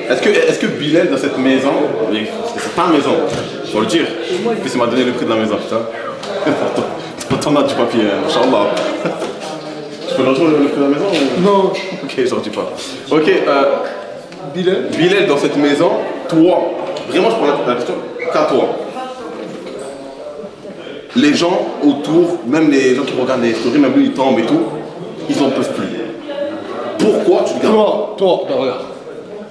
Est-ce que Bilal dans cette maison, c'est pas une maison, faut le dire, puis il m'a donné le prix de la maison, putain. Ton as du papier, Inch'Allah. Je peux leur dire le prix de la maison ou... Non. Ok, je leur dis pas. Ok, Bilal dans cette maison, toi, vraiment je prends la question qu'à toi. Les gens autour, même les gens qui regardent les stories, même lui ils tombent et tout, ils en peuvent plus. Pourquoi tu le gardes? Toi, regarde.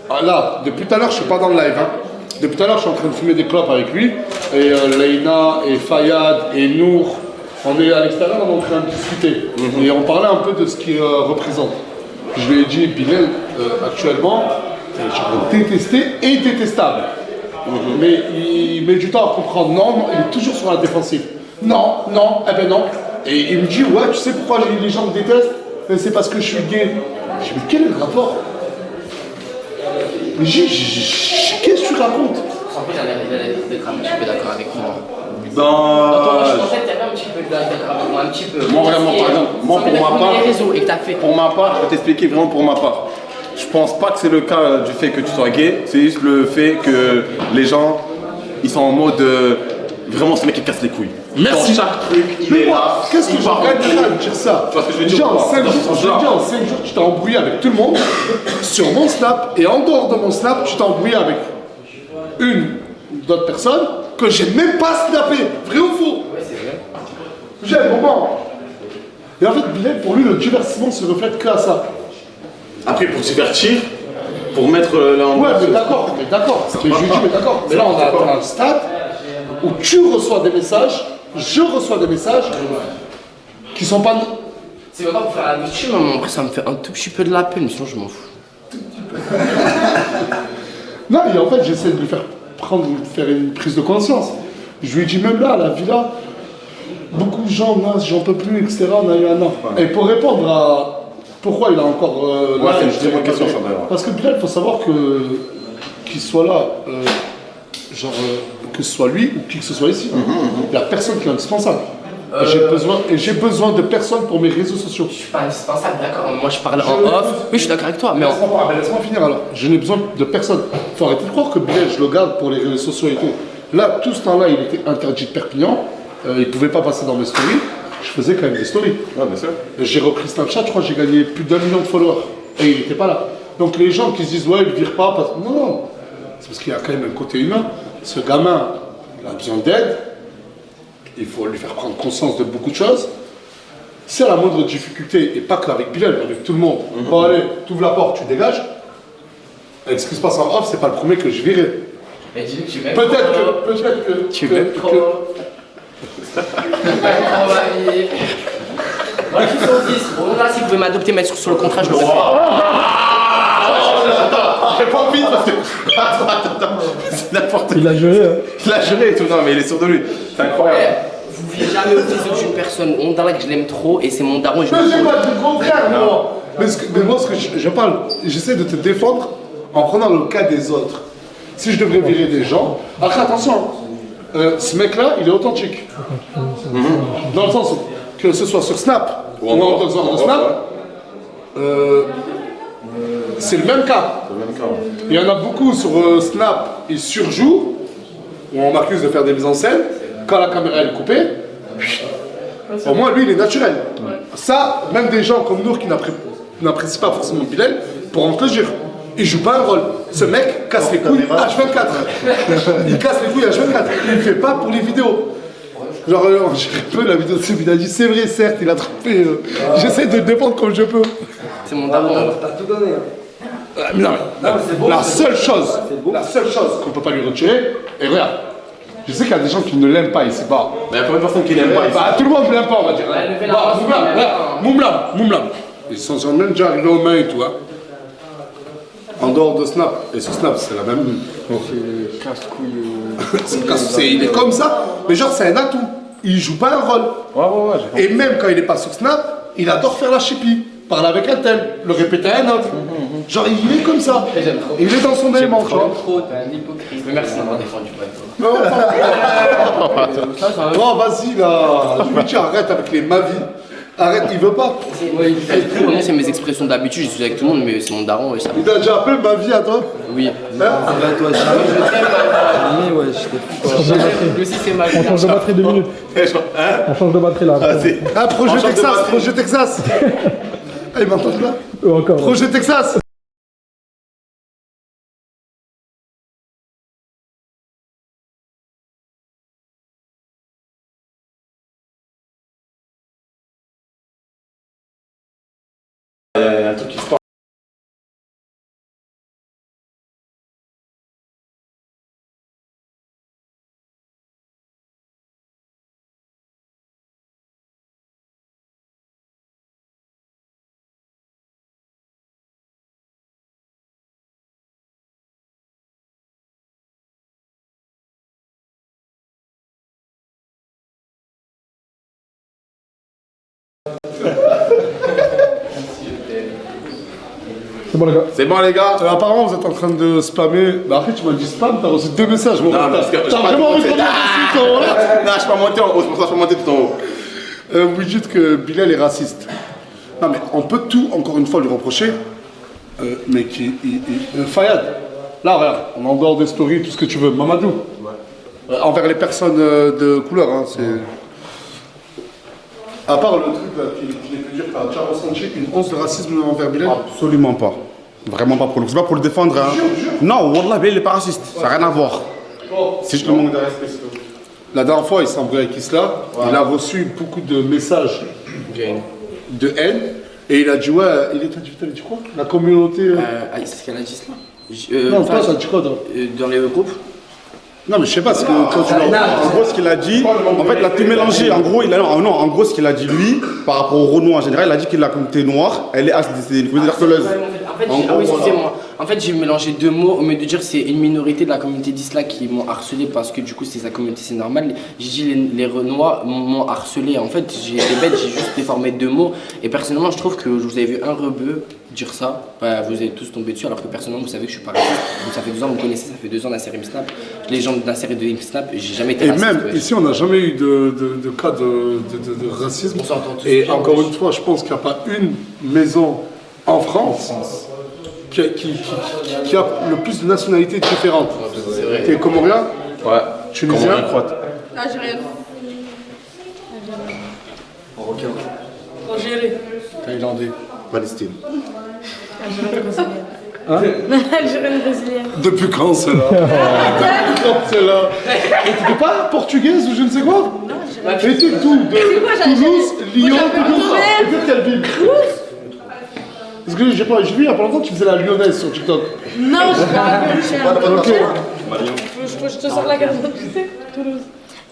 Ah, là, depuis tout à l'heure, je suis pas dans le live. Hein. Depuis tout à l'heure, je suis en train de fumer des clopes avec lui. Et Leïna, et Fayad, et Nour, on est à l'extérieur, on est en train de discuter. Et on parlait un peu de ce qu'il représente. Je lui ai dit, Bilal, actuellement, est détesté et détestable. Mais il met du temps à comprendre. Non, il est toujours sur la défensive. Non, eh ben non. Et il me dit, ouais, tu sais pourquoi les gens me détestent? C'est parce que je suis gay. Je dis, mais quel est le rapport? Qu'est-ce que tu racontes? En fait, il a l'air d'être un petit peu d'accord avec moi. Dans ton tête, il y avait un petit peu d'accord avec moi, un petit peu. Moi, vraiment, par exemple, moi, pour ma part, les réseaux et que t'as fait. pour ma part, je vais t'expliquer vraiment pour ma part. Je pense pas que c'est le cas du fait que tu sois gay, c'est juste le fait que les gens, ils sont en mode vraiment ce mec qui casse les couilles. Merci. Dans chaque truc, il est là. Qu'est-ce que j'ai regretté de dire ça? Tu vois ce que je veux dire? Déjà, en 5 jours, tu t'es embrouillé avec tout le monde sur mon Snap, et en dehors de mon Snap, tu t'es embrouillé avec une d'autres personnes que j'ai même pas snappé. Vrai ou faux? Ouais, c'est vrai. J'ai un moment. Et en fait, Bilal, pour lui, le divertissement se reflète qu'à ça. Après, pour divertir, pour mettre là en Ouais, mais d'accord. Mais je lui dis, mais d'accord. Mais là, on a atteint un stade où tu reçois des messages, je reçois des messages qui sont pas. C'est même pas pour faire la victime, mais après, ça me fait un tout petit peu de la peine, sinon je m'en fous. Non, et en fait, j'essaie de lui faire faire une prise de conscience. Je lui ai dit, même là, à la villa, beaucoup de gens, là, j'en peux plus, etc. On a eu un an. Et pour répondre à pourquoi il a encore. Ouais, c'est une très bonne question, ça, d'ailleurs. Parce que Bilal, il faut savoir qu'il soit là, que ce soit lui ou qui que ce soit ici. Il n'y a personne qui est indispensable. Et j'ai besoin de personne pour mes réseaux sociaux. Je suis pas indispensable, d'accord. Moi, je parle en off. Oui, je suis d'accord avec toi, mais en. Laisse-moi finir alors. Je n'ai besoin de personne. Il faut arrêter de croire que Bilal, je le garde pour les réseaux sociaux et tout. Là, tout ce temps-là, il était interdit de Perpignan. Il ne pouvait pas passer dans mes stories. Je faisais quand même des stories. Ouais, bien sûr. J'ai repris Snapchat, je crois que j'ai gagné plus d'1 million de followers. Et il n'était pas là. Donc les gens qui se disent, ouais, il ne vire pas. Non. C'est parce qu'il y a quand même un côté humain. Ce gamin, il a besoin d'aide. Il faut lui faire prendre conscience de beaucoup de choses. Si à la moindre difficulté, et pas qu'avec Bilal, mais avec tout le monde, bon allez, tu ouvres la porte, tu dégages. Avec ce qui se passe en off, c'est pas le premier que je virais. Mais dis-lui que tu m'aimes. Peut-être que. Tu m'aimes trop. Moi, je suis sur 10. Bon, là, si vous pouvez m'adopter, mettre sur le contrat, je l'aurais fait. J'ai pas envie parce que. Attends. C'est n'importe quoi. Il a juré. Il a juré et tout, non, mais il est sûr de lui. C'est incroyable. Vous ne vivez jamais au physique d'une personne. On dirait que je l'aime trop et c'est mon daron et je Mais j'ai me pas de contraire, moi. Mais moi, ce que je parle, j'essaie de te défendre en prenant le cas des autres. Si je devrais virer des gens. Après, attention, ce mec-là, il est authentique. Dans le sens où, que ce soit sur Snap ou en dehors de Snap, c'est le même cas. Il y en a beaucoup sur Snap, ils surjouent, où on m'accuse de faire des mises en scène. Quand la caméra est coupée, au moins lui il est naturel. Ça, même des gens comme nous qui n'apprécient pas forcément Bilal pourront te le dire. Il joue pas un rôle. Ce mec casse les couilles H24. Il casse les couilles H24. Il ne fait pas pour les vidéos. Genre, j'ai peu la vidéo de ce il a dit c'est vrai, certes, il a trompé. J'essaie de le défendre comme je peux. C'est mon daron. T'as tout donné. Mais non, c'est beau, la c'est seule chose qu'on peut pas lui retirer, et regarde, je sais qu'il y a des gens qui ne l'aiment pas ici bas. Mais il y a combien de personnes qui l'aiment pas ici? Bah, tout le monde ne l'aime pas, on va dire. levez la main, Moumlam. Ils sont même déjà arrivés aux mains et tout. Hein. En dehors de Snap, et sur Snap, c'est la même. C'est casse-couille. Il est comme ça, mais genre, c'est un atout. Il joue pas un rôle. Ouais, j'ai Et même quand il est pas sur Snap, il adore faire la chipie. Parler avec un tel, le répéter à un autre. Genre, il est comme ça. J'aime trop. Il est dans son élément, tu vois. Trop, t'es un hypocrite. Mais merci d'avoir défendu pas. Non, vas-y là. Je me dis, arrête avec les ma vie. Arrête, il veut pas. Moi, c'est mes expressions d'habitude, je suis avec tout le monde, mais c'est mon daron, et ça. Il t'a déjà appelé ma vie à toi? Oui. Hein? Ah bah toi, jamais, ouais, je t'ai Lui aussi, c'est ma On change de batterie 2 minutes. On change de batterie là. Ah, projet Enchanté, Texas, Mathieu. projet Texas. Ah, il m'entend là? Encore. Projet Texas. Il y a un truc qui se passe. C'est bon les gars. C'est bon les gars. Apparemment, vous êtes en train de spammer. Bah, après, tu m'as dit spam, t'as reçu 2 messages. Mon Non, frère. parce que T'as vraiment envie de remettre un truc en haut, là? Non, je suis pas monté en haut, c'est pour ça que je suis pas monté tout en haut. Vous dites que Bilal est raciste. Non, mais on peut tout, encore une fois, lui reprocher. Mais Fayad, là, regarde, on est en dehors des stories, tout ce que tu veux. Mamadou, envers les personnes de couleur, hein, c'est. À part le truc là, qui est dire, tu as ressenti une once de racisme envers Bilal? Absolument pas. Vraiment pas pour le. C'est pas pour le défendre. Hein. Non, Wallah, Bilal, il est pas raciste. Ça n'a rien à voir. C'est juste le manque de respect. c'est tout. La dernière fois, il s'est embrouillé avec Isla. Il a reçu beaucoup de messages de haine. Et il a dit, ouais, il a dit quoi? La communauté. C'est ce qu'elle a dit, ça Non, pas ça, tu quoi, toi? Dans les groupes. Non, mais je sais pas, parce que quand tu l'as. En gros, ce qu'il a dit, en fait, il a tout mélangé. En gros, non, en gros, ce qu'il a dit lui, par rapport au Renoir en général, il a dit que la communauté noire, elle est c'est une communauté harceleuse. Excusez-moi. En fait, j'ai mélangé deux mots. Au lieu de dire que c'est une minorité de la communauté d'Isla qui m'ont harcelé parce que du coup, c'est sa communauté, c'est normal. J'ai dit les Renois m'ont harcelé. En fait, j'ai été bête, j'ai juste déformé deux mots. Et personnellement, je trouve que je vous avez vu un rebeu dire ça. Bah, vous avez tous tombé dessus, alors que personnellement, vous savez que je suis pas raciste. Donc, ça fait 2 ans, vous connaissez, ça fait 2 ans la série Snap. Les gens de la série de Snap, j'ai jamais été Et raciste. même ouais. ici, on n'a jamais eu de cas de racisme. On s'entend tous Et bien, encore oui. une fois, je pense qu'il n'y a pas une maison en France qui a le plus de nationalités différentes. T'es comorien? Ouais. Tunisien? Algérienne. Algérie. Thaïlandais. Palestine. Algérienne brésilienne. Algérienne brésilienne. Depuis quand cela? Quand cela? Et t'étais pas portugaise ou je ne sais quoi? Non, Et t'es tout de Toulouse, Lyon, Toulouse. Et puis quelle ville? Parce que j'ai vu il y a pas longtemps que tu faisais la lyonnaise sur TikTok. Non, je parle pas Ok. Je te sors la carte d'identité. Toulouse.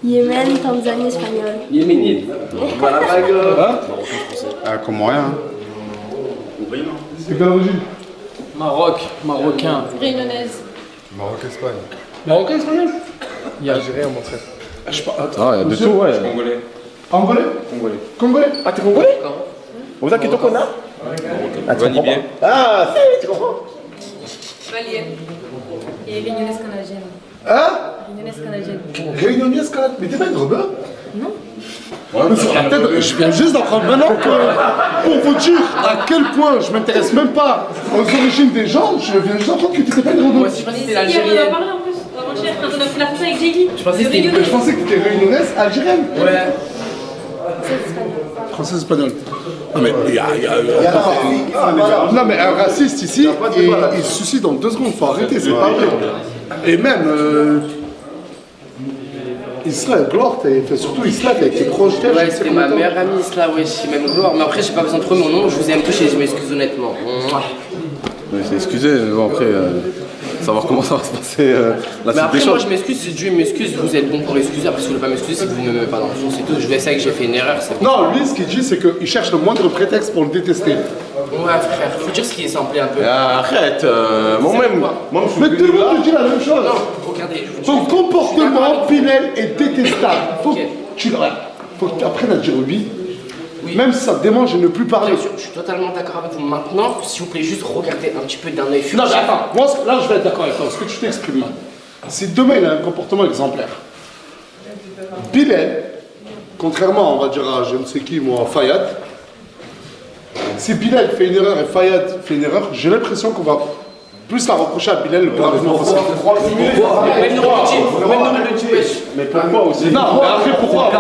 Yémen, Tanzanie, espagnol. Yéménite. Voilà, Comment rien. C'est quelle origine? Maroc, marocain. Réunionnaise. Marocain, espagnol? Il y a Algérien, mon frère. Ah, je sais pas. Attends. Ah, il y a de tout, ouais. Angolais? Congolais. Ah, t'es congolais? Vous êtes qui ton connard? Ah, tu comprends pas. Ah, si, tu comprends? Malienne. Et réunionnaise canadienne. Hein? Réunionnaise canadienne. Réunionnaise canadienne. Mais t'es pas une rebelle? Non. Mais sur la tête, je viens juste d'apprendre maintenant que, pour vous dire à quel point je m'intéresse même pas aux origines des gens, je viens juste d'apprendre que t'étais pas une Moi rebelle. aussi, je pensais que c'était On en a l'Algérienne. parlé en plus. Avant-hier, quand on a fait la photo avec Jay. Je pensais que c'était Je pensais que t'étais réunionnaise algérienne. Ouais. Française espagnole. Non mais non mais un raciste ici, il se suicide en 2 secondes, faut arrêter, c'est pas vrai. Et même Isla, Gloire, surtout Isla, t'as été proche d'elle. Ouais, c'était ma meilleure amie, cela, ouais, c'est même gloire. Mais après, j'ai pas besoin de trouver mon nom, je vous aime tous et je m'excuse honnêtement. Mouah. Oui, c'est excusé, mais bon, après, savoir comment ça va se passer la Mais suite après, des moi, choses. je m'excuse, si Dieu m'excuse, vous êtes bon pour excuser. Après, si vous voulez pas m'excuser, c'est que vous m'aimez pas dans le fond, c'est tout. Je vais essayer que j'ai fait une erreur, c'est bon. Non, lui, ce qu'il dit, c'est qu'il cherche le moindre prétexte pour le détester. Ouais, frère, faut dire ce qui est semblé un peu. Arrête, moi-même, je Mais suis tout le venu là. monde te dit la même chose. Non, regardez, je vous dis. Ton comportement, Pinel, est détestable. Faut Ok. faut que tu apprennes à dire oui. Oui. Même si ça te démange de ne plus parler. Je suis totalement d'accord avec vous. Maintenant, s'il vous plaît, juste regardez un petit peu d'un œil Non, furtif. mais attends, moi, là, je vais être d'accord avec toi. Ce que tu t'exprimes, si demain il a un comportement exemplaire, Bilal, contrairement, on va dire à je ne sais qui, moi, à Fayad, si Bilal fait une erreur et Fayad fait une erreur, j'ai l'impression qu'on va plus la reprocher à Bilal le plus rapidement possible. Mais pourquoi aussi? Non, mais après pourquoi?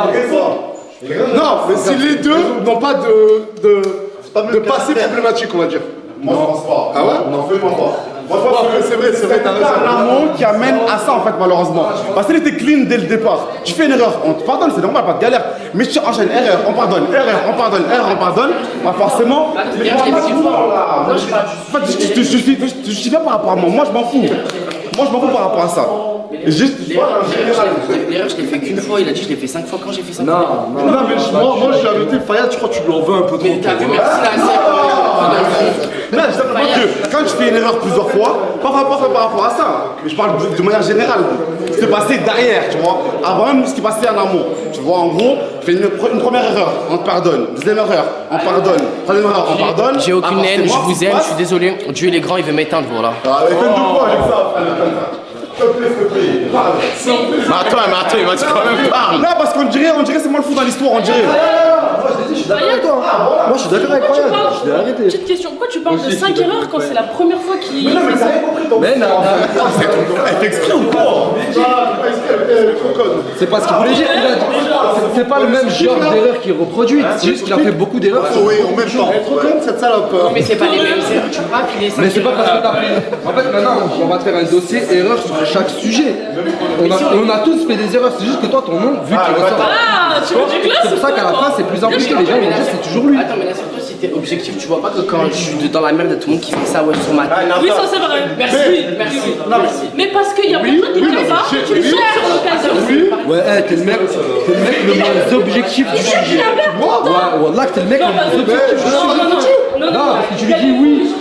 Non, mais si les deux n'ont pas de passé problématique, on va dire. Moi, je pense pas. Ah ouais? Non, vraiment pas. C'est vrai, t'as raison. C'est un amont qui amène à ça en fait malheureusement. Parce que était clean dès le départ. Tu fais une erreur, on te pardonne, c'est normal, pas de galère. Mais tu enchaînes erreur, on pardonne, erreur, on pardonne, erreur, on pardonne. Bah forcément. Tu justifies pas par rapport à moi. Moi je m'en fous. Moi je m'en fous par rapport à ça. Juste. L'erreur, je l'ai fait qu'une fois, il a dit je l'ai fait 5 fois quand j'ai fait 5 fois. Non, mais moi je suis arrêté, Fayad, je crois que tu lui en veux un peu trop. Mais t'as vu, merci Non, je sais pas que quand tu fais une erreur plusieurs fois, pas par rapport à ça, mais je parle de manière générale. Ce qui s'est passé derrière, tu vois, avant même ce qui s'est passé en amont. Tu vois, en gros, tu fais une première erreur, on te pardonne. Deuxième erreur, on pardonne. Troisième erreur, on pardonne. J'ai aucune haine, je vous aime, je suis désolé. Dieu il est grand, il veut m'éteindre, voilà. Ah, mais deux fois avec ça. Mais attends, il m'a dit quand même parle. Non, parce qu'on dirait c'est moi le fou dans l'histoire, on dirait. Moi, je suis d'accord avec Fayad. Je l'ai arrêté. Petite question, pourquoi tu parles de 5 erreurs quand c'est la première fois qu'il fait ça? Mais non, Elle fait exprès ou quoi? c'est pas ce qu'il voulait dire. C'est pas le même genre d'erreur qu'il reproduit. C'est juste qu'il a fait beaucoup d'erreurs. Oui, en même temps. Elle est trop conne cette salope. Mais c'est pas les mêmes erreurs, tu peux pas filer 5 Mais c'est pas parce que t'as fait. En fait, maintenant, on va te faire un dossier erreur sur chaque sujet. On a tous fait des erreurs. C'est juste que toi, ton nom, vu qu'il ressort. Ah, tu veux du glace? C'est pour ça qu'à la fin, c'est plus impliqué. Les gens vont dire c'est toujours lui. Attends, mais là, surtout si t'es objectif, tu vois pas que quand je suis dans la merde, il y a tout le monde qui fait ça, ouais, sur ma tête. Oui, ça c'est vrai. Merci. Mais parce qu'il y a personne qui fait ça, tu le cherches sur l'occasion. Ouais, t'es le mec le moins objectif du sujet. Ouais, wallah, t'es le mec le moins objectif du sujet. Non, parce que tu lui dis oui.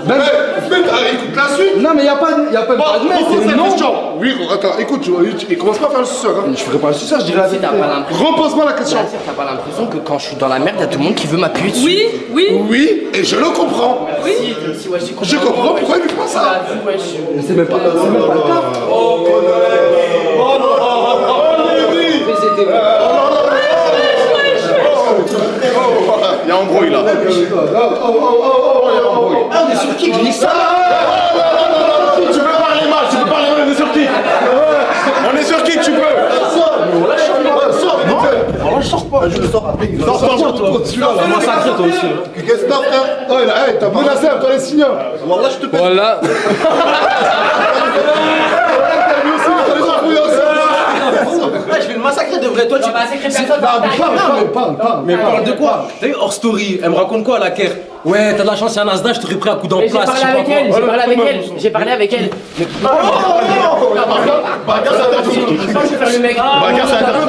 Écoute la suite. Non, mais y'a pas de mais, c'est non. Oui, attends, écoute, il commence pas à faire le suceur. Hein. Je ferais pas le succès, je dirais la Si vérité. t'as pas l'impression. Repose-moi la question. T'as pas l'impression que quand je suis dans la merde, il y a tout le monde qui veut m'appuyer dessus. Oui. Oui, et je le comprends. Si, ouais, Je comprends pourquoi il lui prend ça. Mais c'est même pas le cas. Il y a embrouille là. On est sur qui? Je dis ça. Tu peux parler mal, on est sur qui? On est sur qui tu peux? Je sors pas. Je le sors après. Moi, ça crée toi aussi. Qu'est-ce que t'as, frère? Oh, t'as menacé à toi les signaux. Wallah, je te paie. Voilà. Je vais le massacrer de vrai. Toi, tu vas massacrer personne. Mais parle de quoi? T'as vu hors story? Elle me raconte quoi à la Caire? Ouais, t'as de la chance, il y a un Nasdaq, je t'aurais pris un coup d'en place. J'ai parlé avec elle. Bagarre, c'est interdit. Je vais faire le mec. Bagarre, c'est interdit.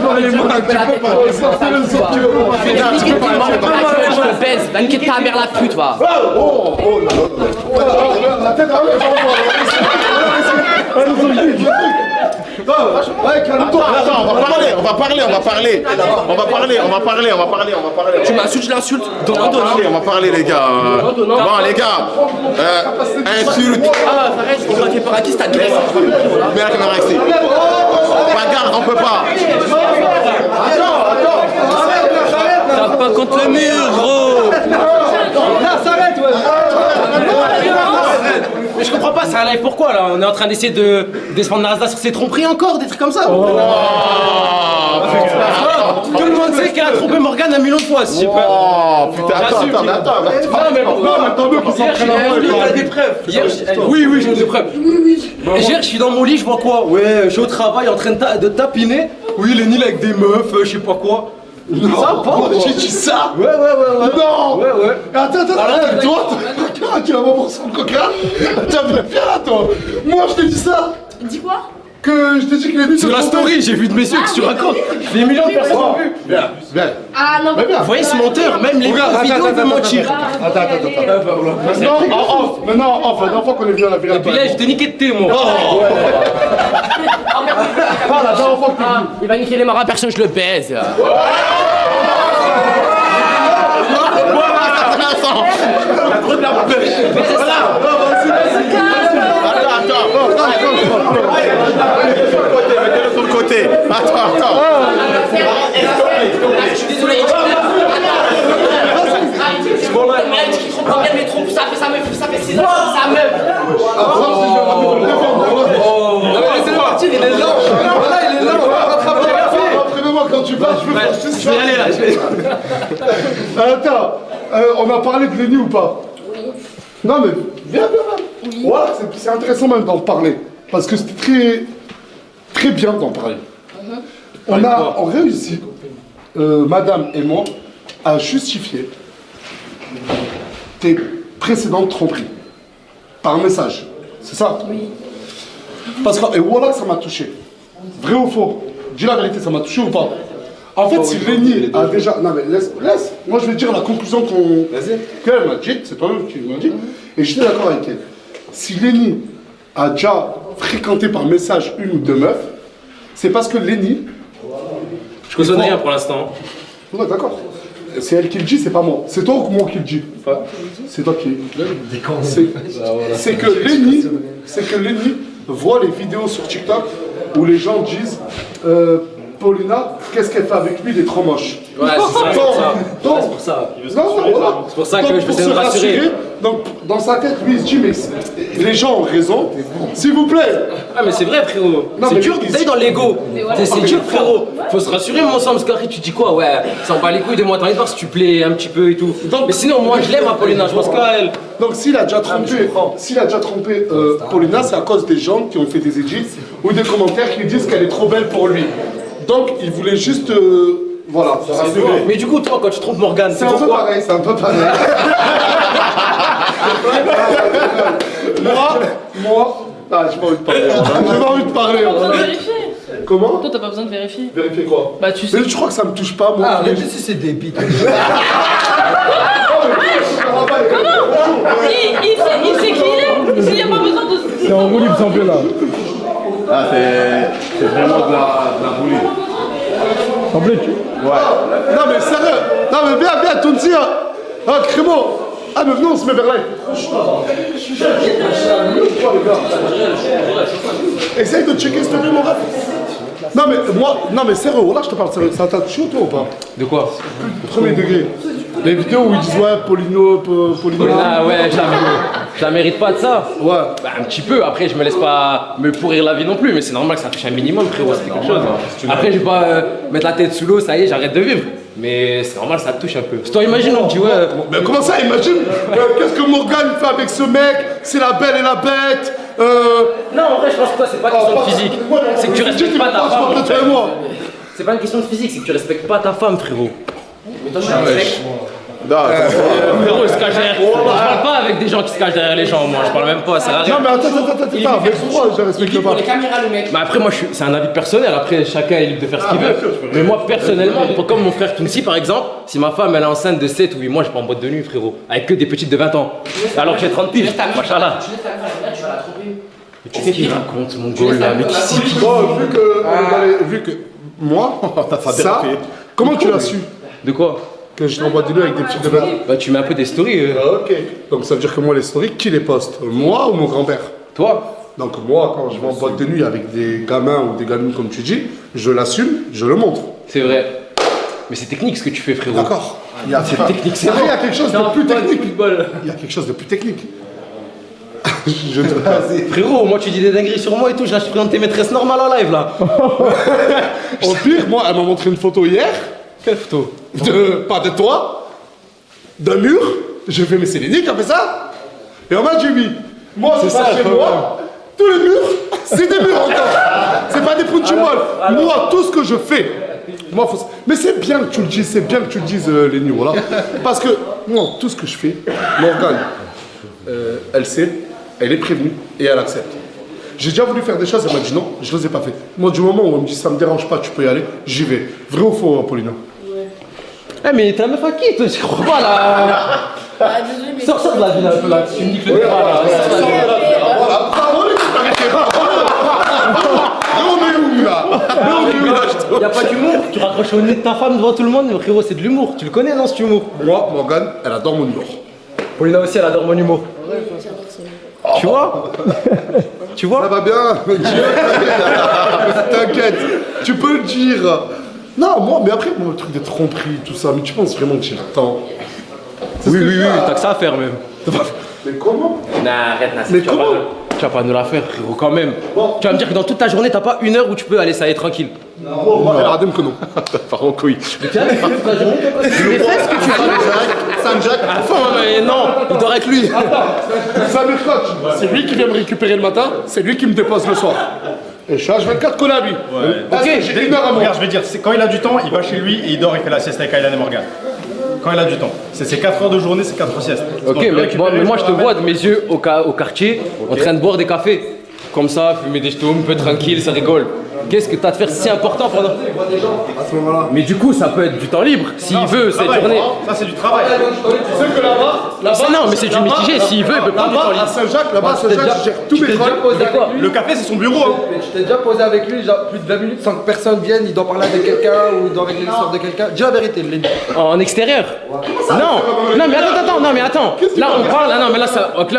Je te baise. Va niquer ta mère la pute, va. Attends, on va parler. Tu m'insultes, je l'insulte. On va parler les gars. Bon les gars, insulte. Ah, ça reste, on m'a fait par à qui cette agresse? Mets la caméra ici. Bagarre, on peut pas. Tape pas contre le mur, gros. S'arrête, ouais. Mais je comprends pas, c'est un live pourquoi là? On est en train d'essayer de défendre Nasdaq sur ses tromperies encore, des trucs comme ça. Tout le monde sait qu'elle a trompé Morgane un million de fois, je sais pas. Oh putain, attends. Non mais t'as des preuves. Oui, j'ai des preuves. Hier, je suis dans mon lit, je vois quoi? Ouais, je suis au travail en train de tapiner. Oui, les Nil avec des meufs, je sais pas quoi. Non, j'ai dit ça. Ouais. Non. Ouais. Attends, toi, tu vas voir pour son coca. Attends, viens là, toi. Moi, je t'ai dit ça. Dis quoi? Que je t'ai dit qu'il est venu Sur la story, j'ai vu de messieurs que tu racontes. Des millions de personnes ont vu. Viens. Ah non, Vous voyez ce menteur, même les vidéos veulent mentir. Attends. Maintenant, en off, la dernière fois qu'on est venu à la Et puis là, je t'ai niqué de thé, moi. la dernière fois que Il va niquer les marins, personne, je le baise. Mettez-le sur le côté. Attends. Je suis désolé. Laissez-le partir, il est là. Voilà, il est là, on va rattraper. Après-moi, quand tu passes, je peux faire juste Je vais y aller là. Attends, on a parlé de Lenny ou pas? Oui. Non mais viens. Oui. Voilà, c'est intéressant même d'en parler. Parce que c'était très bien d'en parler. On réussi, madame et moi, à justifier tes précédentes tromperies. Par message. C'est ça? Oui. Parce que, et voilà, ça m'a touché. Vrai ou faux? Dis la vérité, ça m'a touché ou pas? En fait, si Lenny a déjà... Non mais laisse. Moi, je vais dire la conclusion qu'elle m'a dit. C'est toi-même qui m'as dit. Et j'étais d'accord avec elle. Si Lenny a déjà fréquenté par message une ou deux meufs, c'est parce que Lenny... Je cautionne rien pour l'instant. Ouais, d'accord. C'est elle qui le dit, c'est pas moi. C'est toi ou moi qui le dis? C'est toi qui... C'est que Lenny voit les vidéos sur TikTok où les gens disent Paulina, qu'est-ce qu'elle fait avec lui, il est trop moche. Ouais, c'est ça. C'est pour ça. C'est pour ça que je vais essayer de rassurer. Donc, dans sa tête, lui, il se dit, mais les gens ont raison, s'il vous plaît. Ah, mais c'est vrai, frérot. C'est dur d'aller dans l'ego. C'est dur, frérot. Faut se rassurer, mon sang, parce qu'après, tu dis quoi? Ouais, ça en bat les couilles de moi, t'as envie de voir si tu plais un petit peu et tout. Mais sinon, moi, je l'aime, Paulina, je pense qu'à elle. Donc, s'il a déjà trompé, Paulina, c'est à cause des gens qui ont fait des edits ou des commentaires qui disent qu'elle est trop belle pour lui. Donc, il voulait juste. Voilà, se rassurer. Mais du coup, toi, quand tu trompes Morgane, c'est un peu pareil, Moi, j'ai pas envie de parler. J'ai pas envie de parler. T'as pas besoin de vérifier. Comment? Toi, t'as pas besoin de vérifier. Vérifier quoi? Bah, tu sais. Mais je crois que ça me touche pas, moi. Arrête si c'est des bites. Il sait qui il est. S'il n'y a pas besoin de. C'est en roue libre sans peu là. Ah, c'est vraiment de la boulie. En bleu, tu. Ouais. Non, mais sérieux. Non, mais viens, Tounsi. Ah, Crémo. Ah, mais venez, on se met vers là. Essaye de checker, s'il te plaît, mon ref. Non, mais sérieux, là, je te parle sérieux. Ça t'a touché, toi, ou pas? De quoi? Premier degré. Les vidéos où ils disent, ouais, Paulina. Ah ouais, je la mérite pas de ça. Ouais. Bah, un petit peu, après je me laisse pas me pourrir la vie non plus, mais c'est normal que ça touche un minimum, frérot, c'est quelque chose. Après je vais pas mettre la tête sous l'eau, ça y est, j'arrête de vivre. Mais c'est normal, ça te touche un peu. C'est toi, imagine, on dit ouais. Mais comment ça, imagine? Qu'est-ce que Morgane fait avec ce mec? C'est la belle et la bête. Non, en vrai, je pense que toi, c'est pas une question de physique. C'est que tu respectes pas ta femme. C'est pas une question de physique, c'est que tu respectes pas ta femme, frérot. Mais toi, je respecte. Frérot, il se cache derrière. Je parle pas avec des gens qui se cachent derrière les gens, moi, je parle même pas, ça sert à rien. Non, mais attends, mais pourquoi je respecte pas? Pour les caméras, le mec. Mais après, moi, c'est un avis personnel, après, chacun est libre de faire ce qu'il veut. Mais moi, personnellement, comme mon frère Tounsi, par exemple, si ma femme elle est enceinte de 7 ou 8 mois, j'ai pas en boîte de nuit, frérot. Avec que des petites de 20 ans. Alors que j'ai 30 piges, machallah. Tu vas la tromper. Mais tu sais qu'il raconte, mon goal là, mais qui c'est? Bon, vu que moi, ça, comment tu l'as su? De quoi? Que je t'envoie des nœuds avec des petites de verre. Bah, tu mets un peu des stories. Ok. Donc ça veut dire que moi, les stories, qui les poste? Moi ou mon grand-père? Toi? Donc moi, quand je vais en boîte de nuit avec des gamins ou des gamines, comme tu dis, je l'assume, je le montre. C'est vrai. Mais c'est technique ce que tu fais, frérot. D'accord. C'est technique, c'est Après, il y a quelque chose de plus technique. Football. Il y a quelque chose de plus technique. Frérot, moi tu dis des dingueries sur moi et tout, je présente tes maîtresses normales en live là. Au pire, moi, elle m'a montré une photo hier. Quelle photo? Pas de toi, d'un mur. J'ai fait, mais c'est Lenny qui a fait ça. Et on m'a dit oui. Moi, c'est ça chez moi. Tous les murs, c'est des murs encore. C'est pas des punching-balls. Moi, tout ce que je fais, moi, mais c'est bien que tu le dises, c'est bien que tu le dises, Lenny, voilà. Parce que moi, tout ce que je fais, Morgane, elle sait, elle est prévenue et elle accepte. J'ai déjà voulu faire des choses, elle m'a dit non, je ne les ai pas faites. Moi, du moment où elle me dit ça me dérange pas, tu peux y aller, j'y vais. Vrai ou faux, Paulina? Eh mais t'es un meuf à qui toi? Je crois pas là. Désolé, mais. Sors de la ville un peu là, tu me dis que le débat là. On est où là? Y'a pas d'humour, tu raccroches au nez de ta femme devant tout le monde, mais frérot, c'est de l'humour. Tu le connais non, cet humour? Moi, Morgane, elle adore mon humour. Paulina aussi, elle adore mon humour. Tu vois? Tu vois? Ça va bien. T'inquiète, tu peux le dire. Non, moi, mais après, moi, le truc des tromperies, tout ça, mais tu penses vraiment que j'ai le temps? Oui, t'as que ça à faire même. Mais comment? Non, arrête, Nasser. Mais comment? Tu vas pas nous la faire, frérot, quand même. Tu vas me dire que dans toute ta journée, t'as pas une heure où tu peux aller ça y est tranquille. Non, Adem que non. Par contre, oui. Mais fais ce que tu veux. Saint-Jacques. Enfin, mais non, il dort avec lui. Samir Coach, c'est lui qui vient me récupérer le matin, c'est lui qui me dépose le soir. Et je suis H24 collé à lui. Ok, j'ai une heure à moi. Regarde, je vais dire, quand il a du temps, il va chez lui et il dort et fait la sieste avec Aylan et Morgan. Quand il a du temps. C'est 4 heures de journée, c'est 4 siestes. Ok, mais moi je te vois de mes yeux au quartier, en train de boire des cafés. Comme ça, fumer des jetons, un peu tranquille, ça rigole. Qu'est-ce que t'as de faire si important pendant... À ce moment-là. Mais du coup, ça peut être du temps libre, s'il veut, cette journée. Ça, c'est du travail. Tu sais que là-bas, Non, mais c'est du mitigé, s'il veut, il peut prendre du temps là-bas, à libre. Saint-Jacques, là-bas, à Saint-Jacques, je gère tous mes trucs. Le café, c'est son bureau. Hein. Mais tu t'es déjà posé avec lui genre plus de 20 minutes sans que personne vienne, il doit parler avec quelqu'un ou il doit régler l'histoire de quelqu'un. Dis la vérité, Lenny. En extérieur. Non, mais attends. Là, on parle, non, mais là,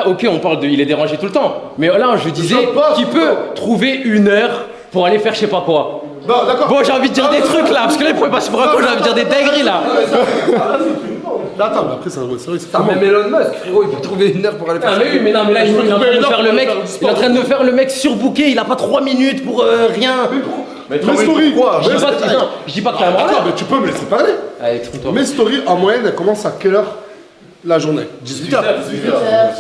ok, on parle de, il est dérangé tout le temps. Mais là, je disais qu'il peut trouver une heure pour aller faire je sais pas quoi. Non, d'accord. Bon, j'ai envie de dire des trucs là, parce que là, il pouvait pas se prendre j'ai envie de dire des dingueries là. Attends, mais après, c'est vrai, c'est T'as même Elon Musk, frérot, il peut trouver une heure pour aller faire Ah, mais oui, mais non, mais là, il est en train de faire le mec, il est en train de me faire le mec surbooké, il a pas 3 minutes pour rien. Mes stories, quoi. Je dis pas que t'as un Attends, malade. mais tu peux me laisser parler. Allez, trompe-toi. Mes stories, en moyenne, elles commencent à quelle heure la journée? 18h.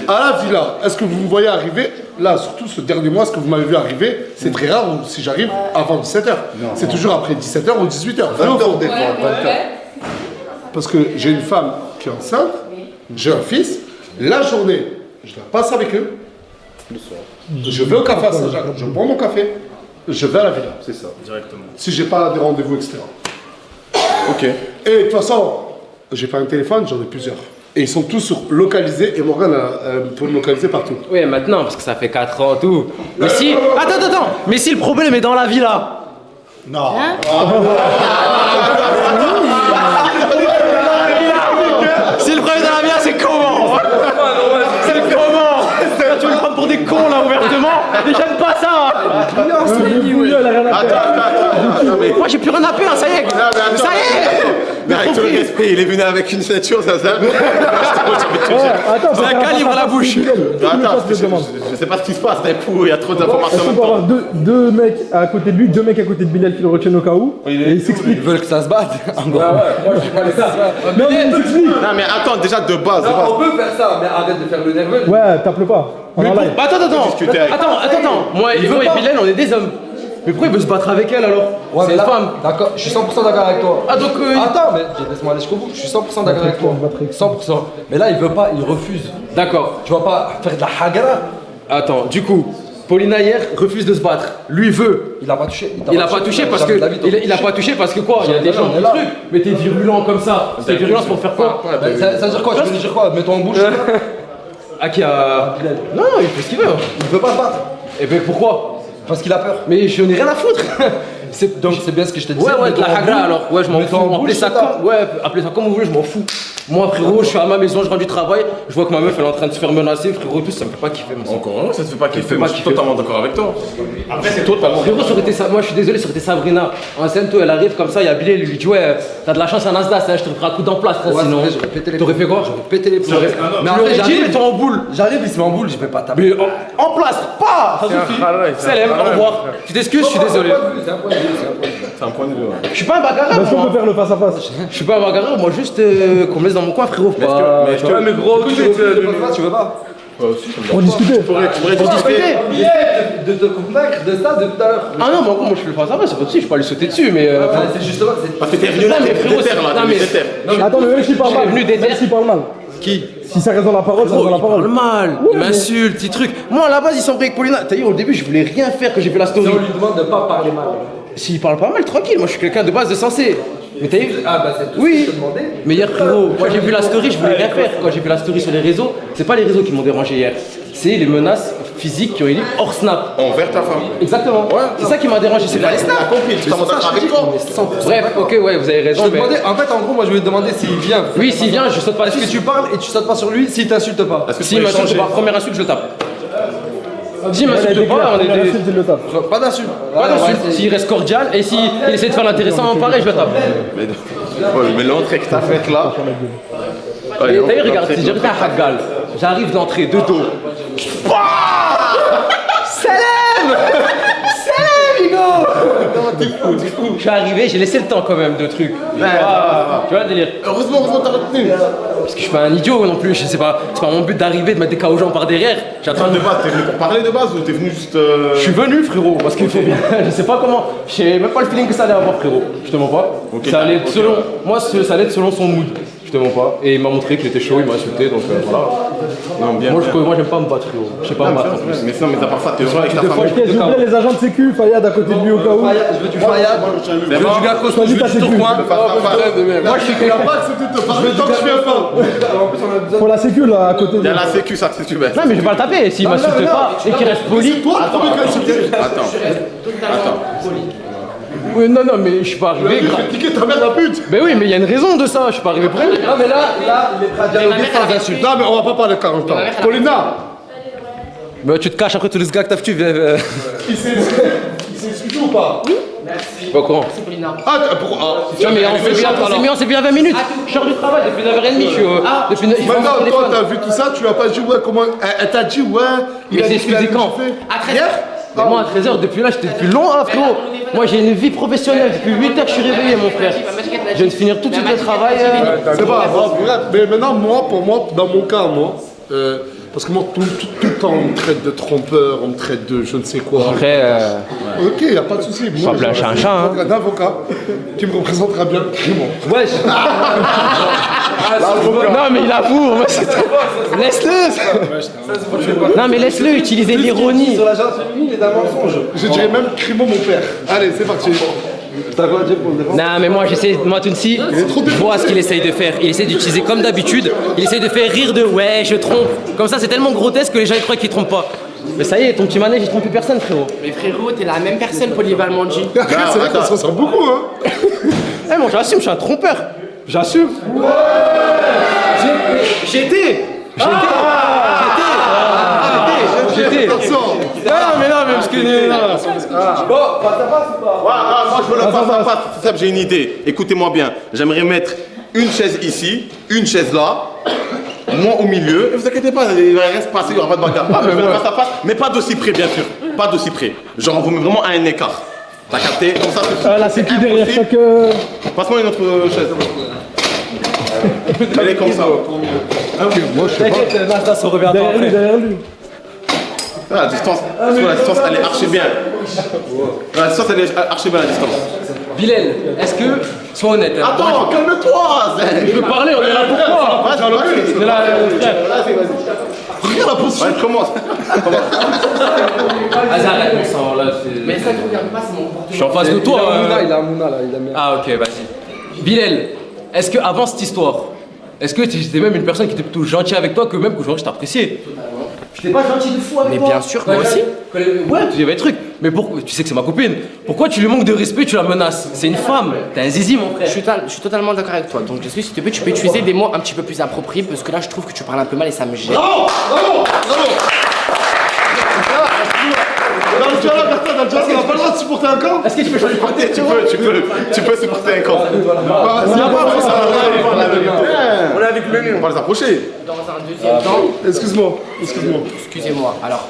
À la villa, est-ce que vous me voyez arriver? Là, surtout ce dernier mois, ce que vous m'avez vu arriver, c'est très rare ou si j'arrive avant 17h. C'est toujours après 17h ou 18h. 20h des fois, 20h. Parce que j'ai une femme qui est enceinte, j'ai un fils, la journée, je la passe avec eux. Je vais au café à Saint-Jacques, je prends mon café, je vais à la villa. C'est ça. Directement. Si j'ai pas des rendez-vous, etc. Ok. Et de toute façon, j'ai pas un téléphone, j'en ai plusieurs. Et ils sont tous localisés et Morgan peut me localiser partout. Oui, maintenant, parce que ça fait 4 ans, tout. Mais si. Attends. Mais si le problème est dans la villa. Non. Si le problème est dans la villa, c'est comment? C'est comment? Tu veux me prendre pour des cons là, ouvertement? Mais j'aime pas ça. Attends, mais. Moi, j'ai plus rien à faire, ça y est. Ça y est. Mais avec tout le respect, il est venu avec une ceinture, ça. Attends, C'est un calibre la bouche. Attends, je sais pas ce qui se passe, d'un coup, il y a trop d'informations en On même peut avoir temps. deux mecs à côté de lui, 2 mecs à côté de Bilal qui le retiennent au cas où, et ils s'expliquent. Ils veulent que ça se batte. Non, mais ils s'expliquent. Non, mais attends, déjà de base. On peut faire ça, mais arrête de faire le nerveux. Ouais, tape-le pas. On en live. Attends. Moi et Bilal, on est des hommes. Mais pourquoi il veut se battre avec elle alors? Ouais, C'est mais une là, femme. d'accord, je suis 100% d'accord avec toi. Ah, donc. Attends, mais laisse-moi aller jusqu'au bout. Je suis 100% d'accord avec toi. 100%. Mais là, il veut pas, il refuse. D'accord. Tu vas pas faire de la hagara. Attends, du coup, Paulina hier refuse de se battre. Lui veut. Il a pas touché. Il a pas touché parce que. Il a pas touché parce que quoi? Il y a des gens qui truc. Mais t'es virulent comme ça. T'es virulent pour faire quoi? Ça veut dire quoi? Tu veux dire quoi? Mets-toi en bouche. Ah, qui a. Non, il fait ce qu'il veut. Il veut pas se battre. Et ben pourquoi? Parce qu'il a peur. Mais je n'ai rien à foutre. Donc c'est bien ce que je t'ai dit. Ouais, de la hagra alors. Ouais, je m'en fous. Appelez ça comme vous voulez, je m'en fous. Moi, frérot, je suis à ma maison, je rentre du travail, je vois que ma meuf elle est en train de se faire menacer, frérot, tout ça me fait pas kiffer. Moi. Encore, ça te fait pas kiffer. fait Moi, pas je suis kiffer. totalement d'accord avec toi. Après, c'est totalement. Frérot, ça aurait été ça. Moi, je suis désolé, ça aurait été Sabrina. Enceinte, elle arrive comme ça, il y a Bilal, il lui dit ouais, t'as de la chance à Nasdaq, je te ferai un coup d'emplacement sinon. J'aurais pété les T'aurais fait quoi? pété les plombs. Mais après, j'arrive, mets-toi en boule. J'arrive, il se met en boule, je vais pas taper. Mais en place, pas. Ça suffit. Salam, au revoir. Tu t'excuses, je suis désolé. C'est un point de vue, c'est un point de vue. C'est un point de vue. Ouais. Je suis pas un bagarreur. Est-ce qu'on moi. peut faire le face à face? Je suis pas un bagarreur, moi juste qu'on me laisse dans mon coin, frérot. Mais gros, Tu veux pas? On discutait. Pour discuter. De te convaincre de ça de tout à l'heure. Ah non, mais encore, moi je fais le face à face, c'est pas possible, je peux aller sauter dessus, mais. C'est justement. Parce que t'es venu là, t'es frérot, t'es là, t'es déter. Attends, mais même s'il parle Je suis mal. venu des Même terres. s'il parle mal. Qui? Si ça reste dans la parole, ça reste Oh, dans la il parle parole. mal, il m'insulte, petit truc. Moi à la base, il s'embrouille avec Paulina. T'as vu, au début, je voulais rien faire quand j'ai fait la story. On lui demande de pas parler mal. S'il parle pas mal, tranquille, moi je suis quelqu'un de base de sensé. Mais t'as vu? Ah bah c'est tout Oui. ce que je te demandais. Mais hier, frérot, moi j'ai vu la story, je voulais rien faire. Quand j'ai vu la story sur les réseaux, c'est pas les réseaux qui m'ont dérangé hier. C'est les menaces physiques qui ont été hors snap. Envers ta femme. Exactement. C'est ça qui m'a dérangé, c'est pas les snaps. compris, tu t'en d'accord avec toi. Bref, ok, ouais, vous avez Je raison. te Mais... demandais, en fait, en gros, moi je voulais te demander s'il vient. Oui, s'il vient, je saute pas Est-ce dessus. que tu parles et tu sautes pas sur lui s'il t'insulte pas? S'il m'insulte pas, première insulte, je le tape. S'il Ouais, m'insulte pas, on est des. insulte, il le tape. Pas d'insulte. Pas d'insulte. S'il reste cordial et s'il essaie de faire l'intéressant, pareil, je le tape. Mais l'entrée que t'as faite là. Et t'as vu, regarde, si j'arrive à Hagal, j'arrive d'entrée de dos. Salam Hugo. Non, t'es fou. Je suis arrivé, j'ai laissé le temps quand même de trucs. Tu vois le délire. Heureusement, t'as retenu. Parce que je suis pas un idiot non plus, c'est pas mon but d'arriver, de mettre des cas aux gens par derrière. J'attends De base, t'es venu pour parler de base ou t'es venu juste. Je suis venu frérot, parce qu'il faut bien. Je sais pas comment. J'ai même pas le feeling que ça allait avoir frérot. Je te mens pas. Ça allait être selon. Moi ça allait être selon son mood. Je te mens pas. Et il m'a montré qu'il était chaud, il m'a insulté, donc voilà. Non, bien. Moi j'aime pas me battre frérot. Je sais pas me battre en plus. Mais sinon, mais à part ça, t'es heureux avec ta famille. Ok, j'ai oublié les agents de sécu, Fayad à côté de lui au cas où. Je veux du Fayad, je veux du gars costaud, je veux ta du sécu. Tourcoing. Moi je suis quelqu'un. Pour la sécu là, à côté de Il y a lui. la sécu, ça, si tu veux. Non mais je vais pas le taper, s'il m'insulte pas et qu'il reste poli. Attends. Oui, non, mais je suis pas arrivé. Piquer ta mère la pute. Mais oui, mais il y a une raison de ça, je suis pas arrivé prêt. Non mais là, il est prêt à dialoguer sans insulte. Non, mais on va pas parler de 40 ans. Paulina, Mais tu te caches après tous les gars que t'as foutu. il s'est excusé ou pas? Je suis pas au courant. Ah, Non mais on s'est vu à 20 minutes. Je sors du travail depuis 9h30, je suis depuis maintenant, toi, t'as vu tout ça, tu l'as pas dit, ouais, comment. Elle t'a dit, ouais. Mais c'est excusé quand? Hier? Mais moi à 13h, depuis là, j'étais depuis long, hein, frérot. Moi j'ai une vie professionnelle, depuis 8h que je suis réveillé, mon frère. Je viens de finir tout de suite le travail. C'est pas grave, mais maintenant, pour moi, dans mon cas, parce que moi, tout le temps, on me traite de trompeur, on me traite de je ne sais quoi. Après, Ok, y a pas de souci. pas plein un chat, hein. Un avocat qui me représentera bien. Ouais. Non mais il avoue, moi, c'est trop. Laisse-le. Non mais laisse-le utiliser l'ironie. Sur la gente féminine, il est d'un mensonge. Je dirais même Crimo, mon père. Allez, c'est parti. T'as quoi à dire pour le défendre? Non mais moi j'essaie, moi Tounsi, je vois ce qu'il essaye de faire. Il essaie d'utiliser comme d'habitude, il essaye de faire rire de ouais je trompe. Comme ça c'est tellement grotesque que les gens ils croient qu'il trompe pas. Mais ça y est, ton petit manège il trompe plus personne frérot. Mais frérot, t'es la même personne, Polyval Manji. C'est vrai qu'on se ressemble beaucoup, hein. Eh moi j'assume, je suis un trompeur. J'assume. J'étais. Non mais parce que... Bon, ça passe ou pas? Moi, je veux le face à face. Seb, j'ai une idée. Écoutez-moi bien. J'aimerais mettre une chaise ici, une chaise là, moi au milieu. Et vous inquiétez pas, il va rien se passer, il n'y aura pas de bagarre. Je veux le face à face, mais pas d'aussi près, bien sûr. Pas d'aussi près. Genre, on vous met vraiment à un écart. T'as capté? Comme ça, c'est La sécu derrière chaque. Passe-moi une autre chaise. Elle est comme ça. Moi, je sais pas. T'inquiète, Nasdaq se revient Derrière lui, derrière lui. La distance, la distance, elle est archi bien. La distance, elle est archi bien, la distance. Bilal, est-ce que... Sois honnête. Hein. Attends, calme-toi. Je peux parler, on est là pour quoi? Vas-y, On est là, frère. regarde la position. Ouais, commence. Vas-y, arrête, on s'en là. Mais ça te regarde pas, c'est mon comportement. Je suis en face de toi. Il a un Mouna là, il a mis. Ah ok, vas-y. Bilal, est-ce que avant cette histoire, est-ce que j'étais même une personne qui était plutôt gentille avec toi que même qu'aujourd'hui je t'appréciais? J'étais pas gentil de fou avec Mais toi. bien sûr, moi aussi. Ouais, il y avait des trucs. Mais pourquoi? Tu sais que c'est ma copine. Pourquoi tu lui manques de respect, tu la menaces? C'est une femme. T'es un zizi, mon frère. Je suis totalement d'accord avec toi. Donc, est-ce que s'il te plaît, tu peux utiliser des mots un petit peu plus appropriés parce que là, je trouve que tu parles un peu mal et ça me gêne. Dans le dialogue, on n'a pas le droit de supporter un camp. Est-ce que tu peux changer de côté? Tu peux supporter un camp. On est avec Menu, on va les approcher. Dans un deuxième temps, Excuse-moi. excusez-moi. Alors,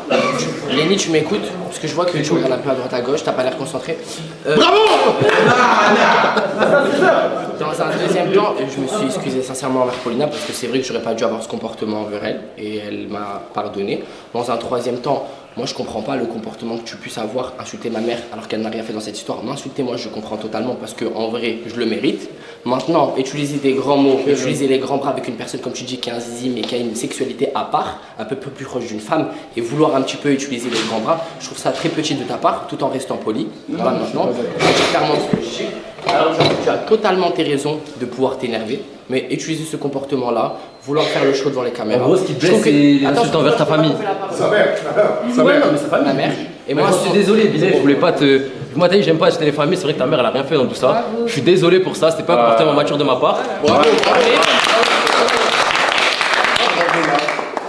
Lenny, tu m'écoutes parce que je vois que tu regardes un peu à droite à gauche, t'as pas l'air concentré. Bravo. Dans un deuxième temps, je me suis excusé sincèrement envers Paulina parce que c'est vrai que j'aurais pas dû avoir ce comportement envers elle et elle m'a pardonné. Dans un troisième temps, moi je comprends pas le comportement que tu puisses avoir, insulter ma mère alors qu'elle n'a rien fait dans cette histoire. M'insulter, moi je comprends totalement parce que en vrai je le mérite. Maintenant, utiliser des grands mots, utiliser les grands bras avec une personne comme tu dis qui a un zizi mais qui a une sexualité à part, un peu plus proche d'une femme et vouloir un petit peu utiliser les grands bras, je trouve ça très petit de ta part tout en restant poli. Voilà, maintenant, je dis clairement ce que je sais. Alors tu as totalement tes raisons de pouvoir t'énerver, mais utiliser ce comportement-là, vouloir faire le show devant les caméras. En gros, ce qui te blesse, c'est l'insulte envers ta famille. Sa mère. Ma mère. Et moi, je suis désolé, Bilal, je voulais pas te. Moi, t'as dit, j'aime pas acheter les familles, c'est vrai que ta mère, elle a rien fait dans tout ça. Je suis désolé pour ça, c'était pas un comportement mature de ma part.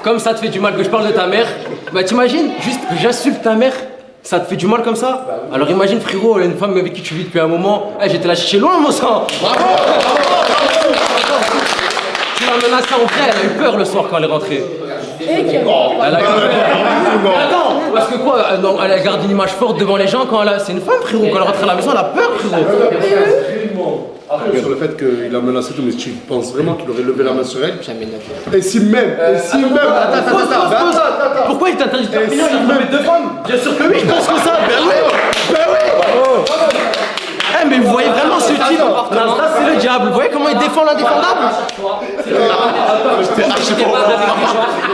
Comme ça te fait du mal que je parle de ta mère, bah t'imagines, juste que j'insulte ta mère, ça te fait du mal comme ça? Alors imagine, frérot, une femme avec qui tu vis depuis un moment, j'étais là chez loin, mon sang. Tu il a menacé mon frère, elle a eu peur le soir quand elle est rentrée. Elle a eu peur. Attends, parce que quoi, non, elle garde une image forte devant les gens quand elle a... C'est une femme, frérot, quand elle rentre à la maison, elle a peur, frérot. Après, sur le fait qu'il a menacé tout, mais tu penses vraiment qu'il aurait levé la main sur elle? Jamais de la vie. Et si même, attends. Pourquoi il t'interdit de faire finir avec deux femmes? Bien sûr que oui, je pense que ça. Ben oui. Eh, mais vous voyez vraiment ce type d'emportement? C'est le diable. Vous voyez comment il défend l'indéfendable?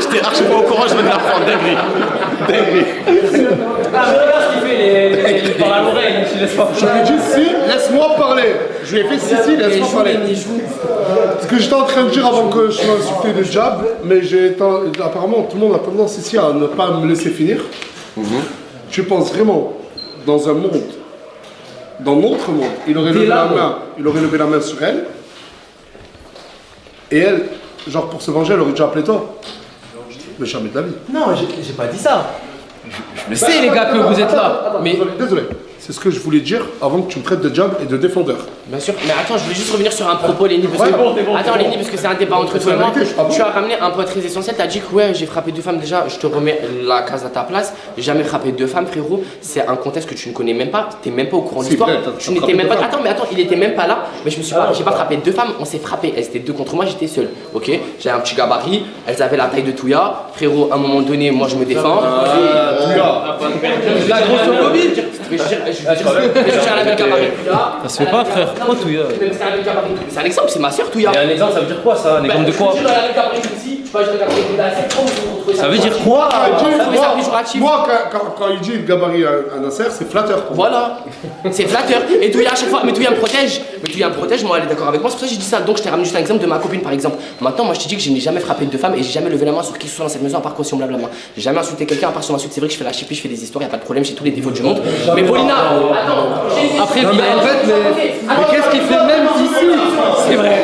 J'étais archi pas au courant, je vais te l'apprendre, dinguerie. Regarde ce qu'il fait, il parle à l'oreille, il laisse pas. Je lui ai dit si, laisse-moi parler. Je lui ai fait si, laisse-moi parler. Ce que j'étais en train de dire avant que je sois insulté de jab, mais apparemment tout le monde a tendance ici à ne pas me laisser finir. Tu penses vraiment, dans un monde, dans notre monde, il aurait levé la main sur elle, et elle, genre pour se venger, elle aurait dû appeler toi. Mais jamais de la vie. Non, j'ai pas dit ça. Je sais les gars que vous êtes là. Mais désolé. C'est ce que je voulais dire avant que tu me traites de jab et de défendeur. Bien sûr, mais attends, je voulais juste revenir sur un propos, Lenny, parce que... Attends, Lenny, parce que c'est un débat entre toi et moi. Tu as ramené un point très essentiel, tu as dit que ouais, j'ai frappé deux femmes déjà, je te remets la case à ta place. J'ai jamais frappé deux femmes, frérot. C'est un contexte que tu ne connais même pas, t'es même pas au courant de l'histoire. Tu n'étais même pas... Attends, il était même pas là, mais j'ai pas frappé deux femmes, on s'est frappé. Elles étaient deux contre moi, j'étais seul, ok? J'avais un petit gabarit, elles avaient la taille de Touya. Frérot, à un moment donné, moi je me défends. La grossophobie. ça se fait pas, frère. Pourquoi Touya? C'est un exemple, c'est ma soeur Touya. Et un exemple, ça veut dire quoi ça? Un exemple de quoi? Ça veut dire quoi? Moi, quand il dit le gabarit à Nasser, c'est flatteur. Voilà, c'est flatteur. Et Touya à chaque fois, mais Touya me protège. Moi elle est d'accord avec moi, c'est pour ça que j'ai dit ça. Donc je t'ai ramené juste un exemple de ma copine par exemple. Maintenant, moi je t'ai dit que je n'ai jamais frappé deux femmes et j'ai jamais levé la main sur qui que ce soit dans cette maison à part quand si on me lave la main. J'ai jamais insulté quelqu'un à part si on m'insulte. C'est vrai que je fais la chippie, je fais des histoires, y a pas de problème, j'ai tous les défauts du monde. Mais Paulina, attends, après non, mais en fait, mais qu'est-ce qu'il fait même ici? C'est vrai.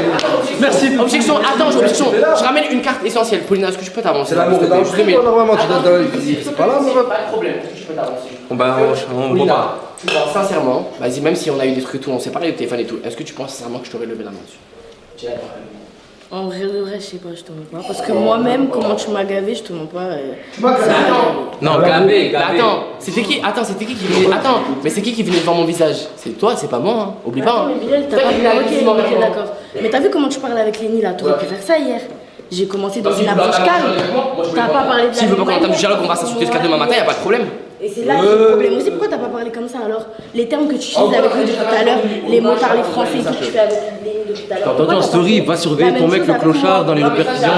Merci. Objection, attends, objection. Je ramène une carte essentielle. Paulina, est-ce que je peux t'avancer? C'est l'amour d'un frère, normalement, tu dois dans les... C'est pas là, mon ref. Pas de problème, est-ce que je peux t'avancer? Bon bah, on voit pas. Tu penses sincèrement, vas-y, même si on a eu des trucs et tout, on s'est parlé au téléphone et tout, est-ce que tu penses sincèrement que je t'aurais levé la main dessus? En vrai de vrai, je sais pas, je te mens pas. Parce que moi-même, comment tu m'as gavé, je te mens pas. Non, gavé. Attends, c'était qui qui venait... Attends, mais c'est qui venait devant mon visage? C'est toi, c'est pas moi, hein. Oublie pas. Attends, mais Bilal, t'as pas vu. Ok, d'accord. Mais t'as vu comment tu parlais avec Lenny là? T'aurais pu faire ça hier. J'ai commencé dans une approche calme. T'as pas parlé de la... Si tu veux pas qu'on entame du dialogue, on va s'insulter jusqu'à demain matin, y'a pas de problème. Et c'est là qu'il y a le problème aussi. Pourquoi t'as pas parlé comme ça alors? Les termes que tu utilises avec lui depuis tout à l'heure, les mots parlés français que tu fais avec Lenny depuis tout à l'heure. T'as entendu en story, va surveiller ton mec le clochard dans les répercussions.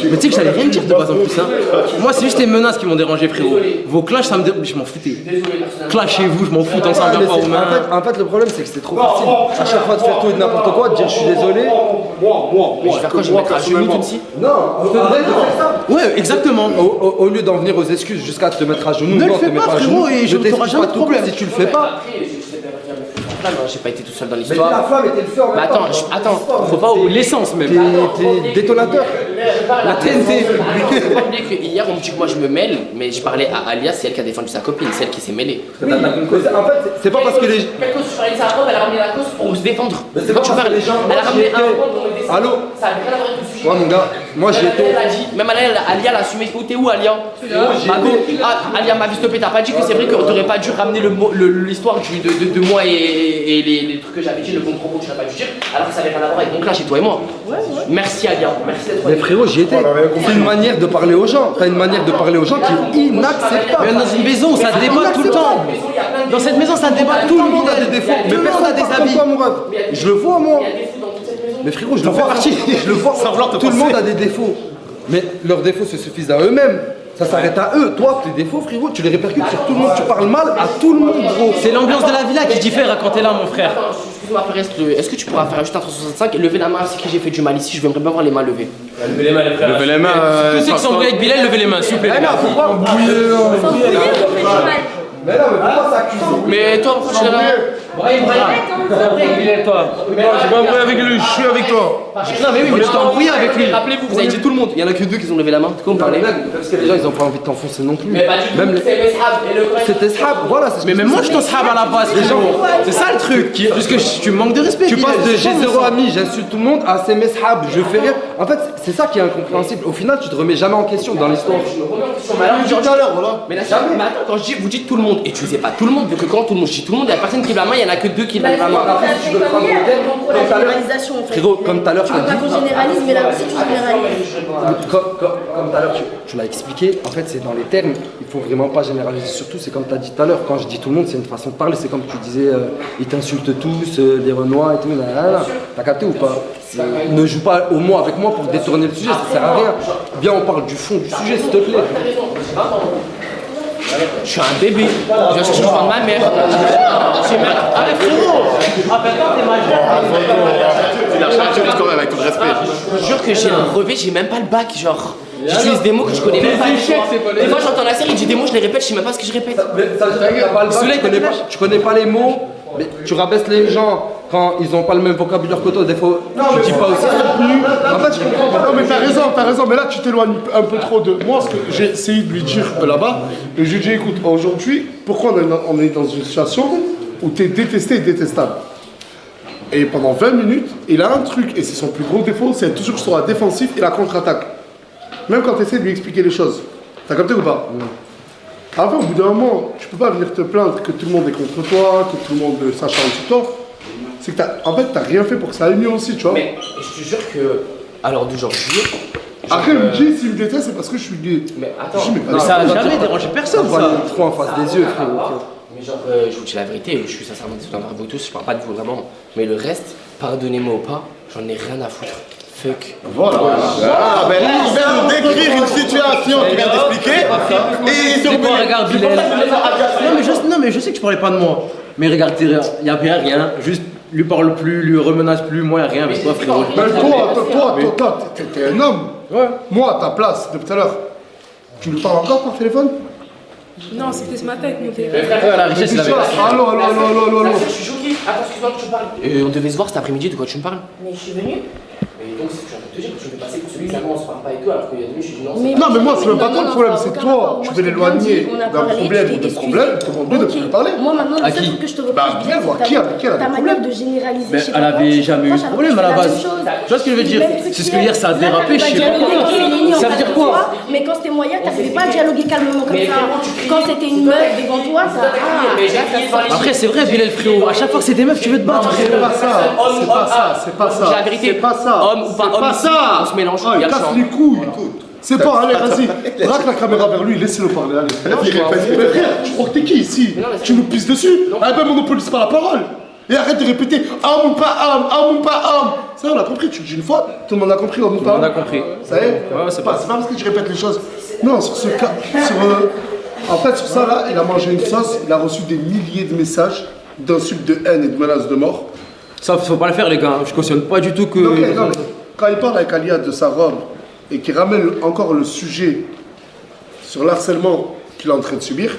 Mais tu sais que j'allais rien dire de base en plus, hein. Moi c'est juste les menaces qui m'ont dérangé, frérot. Vos clashs, ça me dérange, je m'en foutais. Clashez-vous, je m'en fous, tant que ça me vient pas aux mains. En fait, le problème c'est que c'était trop facile. À chaque fois de faire tout et n'importe quoi, de dire je suis désolé. Je vais faire quoi? Je vais me mettre à genoux tout de suite? Non, je te devrais de faire ça. Ouais, exactement. Au lieu d'en venir aux excuses jusqu'à te mettre à genoux, Ne le non, fais te mets pas, pas à frérot, genoux. et je t'aurai jamais de problème. Si tu le fais pas. J'ai pas été tout seul dans Mais l'histoire. la flamme était le feu en même temps. Attends, faut pas oublier l'essence même. T'es détonateur. La TNT. Faut pas oublier que hier on me dit que moi je me mêle, mais je parlais à Alia, c'est elle qui a défendu sa copine, c'est elle qui s'est mêlée. En fait, c'est pas parce que les... Quelle cause tu parlais de sa robe, elle a ramené la cause pour se défendre. C'est pas tu parce que parles, les gens... elle a ramené un robe pour me descendre. Allô? Ça a rien à voir avec le sujet. Ouais mon gars, moi j'y étais. Elle a dit, même Alia l'a assumé. Où t'es où Alia? Mago, Alia m'a vu stopper, t'as pas dit que c'est vrai que t'aurais pas dû ramener l'histoire de moi et les trucs que j'avais dit, le bon propos que tu n'as pas dû dire, alors que ça avait rien à voir avec mon clash et toi et moi. Merci Alia, merci d'être. Mais frérot, j'y étais. C'est une manière de parler aux gens. T'as une manière de parler aux gens qui est inacceptable. Mais dans une maison, ça débat tout le temps. Dans cette maison, ça débat tout le Tout le monde monde. a des défauts. Mais Tout le monde personne a des parle comme avis. toi, mon ref. Je le vois, moi. Mais frérot, je le vois. Je le vois. Tout le monde a des défauts. Mais leurs défauts se suffisent à eux-mêmes. Ça s'arrête à eux. Toi, tes défauts, frérot, tu les répercutes sur tout le monde. Tu parles mal à tout le monde, gros. C'est l'ambiance de la villa qui diffère quand t'es là, mon frère. Excuse-moi, est-ce que tu pourras faire juste un 365 et lever la main à ce que j'ai fait du mal ici? Je vais bien voir les mains levées. Levez les mains, les frères. Levez les mains. Tous ceux qui sont brouillés avec Bilal, levez les mains, s'il vous plaît. Eh non, faut pas embrouiller. Sans bouillir, on fait du mal. Mais non, mais pourquoi s'accuser? Mais toi, pourquoi tu lèves la main? Ouais, Bilal, toi. J'ai pas embrouillé avec lui, je suis avec toi. Non, mais oui, mais je t'ai embrouillé avec lui. Rappelez-vous, vous avez dit tout le monde. Il y en a que 2 qui ont levé la main. Comment on parlait? Parce que les gens ils ont pas envie de t'enfoncer non plus. Mais pas du tout, Même c'est mes sahabs et le Coran. C'était Shab, voilà. Mais même moi, je t'en sahab à la base, les gens. C'est ça le truc. Parce que tu me manques de respect. Tu Bilal, passes de c'est j'ai pas zéro ça. ami, j'insulte tout le monde à c'est mes Shab, je fais rire. En fait, c'est ça qui est incompréhensible. Au final, tu te remets jamais en question dans l'histoire. Mais alors, tout à l'heure, voilà. Mais là, mais attends, quand je dis, vous dites tout le monde, et tu sais pas tout le monde, vu que quand tout le monde, je dis tout le monde, il y a personne qui lève la main, il y en a que 2 qui lèvent la main. Tu veux prendre la généralisation en fait. Frérot, comme tout à l'heure, Tu veux pas qu'on généralise, mais là aussi tu généralises. Comme tout à l'heure, tu l'as expliqué, en fait, c'est dans les termes, il faut vraiment pas généraliser. Surtout, c'est comme tu as dit tout à l'heure, quand je dis tout le monde, c'est une façon de parler. C'est comme tu disais, ils t'insultent tous, les Renois et tout. T'as capté ou pas? Ne joue pas au mot avec moi pour détourner le sujet, ça sert à rien. Bien, on parle du fond du sujet, s'il te plaît. Je suis un bébé, je cherche le de ma mère. J'ai même. Ah, mais frérot! Ah, ben attends, t'es majeur. Tu l'as quand même avec tout le respect. Je vous jure que j'ai un brevet, j'ai même pas le bac, genre. J'utilise des mots que je connais même pas. Des fois, j'entends la série, il dit des mots, je les répète, je sais même pas ce que je répète. Mais ça veut dire que t'as pas le bac, tu connais pas les mots, mais tu rabaisses les gens quand ils ont pas le même vocabulaire que toi. Des fois, tu dis pas aussi soutenu. En fait, je comprends. Non, mais t'as raison, mais là, tu t'éloignes un peu trop de moi, ce que j'ai essayé de lui dire là-bas. Et je lui ai dit, écoute, aujourd'hui, pourquoi on est dans une situation où t'es détesté et détestable? Et pendant 20 minutes, il a un truc, et c'est son plus gros défaut, c'est toujours sur la défensive et la contre-attaque. Même quand tu essaies de lui expliquer les choses. T'as capté ou pas? Après, au bout d'un moment, tu peux pas venir te plaindre que tout le monde est contre toi, que tout le monde s'acharne sur toi. C'est que en fait, t'as rien fait pour que ça aille mieux aussi, tu vois. Mais je te jure que, à l'heure d'aujourd'hui. Après, il me dit, s'il me déteste, c'est parce que je suis gay. Mais attends, Mais ça a jamais dérangé personne, ça. Trop en face des yeux, frérot. Mais genre, je vous dis la vérité, je suis sincèrement désolé envers vous tous, je parle pas de vous vraiment. Mais le reste, pardonnez-moi ou pas, j'en ai rien à foutre. Fuck. Voilà. Ah, ben là, il vient de décrire une situation qu'il vient d'expliquer. Et il se Bon, regarde, Bilal. Non, mais je sais que tu parlais pas de moi. Mais regarde, il y a rien. Juste, lui parle plus, lui remenace plus. Moi, y a rien avec toi, frérot. Mais toi, t'es un homme. Ouais. Moi, à ta place, depuis tout à l'heure, tu lui parles encore par téléphone? Non, c'était ce matin avec mon téléphone. La richesse, c'est la vérité. Allô. Je suis choqué. Attends, excuse-moi que tu me parles. On devait se voir cet après-midi, de quoi tu me parles? Mais je suis venue. Mais donc, c'est ce que je suis en train de te dire, que tu me fais passer pour celui qui on se parle pas avec eux, alors qu'il y a 2 minutes, je suis dit non. Non, mais moi, c'est même pas toi le problème, c'est toi. Tu veux l'éloigner d'un problème ou de problème, demande-lui de plus parler. Moi maintenant, À le seul qui? truc que je te Bah, reproche, bien voir qui avec qui elle a ta des manière problèmes. de généraliser. Mais je sais elle pas avait quoi, jamais eu moi, de chaque problème fois, à la je fais base. même chose. Tu vois ce que je veux dire? Même truc C'est ce hier. que hier, ça a Là, dérapé, t'arrives je sais à pas dialoguer quand c'est Léni en Ça veut face dire de quoi? toi, mais quand c'était moyen, t'arrivais pas à dialoguer calmement comme ça. Quand c'était une meuf devant toi, ça. Après, c'est vrai, Bilal, frérot. À chaque fois que c'est des meufs, tu veux te battre, C'est frérot. pas ça, c'est pas ça. J'ai la vérité. C'est pas ça. Homme ou pas C'est homme, pas ici, ça. on se mélange, Oh, il y a il le casse choix. les couilles. C'est pas, allez, vas-y. Braque la caméra vers lui, laissez-le parler. Allez. Mais frère, tu crois que t'es qui ici? Tu nous pisses dessus? Ah ben, monopolise pas la parole. Et arrête de répéter homme ou pas homme ou pas homme. Ça, on a compris, tu le dis une fois, tout le monde a compris homme ou pas homme. On a compris. Ça y est? C'est pas parce que tu répètes les choses. Non, sur ce cas, en fait, sur ça là, il a mangé une sauce, il a reçu des milliers de messages d'insultes, de haine et de menaces de mort. Ça, faut pas le faire, les gars. Je cautionne pas du tout que. Non, mais quand il parle avec Alia de sa robe et qu'il ramène encore le sujet sur l'harcèlement qu'il est en train de subir,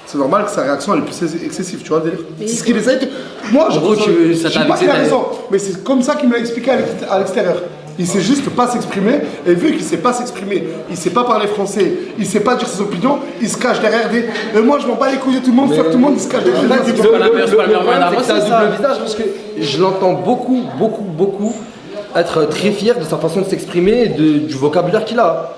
c'est normal que sa réaction elle est plus excessive, tu vois le délire. C'est ce qu'il essaie de... Moi, je sais pas qu'il a raison, mais c'est comme ça qu'il me l'a expliqué à l'extérieur. Il sait juste pas s'exprimer, et vu qu'il sait pas s'exprimer, il sait pas parler français, il sait pas dire ses opinions, il se cache derrière des... Et moi, je m'en bats les couilles de tout le monde, fuck tout le monde, il se cache derrière des... C'est pas la meilleure C'est que c'est un double visage parce que je l'entends beaucoup être très fier de sa façon de s'exprimer et du vocabulaire qu'il a.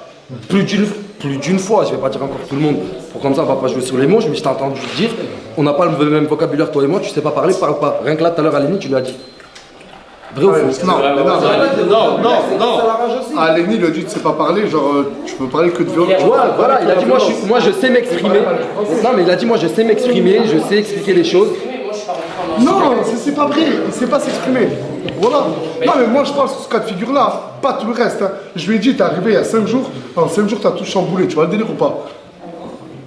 Plus d'une fois, je vais pas dire encore tout le monde, pour comme ça on va pas jouer sur les mots, mais je t'ai entendu dire, on n'a pas le même vocabulaire toi et moi, tu sais pas parler, parle pas. Rien que là tout à l'heure à Léni, tu lui as dit. Vrai ou faux? Non. Ah, Léni, il a dit tu sais pas parler, genre tu peux parler que de violence. Voilà, il a dit moi je sais m'exprimer. Non mais il a dit moi je sais m'exprimer, je sais expliquer les choses. Non, c'est pas vrai, il sait pas s'exprimer. Voilà. Non, mais moi je parle sur ce cas de figure-là, pas tout le reste. Hein. Je lui ai dit, t'es arrivé il y a 5 jours, en 5 jours t'as tout chamboulé, tu vois le délire ou pas?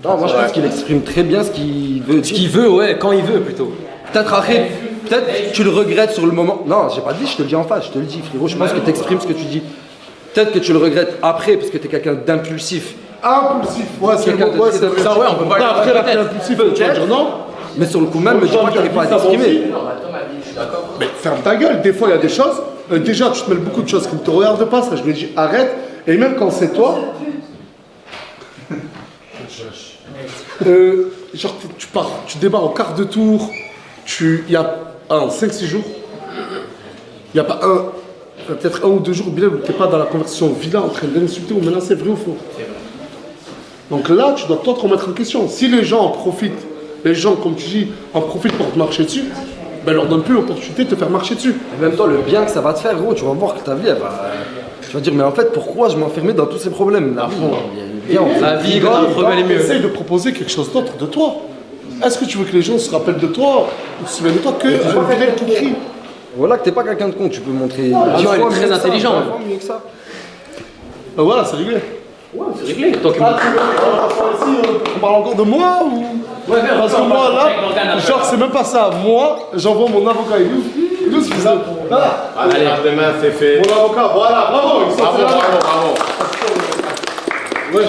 Non, moi je pense qu'il exprime très bien ce qu'il veut. Ce qu'il veut, ouais, quand il veut plutôt. Peut-être après, peut-être tu le regrettes sur le moment. Non, j'ai pas dit, je te le dis en face, je te le dis frérot, je pense que tu exprimes ce que tu dis. Peut-être que tu le regrettes après parce que tu es quelqu'un d'impulsif. Impulsif, ouais, c'est quelqu'un le mot, de très Ça, ouais, on peut pas Après, le la impulsif, tu vas dire non? Mais sur le coup même, me dis pas que t'arrives pas à t'exprimer. Mais ferme ta gueule, des fois il y a des choses. Déjà, tu te mêles beaucoup de choses qui ne te regardent pas, ça je lui ai dit arrête. Et même quand c'est toi. Genre, tu pars, tu démarres au quart de tour, il y a 5-6 jours, il n'y a pas peut-être 1 ou 2 jours, Bilal, où tu n'es pas dans la conversation villa en train de l'insulter ou menacer, vrai ou faux? Donc là, tu dois toi te remettre en question. Si les gens en profitent, les gens, comme tu dis, en profitent pour te marcher dessus, ben leur donne plus l'opportunité de te faire marcher dessus. Et même toi, le bien que ça va te faire, gros, tu vas voir que ta vie, elle va. Tu vas dire, mais en fait, pourquoi je m'enfermais dans tous ces problèmes? La vie, quand t'as un problème, elle est mieux. Essaye de proposer quelque chose d'autre de toi. Est-ce que tu veux que les gens se rappellent de toi ou se souviennent de toi que Bilal qui crie? Voilà que t'es pas quelqu'un de con, tu peux montrer. Ah non, il est très intelligent. Mieux que ça. Ben voilà, c'est réglé. Ouais, c'est réglé. Tant que... On parle encore de moi ou... Parce que moi là, genre c'est même pas ça. Moi, j'envoie mon avocat. Il nous fait ça. Allez, demain c'est fait. Mon avocat, voilà, bravo. Bravo. Ouais.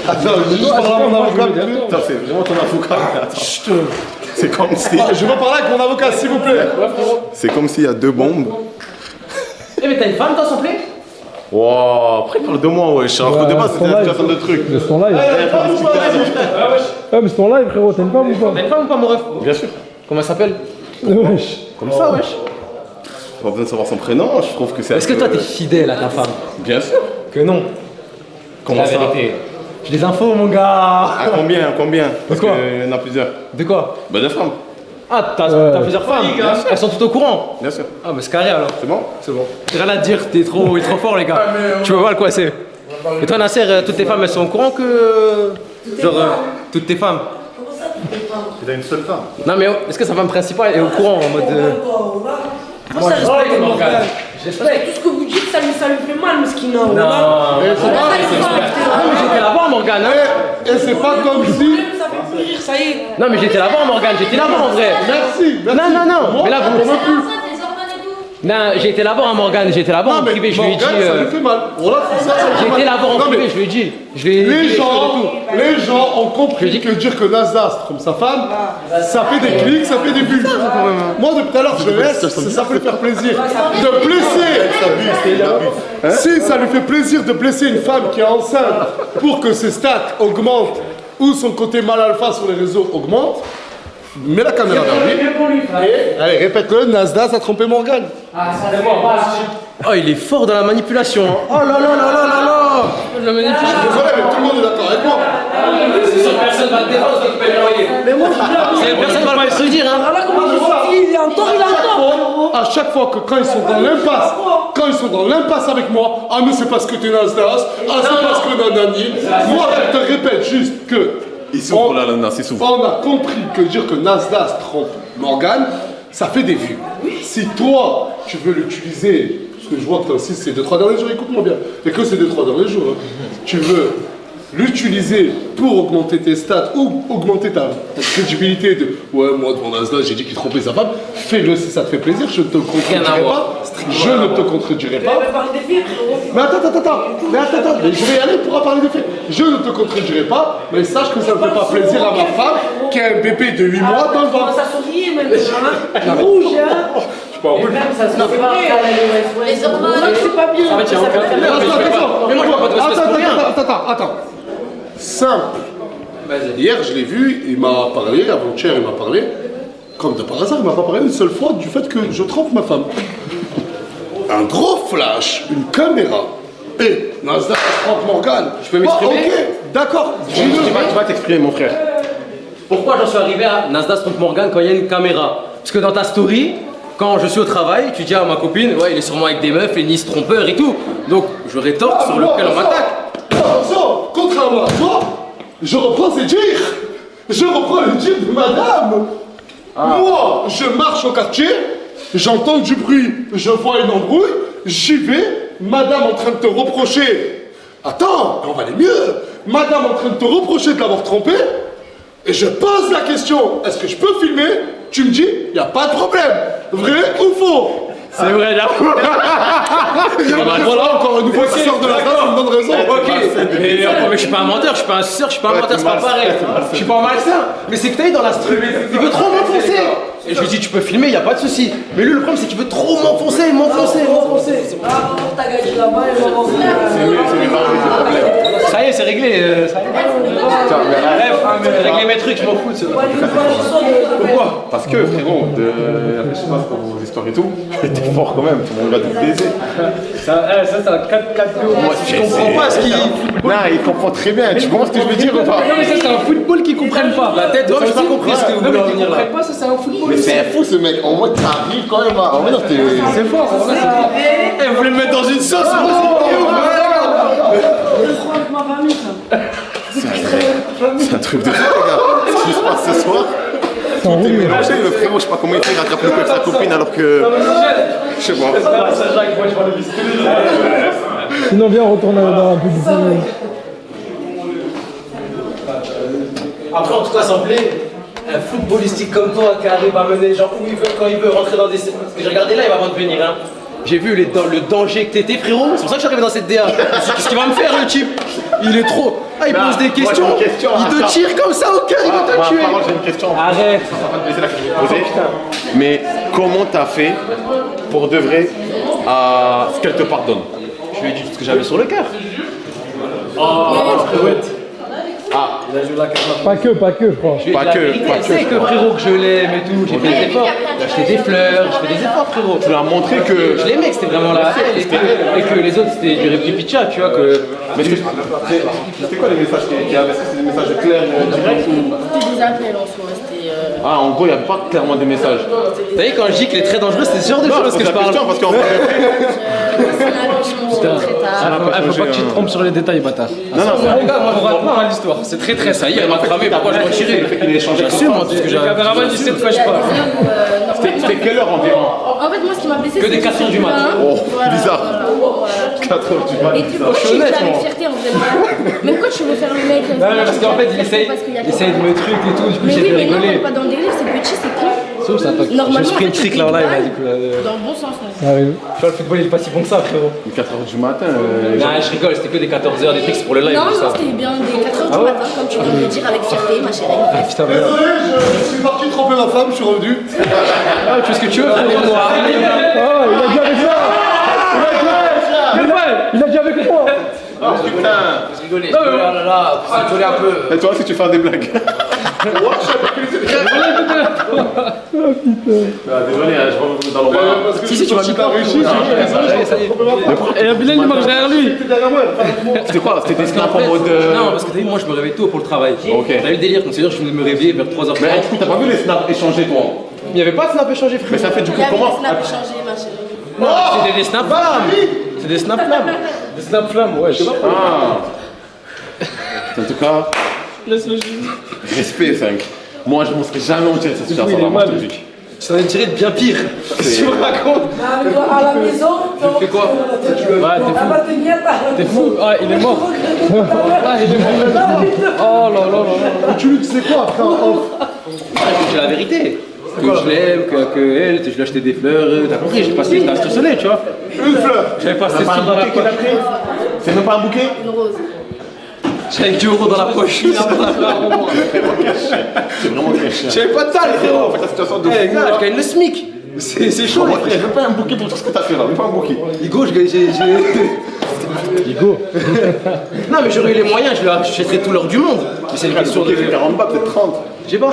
Attends, je vais juste parler à mon avocat. Attends, c'est vraiment ton avocat. Attends. C'est comme si. Je vais parler avec mon avocat, s'il vous plaît. C'est comme s'il y a 2 bombes. Eh, mais t'as une femme, toi, s'il te plaît? Wow, après il parle de moi, wesh. Alors qu'au départ c'était une situation de truc. Mais c'est ton live. Ouais, mais c'est ton live, frérot. T'as une femme ou pas? T'as une femme ou pas, mon ref? Bien sûr. Comment elle s'appelle? Wesh. Comme ça, wesh. Pas besoin de savoir son prénom, je trouve que c'est. Est-ce que toi, t'es fidèle à ta femme? Bien sûr. Que non. Comment ça? J'ai des infos, mon gars. À combien? Parce quoi? qu'il y en a plusieurs. De quoi? Bah, de femmes. Ah, t'as plusieurs femmes? Elles sont toutes au courant? Bien sûr. Ah, bah c'est carré alors. C'est bon? C'est bon. J'ai rien à dire, il est trop fort, les gars. Tu vas voir quoi c'est. Et toi, Nasser, toutes tes femmes, elles sont au courant que. Genre, toutes tes femmes? Il a une seule femme. Non, mais est-ce que sa femme principale est au courant en mode. Moi, ça respecte Morgane. Tout ce que vous dites, ça lui fait mal, Meskina. Non, j'étais là-bas, Morgane. Hein. Et c'est pas comme si. Ça fait plus rire, ça y est. Non, mais j'étais là-bas, Morgane, j'étais là-bas en vrai. Merci. Non. Mais là, vous. Non, j'ai été là-bas, Morgane, j'étais là-bas en privé, je lui ai dit. Ça lui fait mal. Voilà, c'est ça. J'ai été là-bas en privé, je lui ai dit. Les gens ont compris que dire que Nasdaq comme sa femme, ça fait des clics, ça fait des vues. Moi, depuis tout à l'heure, je le laisse, ça peut lui faire plaisir. De blesser. Si ça lui fait plaisir de blesser une femme qui est enceinte pour que ses stats augmentent ou son côté mal alpha sur les réseaux augmente, mets la caméra vers lui. Allez, répète-le, Nasdaq a trompé Morgane. Oh, il est fort dans la manipulation. Oh là là là là là là. Je suis désolé, mais tout le monde est d'accord avec moi. C'est sûr, personne va te défendre, tu peux l'envoyer. Mais moi, je Personne va le contredire, hein. Voilà comment il est en tort, il est en tort. À chaque fois que quand ils sont dans l'impasse, avec moi, ah mais c'est parce que t'es Nasdaq, ah c'est parce que nanani. Moi je te répète juste que Il souffre là, Nas, il souffre. on a compris que dire que Nasdaq trompe Morgane, ça fait des vues. Si toi tu veux l'utiliser, parce que je vois que toi aussi c'est 2-3 derniers jours, écoute-moi bien, et que c'est 2-3 derniers jours, hein, tu veux l'utiliser pour augmenter tes stats ou augmenter ta crédibilité de ouais moi devant Nasdaq j'ai dit qu'il trompait sa femme, fais-le si ça te fait plaisir, je ne te contredirai pas, je ne te contredirai pas. Mais attends, mais je vais y aller pour parler des faits. Je ne te contredirai pas, mais sache que ça ne fait pas plaisir à ma femme qui a un bébé de 8 mois dans le ventre. Ça sourit même, hein. Rouge, hein. Et même ça se fait pas. Les hormones, c'est pas bien. Attends. Simple. Hier, je l'ai vu, il m'a parlé, avant-hier, il m'a parlé. Comme de par hasard, il m'a pas parlé une seule fois du fait que je trompe ma femme. Un gros flash, une caméra. Et Nasdaq trompe Morgane. Je peux m'exprimer? Ok, d'accord. Tu vas t'exprimer, mon frère. Pourquoi j'en suis arrivé à Nasdaq contre Morgane quand il y a une caméra? Parce que dans ta story, quand je suis au travail, tu dis à ma copine, ouais, il est sûrement avec des meufs, et Nice trompeur et tout. Donc, je rétorque sur lequel on m'attaque. Attention, contrairement à toi, je reprends ses dires. Je reprends le dire de madame. Moi, je marche au quartier, j'entends du bruit, je vois une embrouille, j'y vais, madame en train de te reprocher. Attends, on va aller mieux. Madame en train de te reprocher de l'avoir trompé, et je pose la question, est-ce que je peux filmer? Tu me dis, il n'y a pas de problème. Vrai ou faux? C'est vrai, là. Voilà, encore un nouveau qui sort de la classe, ça me donne raison. Ok, mais je suis pas un menteur, je suis pas un suceur, je suis pas un menteur, c'est pas pareil. Je suis pas un malsain. Mais c'est que t'as dans la stream, il veut trop m'enfoncer. Et je lui dis, tu peux filmer, y a pas de souci. Mais lui, le problème, c'est qu'il veut trop m'enfoncer. Ah, t'as gagné là-bas et on va Ça y est, c'est réglé. Ça y est. Régler mes trucs, je m'en fous. Pourquoi? Parce que frérot, je sais pas pour vos histoires et tout, t'es fort quand même, tout le monde va te baiser. Ça, c'est un 4-4 Moi, je comprends pas ce qu'il. Non, il comprend très bien, tu comprends ce que je veux dire ou pas? Non, mais ça, c'est un football qu'ils comprennent pas. La tête, j'ai pas compris ce que vous voulez en venir là. Pas, ça, c'est un football. Mais c'est fou ce mec, en mode t'arrives quand même à. En vrai, c'est fort, en vrai, c'est fort. Eh, vous voulez me mettre dans une sauce, ma famille, ça. C'est un truc de fou, les gars. Ce qui se passe ce soir, tout est mélangé. Le frérot, je sais pas comment il fait, il rattrape le coup avec sa copine alors que. Je sais pas. Sinon, viens, on retourne dans un peu du Après, en tout cas, ça me plaît. Un footballistique comme toi qui arrive à mener genre où il veut, quand il veut, rentrer dans des. Parce que j'ai regardé là, il va avant de venir. Hein. J'ai vu le danger que t'étais, frérot. C'est pour ça que je suis arrivé dans cette DA. Qu'est-ce qu'il va me faire, le type? Il est trop. Ah, il pose des questions. Il te tire comme ça au cœur, il va te tuer. J'ai une question. Arrête. C'est là que je vais poser. Mais comment t'as fait pour de vrai à ce qu'elle te pardonne? Je lui ai dit tout ce que j'avais sur le cœur. Pas que, je crois. Elle sait que frérot que je l'aime et tout, j'ai fait des efforts. J'ai acheté des fleurs, j'ai fait des efforts, frérot. Tu lui as montré que. Je l'aimais, que c'était vraiment la elle et que les autres c'était du réplipicha, tu vois. Que... Mais c'était quoi les messages qu'il y avait? Est-ce que c'était des messages clairs, directs ou. C'était des appels en soi, c'était. Ah, en gros, il n'y avait pas clairement des messages. Vous savez, quand je dis qu'il est très dangereux, c'est ce genre de choses que je parle. Parce qu'en Faut pas que tu te trompes sur les détails, bâtard. Non, les gars, moi je rate pas l'histoire. C'est très très ça y est, elle m'a cramé, pourquoi je m'en tirer? J'assume moi tout ce que j'ai. Le caméraman il sait de quoi je parle. C'était quelle heure environ? En fait, moi, ce qui m'a blessé, Que des 4 heures du matin. Oh, bizarre. 4 heures du matin. Et tu vois, je suis avec fierté en faisant même quand tu veux faire le mec. Non, mais parce qu'en fait, il essaye de me truc et tout, du coup, j'ai mais non, rigolé. pas dans le délire, c'est petit, c'est con. Sauf ça, Normalement, j'ai pris une trick là en live, du coup. Dans le bon sens, Ah oui. Tu vois, le football il est pas si bon que ça, frérot. 4 heures du matin. Non, je rigole, c'était que des 14h, des tricks, c'est pour le live. Non, ça. c'était bien des 4 heures du matin, comme tu viens de le dire avec fierté, ma chérie. Ah putain, merde. Désolé, je suis parti tromper ma femme, je suis revenu. Ah, tu fais ce que tu veux, frérot. Oh, il a dit avec moi. Il a dit avec moi. Oh putain. Je rigolais, oh là là, faut rigoler un peu. Et toi, si tu fais des blagues. Désolé, je vais dans l'embarras. Si, tu vas m'y réussi. Et Bilal, il marche derrière lui. C'était quoi? C'était des snaps en mode. Non, parce que t'as vu, moi je me réveille tôt pour le travail. Ok. T'as vu le délire, donc c'est-à-dire que je venais de me réveiller vers 3h30. Mais du coup, t'as pas vu les snaps échangés, toi? Il n'y avait pas de snap échangé, frère. Mais ça fait du coup Il y avait comment? des snaps échangés, ma chérie. C'était des snap flammes. C'est des snap flammes. Des snap flammes, ouais, je sais pas. Ah. En tout cas, respect 5. Moi, je ne m'en serais jamais retiré de cette situation là, moi, je te le dis. Tu t'en es tiré de bien pire. Qu'est-ce que tu me racontes? À la maison, Tu fais quoi? T'es fou. Ah, il est mort. Ah, il est mort. Oh là là là là. Tu lui disais quoi après en off? C'est la vérité. Que je l'aime, que elle, je lui ai acheté des fleurs, t'as compris, j'ai passé une astuce sonné, tu vois. Une fleur. J'avais passé C'est pas un bouquet qu'il a pris? C'est même pas un bouquet? Une rose. J'avais 10 € dans la poche. C'est vraiment très cher. J'avais pas de taille, frérot. En fait, la situation de. Eh, gars, je gagne le SMIC. C'est chaud, les frères. Je veux pas un bouquet pour tout ce que t'as fait là, même pas un bouquet. Igo, Igo. Non, mais j'aurais eu les moyens, je lui achèterais tout l'or du monde. Mais c'est une question de. 40 balles, peut-être 30. J'ai pas.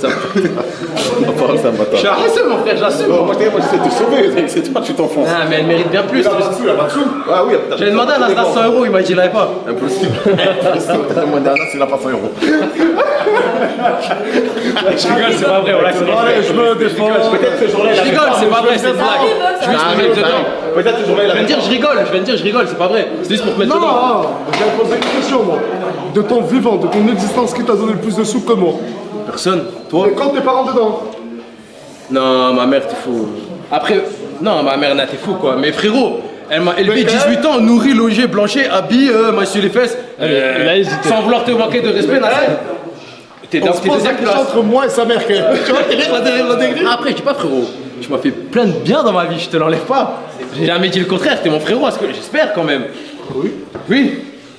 Ça c'est un bâtard. J'assume, mon frère, j'assume. Moi, j'essaie de te sauver, c'est toi, tu t'enfonces. Ah, mais elle mérite bien plus. Il a pas de sous. Ah oui, J'avais demandé à Nasdaq 100 €, il m'a dit il avait pas. Impossible. T'as demandé à Anas, il a pas 100 €. Je rigole, c'est pas vrai, voilà, c'est vrai. Je me défends. Peut-être ce jour-là, Je rigole, c'est pas vrai, c'est une blague. Je vais juste me mettre dedans. Peut-être ce jour-là, il Je viens de dire je rigole, c'est pas vrai. C'est juste pour te mettre dedans. Non, j'ai posé une question, moi. De ton vivant, de ton existence, qui t'a donné le plus de sous que moi? Personne. Toi? Et quand tes parents dedans? Non, ma mère, t'es fou. Après, non, ma mère, t'es fou quoi. Mais frérot, elle m'a élevé 18 ans, nourri, logé, blanchi, habillé, m'a sur les fesses. Sans vouloir te manquer de respect, Nasser. T'es On se pose la question entre moi et sa mère, quand même. Tu vois, t'es là, Après, je dis pas frérot. tu m'as fait plein de bien dans ma vie, je te l'enlève pas. J'ai jamais dit le contraire, t'es mon frérot, j'espère quand même. Oui. Oui.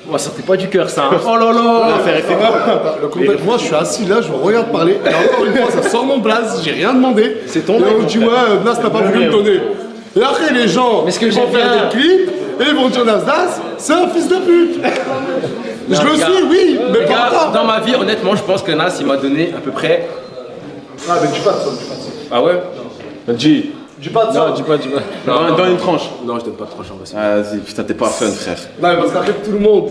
Moi, ça sortait pas du cœur ça. Hein. Oh là là. Moi je suis assis là, je me regarde parler, et encore une fois ça sort mon blaze, j'ai rien demandé. C'est ton Et on dit ouais, Nas t'as pas voulu me donner. Et après les gens ce que ils vont j'aime faire bien- des clips, et ils vont dire Nas, c'est un fils de pute. Je le suis, oui, mais Les pas gars, encore. dans ma vie, honnêtement, je pense que Nas, il m'a donné à peu près. Ah mais dis pas de ça, Ah ouais. Dis. dis pas de ça. Non, dis pas. Dans une tranche. Non, je donne pas de tranche en vrai. Vas-y, putain, t'es pas fun, frère. Non mais parce qu'après tout le monde.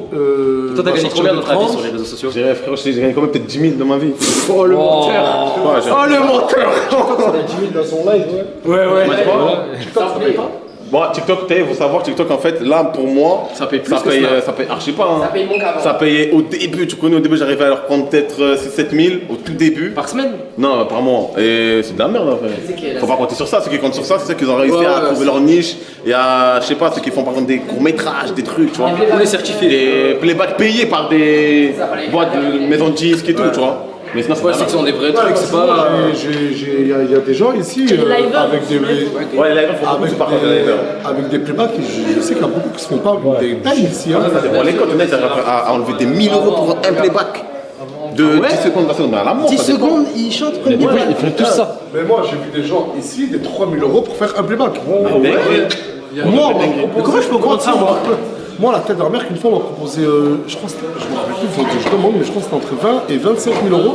Toi, t'as va gagné sortir combien des dans ta vie tranches. sur les réseaux sociaux? Je dirais, frérot, j'ai gagné quand même peut-être 10 000 dans ma vie. Oh le menteur! Ouais, j'ai- Oh le menteur! Il a 10 000 dans son live, ouais. Ouais. TikTok, ça paye pas. Bon, TikTok, il faut savoir, TikTok, en fait, là, pour moi, Ça paye plus ça que paye, Snap. ça paye archi pas. Hein. Ça paye moins qu'avant. Ça payait au début, tu connais, au début, j'arrivais à leur prendre peut-être 6-7 000 au tout début. Par semaine? Non, par mois. Et c'est de la merde, en fait. Faut pas compter sur ça. Ceux qui comptent sur ça, c'est ceux qui ont réussi Ouais, à ouais, trouver leur niche et à, je sais pas, ceux qui font par exemple des courts-métrages, des trucs, tu vois. On est certifié. Des playbacks payés par des boîtes de maisons de disques et tout, tu vois. Mais sinon, c'est Ouais, de c'est la que ce sont merde. des vrais trucs, c'est pas. Il y a des gens ici liveurs. avec des. Ouais, les liveurs, faut beaucoup se parler de liveurs. Avec des playbacks, je sais qu'il y a beaucoup qui se font pas des tailles ici. Hein. Ça dépend. Les codes, honnête, ils arrivent à enlever des 1000 € pour un playback. De 10 secondes, la seconde, mais à la mort. 10 ça dépend. secondes, ils chantent comme Ils font tous ça. Mais moi, j'ai vu des gens ici, des 3000 € pour faire un playback. Dingue. Moi, mais comment je peux comprendre ça, moi Moi, la tête de la mère, qu'une fois, on m'a proposé, je crois que c'était, je me rappelle plus, faut que je demande, mais je crois que c'était entre 20 et 25 000 €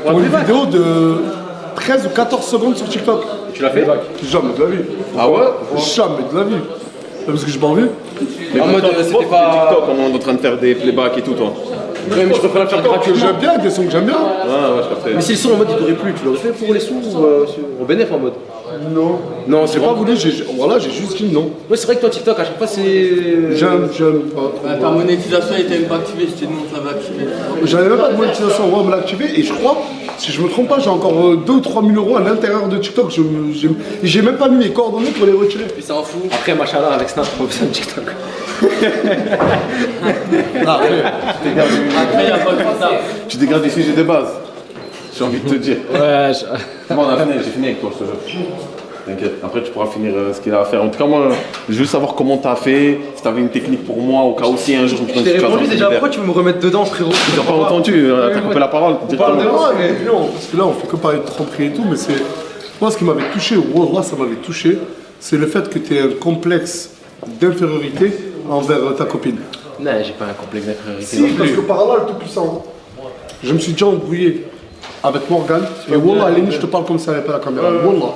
pour une vidéo de 13 ou 14 secondes sur TikTok. Tu l'as fait? Jamais de la vie. Ah ouais? Jamais de la vie. Parce que je m'en vais. Mais En mode, pourtant, c'était toi, pas- TikTok, on est en train de faire des playbacks et tout, toi. Ouais, mais je préfère le faire Que gratuitement. j'aime bien, des sons que j'aime bien. Ouais, je captais. Mais si le son en mode il t'aurait plu, tu l'aurais fait pour les sous ou au bénéf en mode? Non. Non, J'ai pas voulu, voilà, j'ai juste dit non. Ouais, c'est vrai que toi, TikTok, à chaque fois, c'est. J'aime pas. Ta monétisation était même pas activée, je t'ai dit non, ça va activer. J'avais même pas de monétisation, on va me l'activer et je crois, si je me trompe pas, j'ai encore 2 ou 3 000 € à l'intérieur de TikTok. J'ai même pas mis mes coordonnées pour les retirer. Mais ça en fout. Après, machallah, avec Snap, pas besoin de TikTok. Ah, ouais. Après, y'a pas que ça. Tu dégrades les sujets de base. J'ai envie de te dire. Ouais, Bon, on a fini, j'ai fini avec toi, je te jure. T'inquiète, après tu pourras finir ce qu'il a à faire. En tout cas, moi, je veux savoir comment t'as fait, si t'avais une technique pour moi, au cas où si un jour je me Je t'ai répondu déjà, pourquoi tu veux me remettre dedans, frérot? T'as pas entendu, t'as coupé la parole. Parle de moi, mais non, parce que là on fait que parler de tromperie et tout, mais c'est. Moi, ce qui m'avait touché, Wallah, ça m'avait touché, c'est le fait que tu aies un complexe d'infériorité envers ta copine. Non, j'ai pas un complexe d'infériorité. Si, parce que par là, le tout-puissant, je me suis déjà embrouillé avec Morgane, et Wallah, Léni, je te parle comme ça avec pas la caméra. Wallah,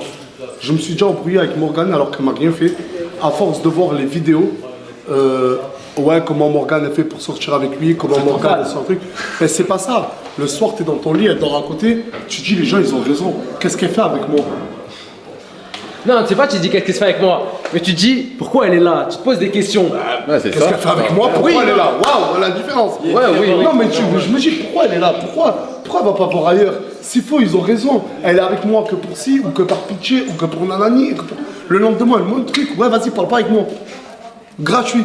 je me suis déjà embrouillé avec Morgane alors qu'elle m'a rien fait, à force de voir les vidéos. Ouais, comment Morgane a fait pour sortir avec lui, comment Morgane a fait un truc. Mais c'est pas ça. Le soir, t'es dans ton lit, elle dort à côté, tu dis les gens, ils ont raison. Qu'est-ce qu'elle fait avec moi? Non, tu sais pas, tu dis qu'est-ce qu'elle fait avec moi, mais tu dis pourquoi elle est là, tu te poses des questions. Ouais, c'est Qu'est-ce qu'elle fait avec moi? Pourquoi Oui. elle est là? Waouh, la différence. Ouais, oui. Non, mais je me dis pourquoi elle est là? Pourquoi elle va pas voir ailleurs? S'il faut, ils ont raison. Elle est avec moi que pour ci, ou que par pitié, ou que pour nanani. Et que pour... Le lendemain, elle montre le truc. Ouais, vas-y, parle pas avec moi. Gratuit.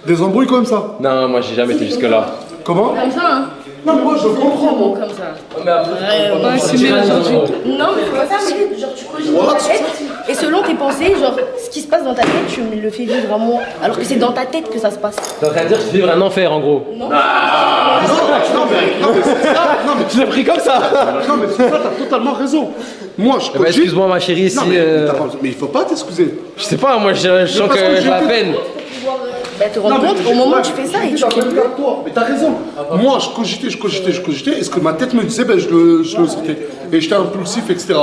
Des embrouilles comme ça. Non, moi j'ai jamais été jusque là. Comment? Comme ça, hein. Non, mais moi je comprends, moi. Comme ça. Mais après, Non, mais c'est pas ça, mais genre tu cogites dans ta tête, et selon tes pensées, genre ce qui se passe dans ta tête, tu me le fais vivre à moi, alors que c'est dans ta tête que ça se passe. t'es en train de dire que tu vivres un enfer en gros. Non. Non, mais c'est ça. Non, mais Tu l'as pris comme ça. non, mais c'est ça, t'as totalement raison. Moi, je Eh ben, cogite. excuse-moi ma chérie, si. Non, mais il faut pas t'excuser. Je sais pas, moi je sens parce que que j'ai la j'ai- peine. Bah, te rends compte, au moment où tu fais ça, et tu fais plus. Toi, mais t'as raison. Moi, je cogitais, et ce que ma tête me disait, ben, je le sortais. Et j'étais impulsif, etc.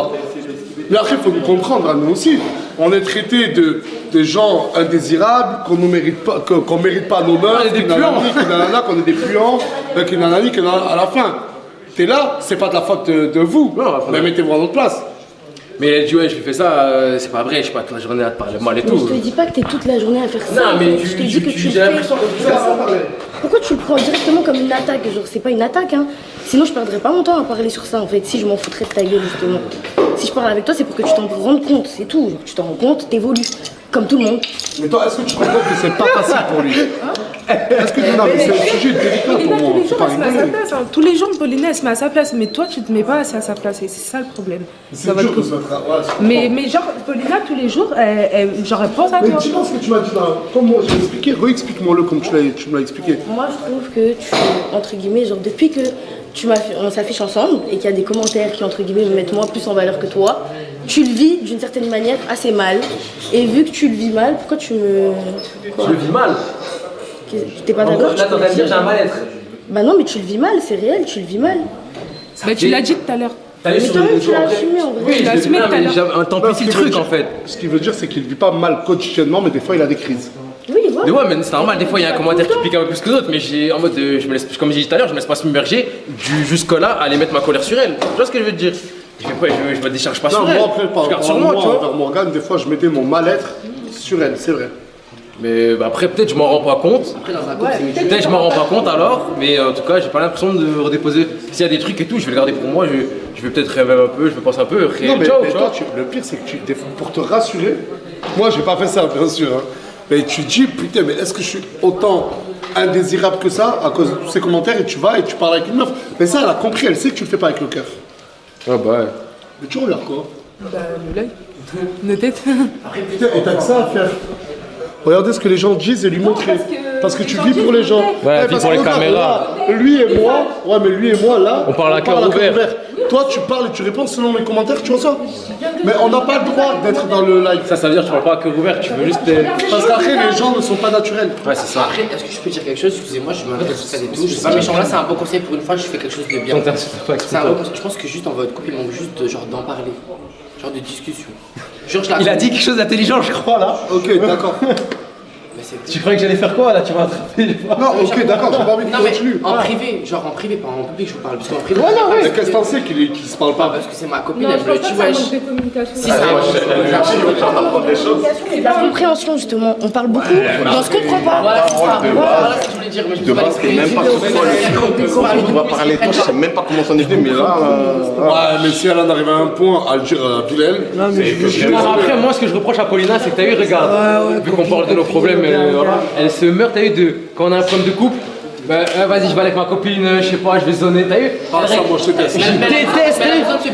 Mais après, il faut nous comprendre, à nous aussi. On est traité de gens indésirables, qu'on ne mérite pas, qu'on mérite pas nos meufs, On est des puants. qu'on est des puants, qu'on nanani, qu'on a à la fin. T'es là, c'est pas de la faute de vous, mais mettez-vous à notre place. Mais elle a dit ouais, je lui fais ça, c'est pas vrai, je suis pas toute la journée à te parler mal et Mais tout. je te dis pas que t'es toute la journée à faire ça. Non, mais je te dis que tu j'ai le l'impression fais. que tu fais ça. Pourquoi tu le prends directement comme une attaque? Genre, c'est pas une attaque, hein. Sinon, je perdrais pas mon temps à parler sur ça, en fait, si je m'en foutrais de ta gueule, justement. Si je parle avec toi, c'est pour que tu t'en rendes compte, c'est tout. Genre, tu t'en rends compte, t'évolues, comme tout le monde. Mais toi, est-ce que tu comprends que c'est pas facile pour lui? Est-ce que non, mais c'est un sujet délicat pour Paulina, moi. tous les Faut jours, pas elle se met à sa rigoler. place. Hein. Tous les jours, Paulina, elle se met à sa place. Mais toi, tu te mets pas assez à sa place. Et c'est ça le problème. C'est dur de se mettre à. Ouais, je comprends. Mais genre, Paulina, tous les jours, elle pense à Mais toi. dis-moi ce que tu m'as dit là. Comme moi, je l'ai expliqué, re-explique-moi-le comme tu me l'as expliqué. Moi, je trouve que tu, entre guillemets, genre depuis que on s'affiche ensemble et qu'il y a des commentaires qui, entre guillemets, me mettent moi plus en valeur que toi, tu le vis d'une certaine manière assez mal. Et vu que tu le vis mal, pourquoi tu me... Quoi? Je le vis mal. T'es pas d'accord? Là, t'es en train de dire j'ai un mal-être. Bah non, mais tu le vis mal, c'est réel, tu le vis mal. Bah, tu l'as dit tout à l'heure. T'as vu sur toi-même, les tu l'as réseaux, assumé en vrai. Oui, Tu l'as je l'ai assumé bien, tout à mais l'heure. j'ai t'amplifie le truc en fait. Ce qui veut dire, c'est qu'il ne vit pas mal quotidiennement, mais des fois, il a des crises. Oui, voilà. Mais ouais, mais c'est normal, des fois il y a un commentaire qui pique un peu plus que d'autres, mais j'ai en mode, je me laisse, comme j'ai dit tout à l'heure, je me laisse pas submerger jusque-là à aller mettre ma colère sur elle. Tu vois ce que je veux te dire? Je me décharge pas Non, sur elle. moi, après, Je garde sur moi, tu vois. envers Morgane, des fois, je mettais mon mal-être sur elle, c'est vrai. Mais bah, après, peut-être je m'en rends pas compte. Peut-être je m'en rends pas compte alors, mais en tout cas, j'ai pas l'impression de redéposer. S'il y a des trucs et tout, je vais le garder pour moi. Je vais peut-être rêver un peu, je vais penser un peu. Non, mais, ciao, mais tu toi, vois. le pire, c'est que des fois, pour te rassurer, moi, j'ai pas fait ça, bien sûr. Hein, mais tu dis, putain, mais est-ce que je suis autant indésirable que ça à cause de tous ces commentaires et tu vas et tu parles avec une meuf? Mais ça, elle a compris, elle sait que tu le fais pas avec le cœur. Ah bah ouais. Mais tu regardes quoi? Bah, le l'œil. Nos têtes. Putain, et t'as que ça à faire. Regardez ce que les gens disent et lui montrer. Parce que tu vis pour les gens. Ouais, Eh, vis parce pour que les regarde, caméras. là, lui et moi, ouais, mais lui et moi, là, On parle à cœur ouvert. Toi, tu parles et tu réponds selon les commentaires, tu vois ça? Mais on n'a pas le droit d'être dans le live. Ça veut dire que tu parles pas à cœur ouvert, tu veux juste. Parce qu'après, les gens ne sont pas naturels. Ouais, c'est ça. Après, est-ce que je peux dire quelque chose? Excusez-moi, je m'intéresse à ça et tout. Je suis pas méchant là, c'est un bon conseil pour une fois, je fais quelque chose de bien. C'est un bon conseil. Je pense que juste en votre couple, il manque juste de, genre d'en parler. Genre de discussion. Genre, Il a dit quelque chose d'intelligent, je crois là. Ok, d'accord. Tu croyais que j'allais faire quoi là? Tu m'as attrapé. Non, ok, d'accord, j'ai pas envie de Non mais continuer. en privé, genre en privé, pas en public, je vous parle. Parce qu'en privé, Mais qu'est-ce que t'en sais qu'il se parle pas? parce que c'est ma copine, Non, elle je me le pense dit, pas que ça wesh. manque de communication. Si ça C'est de la compréhension justement, on parle beaucoup, mais on se comprend pas. Voilà, c'est ça. Voilà ce que je voulais dire, mais je De peux pas base, t'es même pas sur quoi on doit parler. Toi, je sais même pas comment s'en est venu, mais là. Ouais, mais si elle en arrive à un point à le dire à Bilal, Après, moi, ce que je reproche à Paulina, c'est que t'as eu, regarde, vu qu'on parle de nos problèmes, voilà, elle se meurt, t'as eu, quand on a un problème de couple. Bah, vas-y, je vais avec ma copine, je sais pas, je vais zoner, t'as eu? ah, ça, moi je te déteste. Je déteste,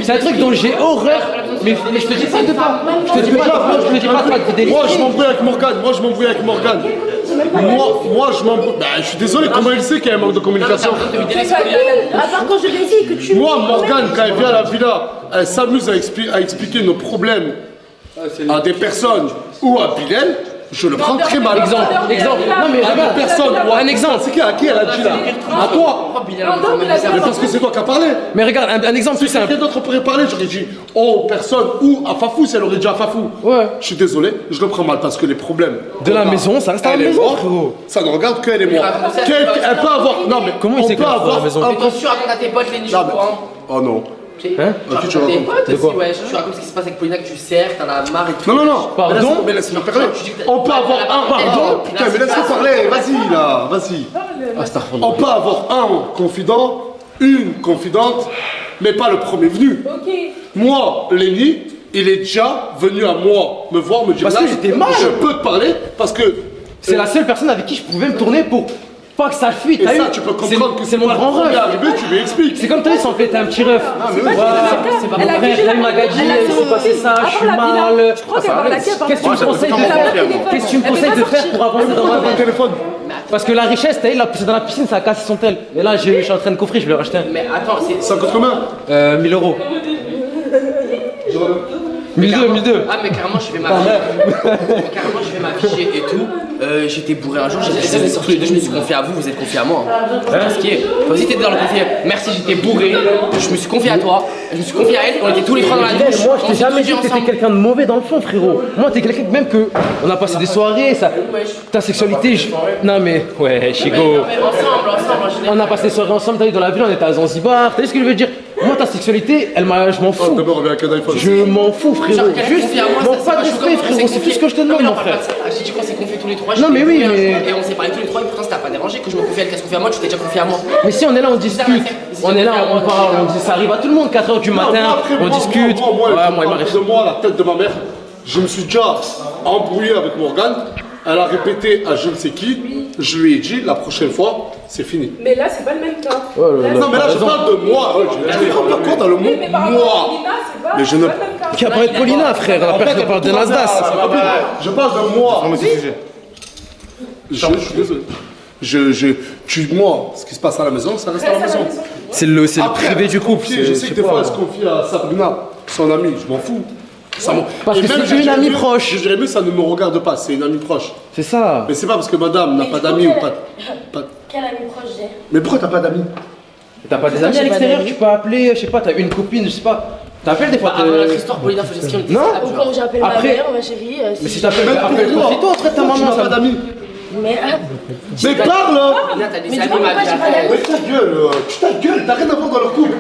c'est un truc dont j'ai horreur, mais je te dis pas de pas, je te dis pas toi, de délire. Moi je m'embrouille avec Morgane, Moi je m'embrouille. Bah, je suis désolé, comment il sait qu'il y a un manque de communication? À part quand je lui dis que tu... Moi, Morgane, quand elle vient à la villa, elle s'amuse à expliquer nos problèmes à des personnes ou à Bilal. Je le prends très mal. Exemple. Non mais regarde, personne. un exemple. C'est à qui elle a dit là? À toi. Mais parce que c'est toi qui as parlé. Mais regarde, un exemple plus simple. Quelqu'un d'autre pourrait parler, j'aurais dit oh personne ou à Fafou si elle aurait dit à Fafou. Ouais. Je suis désolé, je le prends mal parce que les problèmes De la maison, ça reste à la elle est maison, morte, frérot. ça ne regarde qu'elle est morte. Elle peut avoir. Non mais Comment il on sait peut qu'elle est morte à la avoir maison? un Mais bien sûr, raconte à tes potes les nids, Non, mais- courant. Oh non. Hein? Ok, tu Tes racontes. potes De quoi? aussi, ouais. Tu racontes ce qui se passe avec Paulina, que tu sers, t'en as marre et tout. Non. Pardon? Mais laisse-moi parler. On peut avoir un. Pardon. Putain, mais laisse-moi parler. Vas-y là, vas-y. On peut avoir un confident, une confidente, mais pas le premier venu. Ok. Moi, Lenny, il est déjà venu à moi me voir, me dire Parce que là, j'étais mal. je peux te parler parce que C'est la seule personne avec qui je pouvais me tourner pour pas que ça fuite. et t'as ça eu? tu peux comprendre que c'est mon pas grand le premier rêve. arrivé, tu lui expliques. C'est comme toi, ils s'en fait, t'es un petit ref. mais oui, C'est pas mon frère, là, il m'a gagné, c'est passé ça, je suis mal. Je crois qu'elle parle à qui? Qu'est-ce que tu me conseilles de faire? Qu'est-ce que tu me conseilles de faire pour avancer dans ma vie? Téléphone. Parce que la richesse, t'as eu, là, c'est dans la piscine, ça a cassé son tel. Et là, je suis en train de coffrer, je vais le racheter un. Mais attends, c'est. Ça coûte combien? 1000 euros. 1002. Ah, mais carrément, je vais m'afficher et tout. J'étais bourré un jour, tous les deux, je me suis confié à vous, vous êtes confié à moi. Ce qui est. Toi aussi, t'étais dans le confié. Merci, j'étais bourré. Je me suis confié à toi, je me suis confié à elle, on était tous les trois dans la douche. Moi, je on t'ai s'est jamais tous dit que t'étais ensemble. quelqu'un de mauvais dans le fond, frérot. Moi, t'es quelqu'un même que. On a passé des soirées, ça. Ta sexualité, non mais. Ouais, Chico. Mais ensemble, je l'ai- On a passé des soirées ensemble, t'as vu, dans la ville, on était à Zanzibar. T'as vu ce que je veux dire? Moi, ta sexualité, je m'en fous. D'abord, on vient avec un iPhone. Je m'en fous, frérot. Genre, quelqu'un Juste, confie à moi, manque ça, pas de c'est respect, frérot. C'est tout ce que je te demande, mon frère. J'ai dit qu'on s'est confié tous les trois. Non, mais oui, mais- Et on s'est parlé tous les trois, et pourtant ça t'a pas dérangé que je me confie à elle, qu'elle se confie à moi, tu t'es déjà confié à moi. Mais si on est là, on discute. On est là, on parle, on dit ça arrive à tout le monde, 4h du matin, on discute. Ouais, moi, il m'arrive. De moi, la tête de ma mère, je me suis déjà embrouillé avec Morgane Elle a répété à je ne sais qui, je lui ai dit la prochaine fois, c'est fini. Mais là, c'est pas le même cas. Non, mais là, je parle de moi. Je ne rends pas compte dans le mot moi. Mais je ne. Qui a parlé de Paulina, frère. La personne parle de Nasdaq. Je parle de moi. Non, mais c'est sujet. Je suis désolé. Moi, ce qui se passe à la maison, ça reste à la maison. C'est le privé du couple. Je sais que des fois, elle se confie à Sabrina, son amie, je m'en fous. Parce que c'est une amie proche. Je dirais mieux, ça ne me regarde pas, c'est une amie proche. C'est ça. Mais c'est pas parce que madame n'a pas d'amis ou pas. Quel ami proche j'ai? Mais pourquoi t'as pas d'amis? T'as pas des amis à l'extérieur, tu peux appeler, je sais pas, t'as une copine, je sais pas. T'appelles des fois. Avant notre histoire, Paulina faisait ce qu'il Non. Ou quand j'appelle ma Après- mère, ma chérie. Mais si t'appelles, confie-toi auprès de ta Tu maman, n'as pas ça. d'amis. Mais. Mais parle là. Paulina, t'as des Mais amis, dis-moi ma pourquoi vie. j'ai pas d'amis. Mais ta gueule, t'as rien à voir dans leur couple.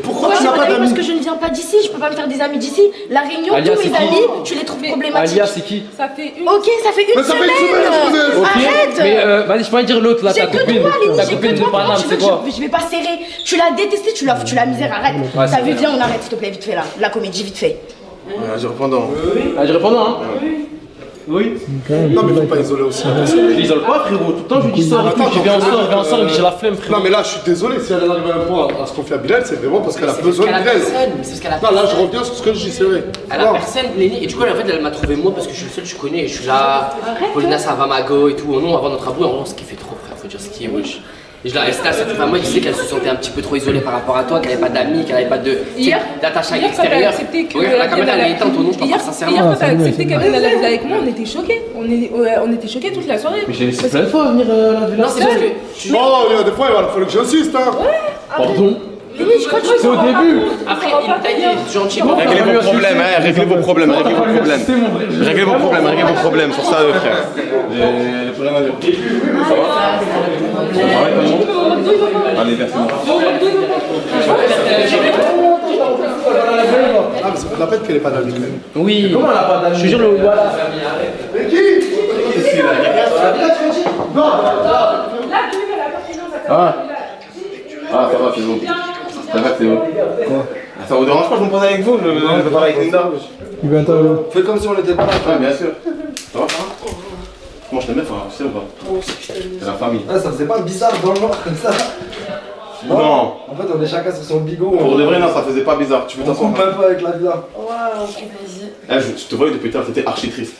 Pourquoi tu J'ai n'as pas d'amis parce d'amis? que je ne viens pas d'ici, je peux pas me faire des amis d'ici. La Réunion, Alia, tous c'est mes qui? amis, tu les trouves problématiques. Alia, c'est qui? Ça fait une. Ok, ça fait une Mais ça fait une semaine. semaine, Ok. Arrête. Mais vas-y, je peux pas dire l'autre là, J'ai ta que copine. toi, Lénie, Ta j'ai copine que de toi. Paname, Tu veux c'est que quoi? je vais pas serrer. Tu l'as détesté, tu l'as misère, arrête. Ouais, T'as c'est vu, vrai. viens, on arrête, s'il te plaît, vite fait là. La comédie, vite fait. J'ai répondant. Ah, je réponds non, hein. Oui. Non, mais faut pas isoler aussi. Je l'isole pas, frérot. Tout le temps, je lui dis ça. Je viens ensemble, j'ai la flemme, frérot. Non, mais là, je suis désolé. Si elle arrive à un point à se confier à Bilal, c'est vraiment parce qu'elle a C'est besoin de parce qu'elle a Bilal. personne, mais c'est parce qu'elle a Non, là, je personne. reviens sur ce que je dis, c'est vrai. Elle a Non. personne, Lénie, et du coup, en fait, elle m'a trouvé moi parce que je suis le seul que je connais. Je suis là, Paulina, ça va, Mago et tout. Non, avant notre abou, on ce qui fait trop, frère, faut dire ce qui est, wesh. Et je la restais à cette femme, moi, je sais qu'elle se sentait un petit peu trop isolée par rapport à toi, qu'elle avait pas d'amis, qu'elle avait pas de d'attache à Hier, quand t'as l'extérieur. accepté que. Regarde, la caméra, elle est éteinte au nom, je t'en Hier, parle sincèrement. quand t'as accepté qu'elle vienne à la villa avec moi, on était choqués. On était choqués toute la soirée. Mais j'ai laissé plein de fois venir à la villa. Non, c'est parce que. Oh, il y a des fois, il va falloir que j'insiste, hein. Pardon. Lénie, je crois que tu C'est au début. Après, il t'a dit gentiment. Réglez vos problèmes, hein, réglez vos problèmes, réglez vos problèmes. Réglez vos problèmes, sur ça, frère. J'ai plus rien à dire. Ça va? Ah ouais, comment? Allez, merci. Ah, mais c'est la peine qu'elle ait pas d'amis quand même. Oui. Comment elle a pas d'amis? Je te jure, le voilà. Mais qui? Non, Ah, ça va, c'est bon. Ça va, c'est bon. Quoi? Ça vous dérange pas que je me pose avec vous? Je vais parler avec Linda. Fais comme si on était pas là. Ouais, bien sûr. Ça va? Comment je t'aime, frère? Tu sais ou pas? C'est la famille. Ah, ça faisait pas bizarre dans le noir comme ça. Non. En fait, on est chacun sur son bigot. Pour de vrai, non, ça faisait pas bizarre. Tu peux On t'asseoir? coupe un peu avec la villa. Waouh, ok, vas-y. Je te voyais depuis tard, t'étais archi triste.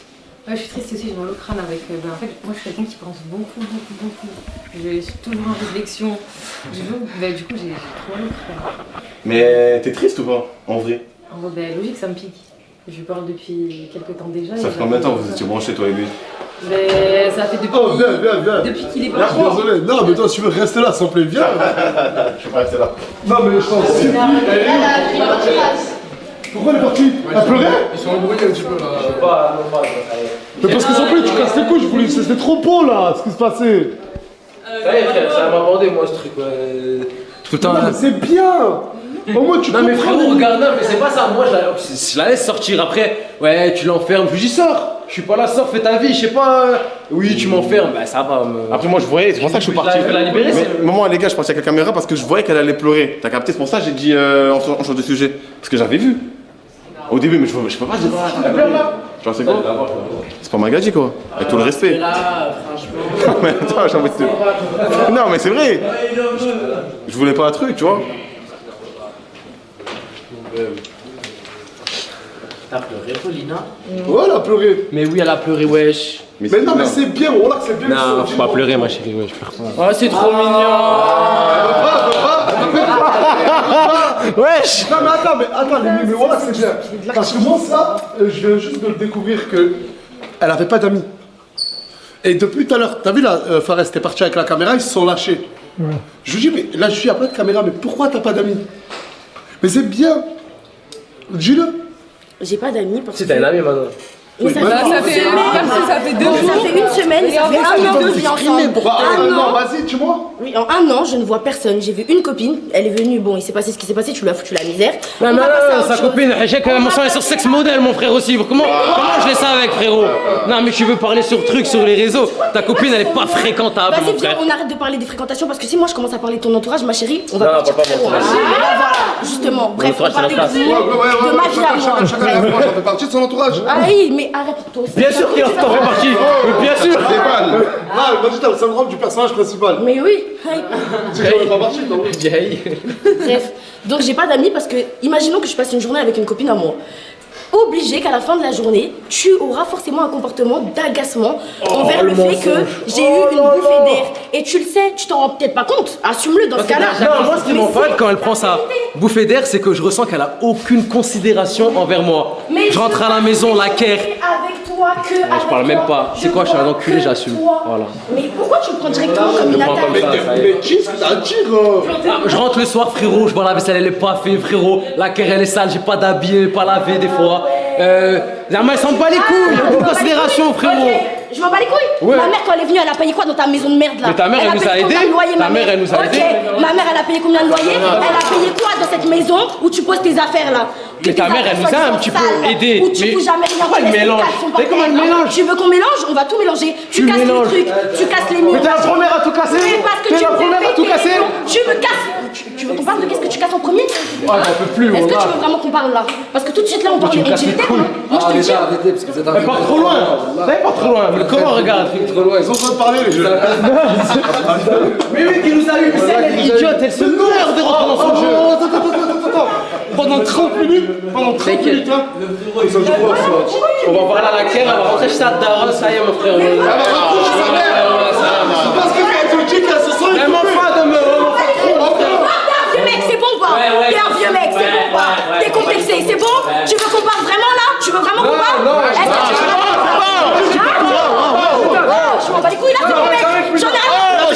Ouais, je suis triste aussi, j'ai mal au crâne avec. En fait, moi je suis quelqu'un qui pense beaucoup. Je suis toujours en réflexion. Du coup, j'ai trop mal au crâne. Mais t'es triste ou pas? En vrai? En gros, logique, ça me pique. Je lui parle depuis quelques temps déjà. Ça fait combien de temps que vous étiez branchés, toi et lui? Ça fait depuis. Oh, viens. Depuis qu'il est Je suis parti. désolé. Non, mais toi, tu veux rester là, s'il te plaît, viens. Je suis pas resté là. Non, mais je t'en supplie. Pourquoi elle est partie? Elle pleurait? Ils sont embrouillés un petit peu là. Mais parce que s'il te plaît, tu casses les couilles, je voulais. C'était trop beau là, ce qui se passait. Ça y est, frère, ça m'a bandé, moi, ce truc. Tout le temps. Non, mais c'est bien. Au moins, tu Non mais comprends. frérot, regarde, non mais c'est pas ça, moi je la laisse sortir après, ouais tu l'enfermes, je lui dis sors, je suis pas là, sors, fais ta vie, je sais pas, oui tu m'enfermes, bah ça va. Après moi je voyais, c'est pour ça que je suis parti. Je vais la libérer, Mais maman les gars, je suis parti avec la caméra parce que je voyais qu'elle allait pleurer. T'as capté, c'est pour ça que j'ai dit on change de sujet. Parce que j'avais vu. Au début, mais je peux pas dire. Elle pleure là. Genre c'est quoi? C'est pas Magadji quoi. Avec tout le respect. Là, franchement. Non mais attends, j'ai envie de te... Non mais c'est vrai. Je voulais pas un truc, tu vois. T'as pleuré, Paulina? Ouais, elle a pleuré. Mais oui, elle a pleuré, wesh. Mais non, mais c'est bien, voilà que c'est bien. Non, faut pas pleurer ma chérie, ouais, je pleure pas. Oh, c'est trop mignon. Wesh. Non mais attends, mais voilà que c'est bien. Parce que moi ça, je viens juste de le découvrir que elle avait pas d'amis. Et depuis tout à l'heure, t'as vu là, Fares, t'es parti avec la caméra, ils se sont lâchés. Ouais. Je lui dis, mais là je suis après de caméra, mais pourquoi t'as pas d'amis? Mais c'est bien. Dis-le. J'ai pas d'amis parce que. Si t'as une amie maintenant. Mais ça fait Ça fait 2 jours. Ça fait une semaine, ça fait un an qu'on vit ensemble. Non, vas-y, tu vois. Oui, en 1 an, je ne vois personne. J'ai vu une copine, elle est venue, bon, il s'est passé ce qui s'est passé, tu lui as foutu la misère. Non, On non, va passer à non, autre sa chose. copine, j'ai quand même mon sang est sur sex model, mon frère aussi. Comment je laisse ça avec, frérot? Non, mais tu veux parler sur trucs, sur les réseaux. Ta copine, elle est pas fréquentable, Vas-y, mon viens, frère. on arrête de parler des fréquentations parce que si moi je commence à parler de ton entourage, ma chérie, on va Non, partir on va pas très loin. mentir. Voilà, justement. Bref, on va entourage, parler c'est de notre vous, de ma vie à moi. Chacun la fois, j'en fais partie de son entourage. Ah oui, mais arrête toi aussi. Bien sûr qu'il en fait partie. Mais bien sûr. Non, il m'a dit t'as le syndrome du personnage principal. Mais oui. Tu n'en fais pas partie, non? Bref, donc j'ai pas d'amis parce que, imaginons que je passe une journée avec une copine à moi. Obligé qu'à la fin de la journée, tu auras forcément un comportement d'agacement envers le fait que j'ai eu une bouffée d'air. Et tu le sais, tu t'en rends peut-être pas compte. Assume-le dans ce cas-là. Non, moi ce qui Mais m'enfale quand elle prend sa bouffée d'air, c'est que je ressens qu'elle a aucune considération envers moi. Mais Je rentre à la maison, la caire. avec toi que Je avec parle même toi. pas. C'est quoi, je suis un enculé, j'assume. Toi. Voilà. Mais pourquoi tu le prends directement comme une prends attaque comme ça, ça y est. Mais qu'est-ce que t'as dit, Je rentre le soir, frérot, je vois la vaisselle, elle est pas faite, frérot. La caire, elle est sale, j'ai pas d'habits, elle est pas lavée des fois. La main, elle s'en bat les couilles, il y a aucune considération, frérot. Ok, je m'en bats les couilles. Ouais. Ma mère, quand elle est venue, elle a payé quoi dans ta maison de merde là? Mais ta mère, elle nous a payé combien aidés. de loyer, Ta ma mère, elle nous a Ok, aidés. ma mère, elle a payé combien de loyer? Elle a payé quoi dans cette maison où tu poses tes affaires là? Mais ta mère, elle nous a un petit peu aidés. Où tu Mais fous jamais rien. pourquoi tu elle laisses tes mélange? caleçons Vous par savez comment elle terre. mélange? Tu veux qu'on mélange? On va tout mélanger. Tu casses mélanges. les trucs, tu casses les murs. Mais t'es la première à tout casser. Mais parce que T'es tu la me fais première à tout péter casser. les plombs. Tu me casses. Tu veux qu'on parle de qu'est-ce que tu casses en premier? Ah, j'en peux plus, Est-ce que voilà. tu veux vraiment qu'on parle là? Parce que tout de suite là, on parle de me casses les intimité. couilles. Moi, je te le dis. Arrêtez, parce que c'est un Elle part trop loin. Elle part trop loin. Mais comment regarde? trop loin. Ils sont en train de parler, les jeux. Mais oui, qui nous a eu. Mais elle est idiote, elle se meurt de rentrer dans son jeu. Attends. Pendant 30 minutes, hein. On va parler à la caire, elle va rentrer chez sa daronne, ça y est, mon frère. Elle va raccrocher sa mère. Parce que quand tu dis qu'elle se sent Elle m'en fait de me. T'es un vieux mec, c'est bon ou pas? T'es un vieux mec, c'est bon ou pas? T'es complexé, c'est bon? Tu veux qu'on parle vraiment là? Tu veux vraiment qu'on parle? Est-ce que tu veux je m'en bats les couilles là, c'est mon mec! J'en ai rien! Je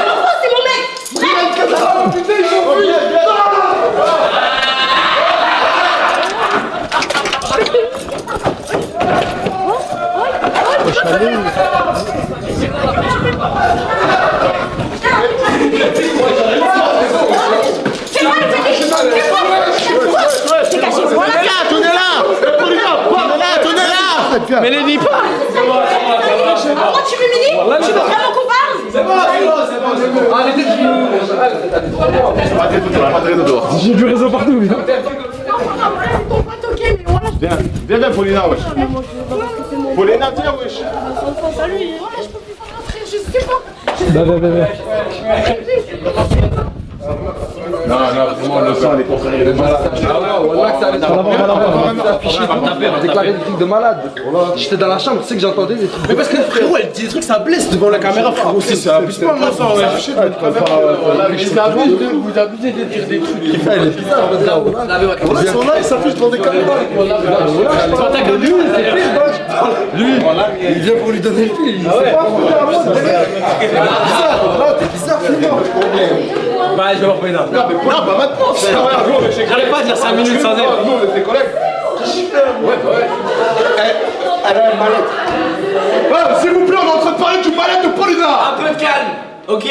m'en fous, c'est mon mec! C'est quoi le fait? C'est quoi? Dégagez, voilà! Mais les dis pas. Moi tu m'humilies? Tu veux vraiment qu'on parle? J'ai du réseau partout. Viens, Paulina, wesh. Paulina, viens, wesh. Salut! Voilà, je peux plus parler, frère, je sais pas! Non, vraiment, le sang, elle est contraire, il est malade. Déclaré des trucs de malade. J'étais dans la chambre, tu sais que j'entendais des trucs. Mais parce que frérot, elle dit des trucs, ça blesse devant la caméra, frérot. C'est abuse pas, moi, ça, ouais. Vous abusez de dire des trucs. Ils sont là, ils s'affichent devant des caméras. Il vient pour lui donner le fil. T'es bizarre, Bah, je vais voir Pénard. Non, pas maintenant. J'arrive pas à dire 5 minutes sans elle. Nous, on était collègues. Elle a un mal-être. S'il vous plaît, on est en train de parler du mal-être de Paulina. Un peu de calme, ok?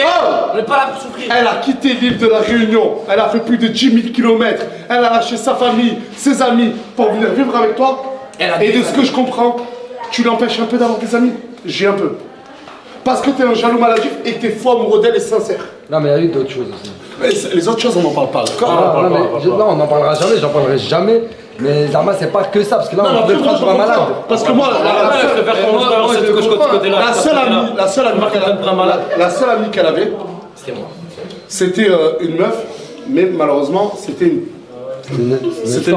On n'est pas là pour souffrir. Elle a quitté l'île de la Réunion. Elle a fait plus de 10 000 km. Elle a lâché sa famille, ses amis pour venir vivre avec toi. Et de ce que je comprends, tu l'empêches un peu d'avoir des amis. J'ai un peu. Parce que t'es un jaloux maladif et que t'es faux amoureux d'elle et sincère. Non, mais il y a eu d'autres choses aussi. Mais les autres choses, on n'en parle pas, d'accord? Non, on n'en parlera jamais, j'en parlerai jamais. Mais Zama, c'est pas que ça, parce que là, on peut le prendre pour un malade. Parce que moi, la seule amie qu'elle avait, c'était une meuf, mais malheureusement, c'était une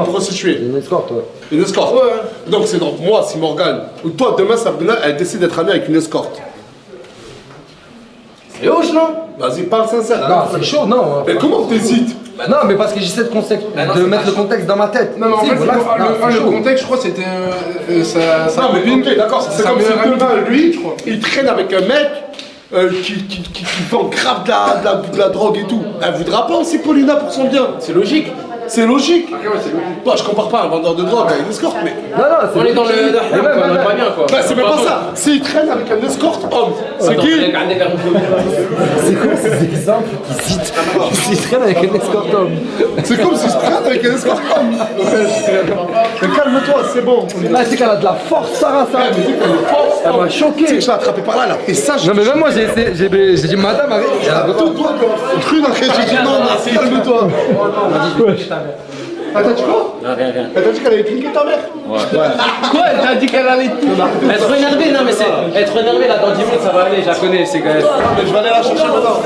prostituée. Une escorte, ouais. Une escorte. Donc c'est donc moi, si Morgane, ou toi, demain, Sabrina, elle décide d'être amie avec une escorte. C'est hoche, non? Vas-y, parle sincère. Non, c'est chaud, non. Mais comment t'hésites? Non, mais parce que j'essaie de mettre le contexte dans ma tête. Non, mais en fait, le contexte, je crois, c'était sa Non, mais copine. ok, d'accord, c'est comme si demain, lui, il traîne avec un mec qui vend grave de la drogue et tout. Elle voudra pas aussi Paulina pour son bien. C'est logique. C'est logique. Bah, je compare pas un vendeur de drogue avec une escorte, mais. Non, On est dans le. On est pas bien quoi. Bah, c'est même pas ça. S'il traîne avec un escorte homme, c'est qui? c'est quoi ces exemples qui citent s'ils traînent avec un escorte homme? C'est comme s'il se traîne avec un escorte homme. Mais calme-toi, c'est bon. Là, c'est qu'elle a de la force, Sarah, ça. Elle m'a choqué. Tu sais que je l'ai attrapé par là, elle a pris ça. Non, mais même moi, j'ai dit, madame, arrête. Toi, t'es cru dans lequel j'ai dit non, calme-toi. Elle t'a dit quoi? Non, rien. Elle t'a dit qu'elle avait niqué ta mère? Quoi? Elle t'a dit qu'elle allait tout. Être énervé, non mais c'est. Être énervé là dans 10 minutes ça va aller, je la connais, c'est quand même. Mais je vais aller la chercher maintenant.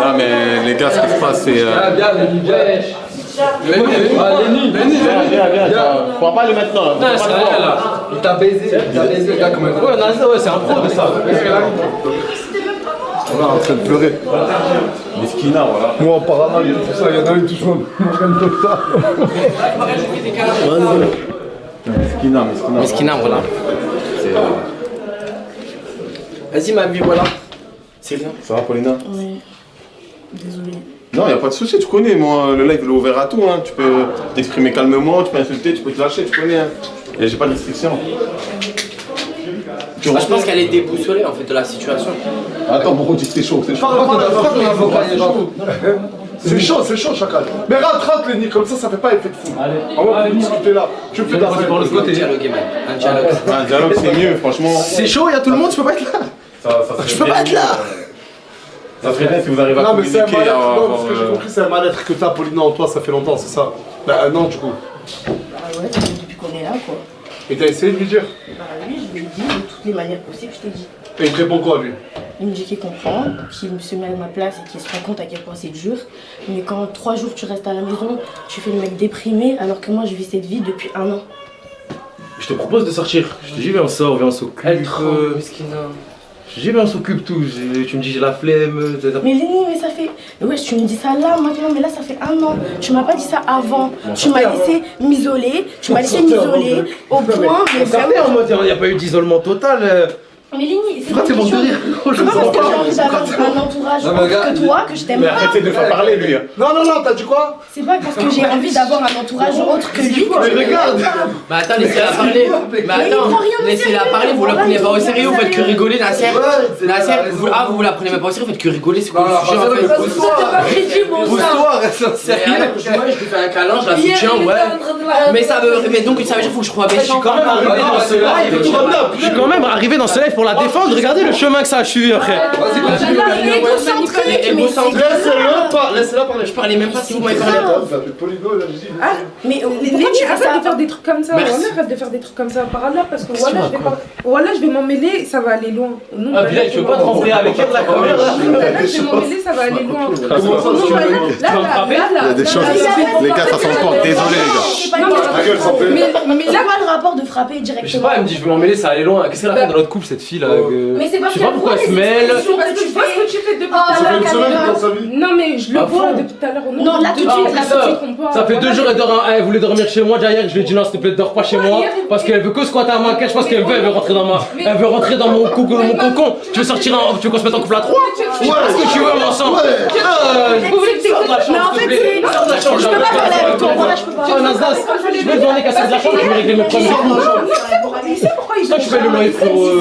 Ah, mais les gars, ce qui se passe, c'est. Viens, Lenny, Viens. Faut pas aller maintenant. Non, c'est rien là. il t'a baisé, le gars, comme un gros. Ouais, c'est un pro de ça. On est en train de pleurer. Miskina, voilà. Moi, en paranoïa, il y a tout ça, il y en a une touche Morgan Total. Miskina. Miskina, voilà. Vas-y, ma vie, voilà. C'est bien. Ça va, Paulina? Oui. Désolée. Non, y a pas de souci, tu connais, moi, le live il est ouvert à tout, hein. Tu peux t'exprimer calmement, tu peux insulter, tu peux te lâcher, tu connais, hein. Et j'ai pas de restriction. Je pense qu'elle est déboussolée en fait de la situation. Attends, pourquoi tu dis que c'est chaud? C'est chaud. C'est chaud, chacal. Mais rentre, Lenny, comme ça fait pas effet de fou. Allez, on va discuter là. Tu peux dans le côté. Un dialogue. Un dialogue, c'est mieux, franchement. C'est chaud, il y a tout le monde, tu peux pas être là. Je peux pas être là. Ça serait bien si vous arrivez à communiquer. Non, mais c'est un mal-être. Non, parce que j'ai compris, c'est un mal-être que t'as, Paulina, en toi, ça fait longtemps, c'est ça. Bah, un an, du coup. Ah ouais, depuis qu'on est là, quoi. Et t'as essayé de lui dire? Bah oui, je lui ai dit de toutes les manières possibles, je t'ai dit. Et il te répond quoi, lui? Il me dit qu'il comprend, qu'il se met à ma place et qu'il se rend compte à quel point c'est dur. Mais quand 3 jours tu restes à la maison, tu fais le mec déprimé alors que moi je vis cette vie depuis 1 an. Je te propose de sortir. Je te dis, viens, on sort, viens, on s'occupe. Je dis, viens, on s'occupe tout. Tu me dis, j'ai la flemme. Mais Lenny, mais ça fait. Ouais, tu me dis ça là maintenant, mais là ça fait 1 an. Tu m'as pas dit ça avant. Tu m'as laissé m'isoler, tu m'as laissé m'isoler au point. Mais Regardez en mode, il n'y a pas eu d'isolement total. Mais Lenny, c'est Pourquoi t'es bon de rire? C'est pas parce que j'ai envie d'avoir un entourage autre que toi que je t'aime pas. Mais arrêtez de ne pas parler, lui. Non, t'as dit quoi? C'est pas parce que j'ai envie d'avoir un entourage autre que lui que je t'aime pas. Mais attends, laissez-la parler. Mais attends, laissez-la parler, vous la prenez pas au sérieux, vous faites que rigoler, Nasser. Nasser, vous la prenez même pas au sérieux, vous faites que rigoler, c'est quoi le sujet en fait? Pousse-toi, reste en sérieux. Moi je lui fais un câlin, je la soutiens, ouais. Mais ça veut dire qu'il faut que je trouve un Je suis quand même arrivé dans ce live. Je suis quand même arrivé dans ce live pour la défendre. Regardez le chemin que ça a suivi après. Laisse-la parler. Je parlais même pas si vous m'avez parlé. Mais pourquoi tu arrêtes de faire des trucs comme ça? Arrête de faire des trucs comme ça par hasard parce que voilà, je vais m'en mêler, ça va aller loin. Ah, Bilal, tu veux pas te rentrer avec elle la première là? Je vais m'en mêler, ça va aller loin. Il y a des choses. Les gars, ça s'emporte. Désolé, les gars. Mais là, quoi le rapport de frapper directement? Je sais pas, elle me dit je veux m'emmêler, ça allait loin. Qu'est-ce qu'elle a fait dans notre couple cette fille là? Mais c'est pas Je sais pas pourquoi elle se mêle. Parce que tu vois ce que tu fais depuis tout à l'heure. Non, mais je le vois depuis tout à l'heure. Non, là tout de suite, Ça fait 2 jours, elle voulait dormir chez moi. Derrière, je lui ai dit non, s'il te plaît, dors pas chez moi. Parce qu'elle veut que squatter à ma cage. Parce qu'elle veut rentrer dans ma. Elle veut rentrer dans mon cocon. Tu veux sortir tu veux qu'on se mette en couple à 3? Est-ce que tu veux ensemble? Mais en fait, je peux pas parler avec toi. Voilà, je peux pas. Je vais demander qu'elle sorte de la chambre. Je vais régler mes problèmes. Toi, tu fais le loyer pour.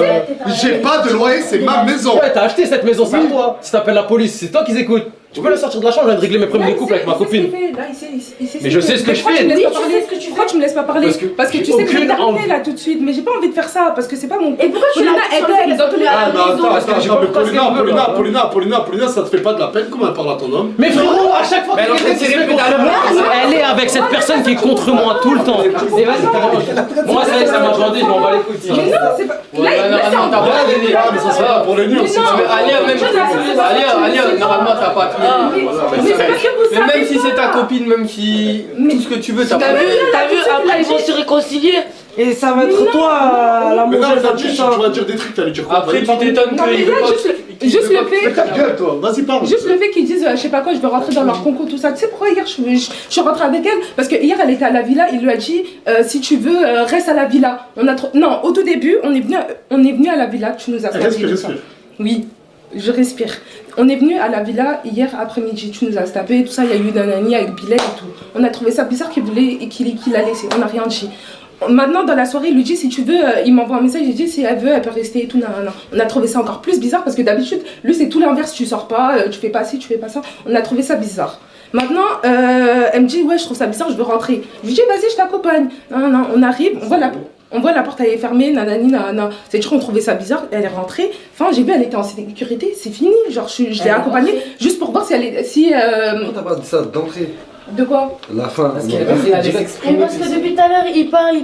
J'ai pas de loyer, c'est ma maison. Ouais, t'as acheté cette maison, c'est à toi. Si t'appelles la police, c'est toi qui écoute. Tu peux la sortir de la chambre, je viens de régler mes problèmes de couple avec ma copine. Mais je sais ce que je fais. Pourquoi tu me laisses pas parler? Parce que tu sais que je vais t'arrêter là tout de suite. Mais j'ai pas envie de faire ça parce que c'est pas mon. Et pourquoi tu l'as dans tous les Ah, mais attends, Paulina, ça te fait pas de la peine comment elle parle à ton homme? Mais frérot, à chaque fois qu'elle elle est avec cette personne qui est contre moi tout le temps. Et vas-y, moi ça m'a bandé, je m'en bats les couilles. Mais non, c'est pas. Non, mais ça sera pour les nuls aussi. Alia, normalement t'as pas appuyé. Mais même si c'est ta copine, même si tout ce que tu veux, t'as pas. T'as vu, après ils vont se réconcilier et ça va être toi la Mais non, mauvaise tu vas dire des trucs, t'allais dire quoi? Après tu t'étonnes qu'il veut pas. Juste le fait. Ta gueule, toi, vas-y, parle. Juste le fait qu'ils disent, je sais pas quoi, je veux rentrer dans leur concours, tout ça. Tu sais pourquoi hier je suis rentrée avec elle? Parce que hier elle était à la villa, il lui a dit, si tu veux, reste à la villa. Non, au tout début, on est venu à la villa, tu nous as Respire. Oui. je respire. On est venu à la villa hier après-midi, tu nous as tapé, tout ça, il y a eu Nanani avec Bilal et tout. On a trouvé ça bizarre qu'il a laissé, on n'a rien dit. Maintenant, dans la soirée, il lui dit si tu veux, il m'envoie un message, il dit si elle veut, elle peut rester et tout. Non. On a trouvé ça encore plus bizarre parce que d'habitude, lui, c'est tout l'inverse, tu sors pas, tu fais pas ci, tu fais pas ça. On a trouvé ça bizarre. Maintenant, elle me dit ouais, je trouve ça bizarre, je veux rentrer. Je lui dis vas-y, je t'accompagne. Non, on arrive, on voit la porte, elle est fermée, nanani. C'est-à-dire qu'on trouvait ça bizarre, elle est rentrée. Enfin, j'ai vu, elle était en sécurité, c'est fini. Genre, je l'ai accompagnée juste pour voir si elle est. Pourquoi t'as pas dit ça d'entrée? De quoi? La fin. Parce que depuis tout à l'heure, il parle,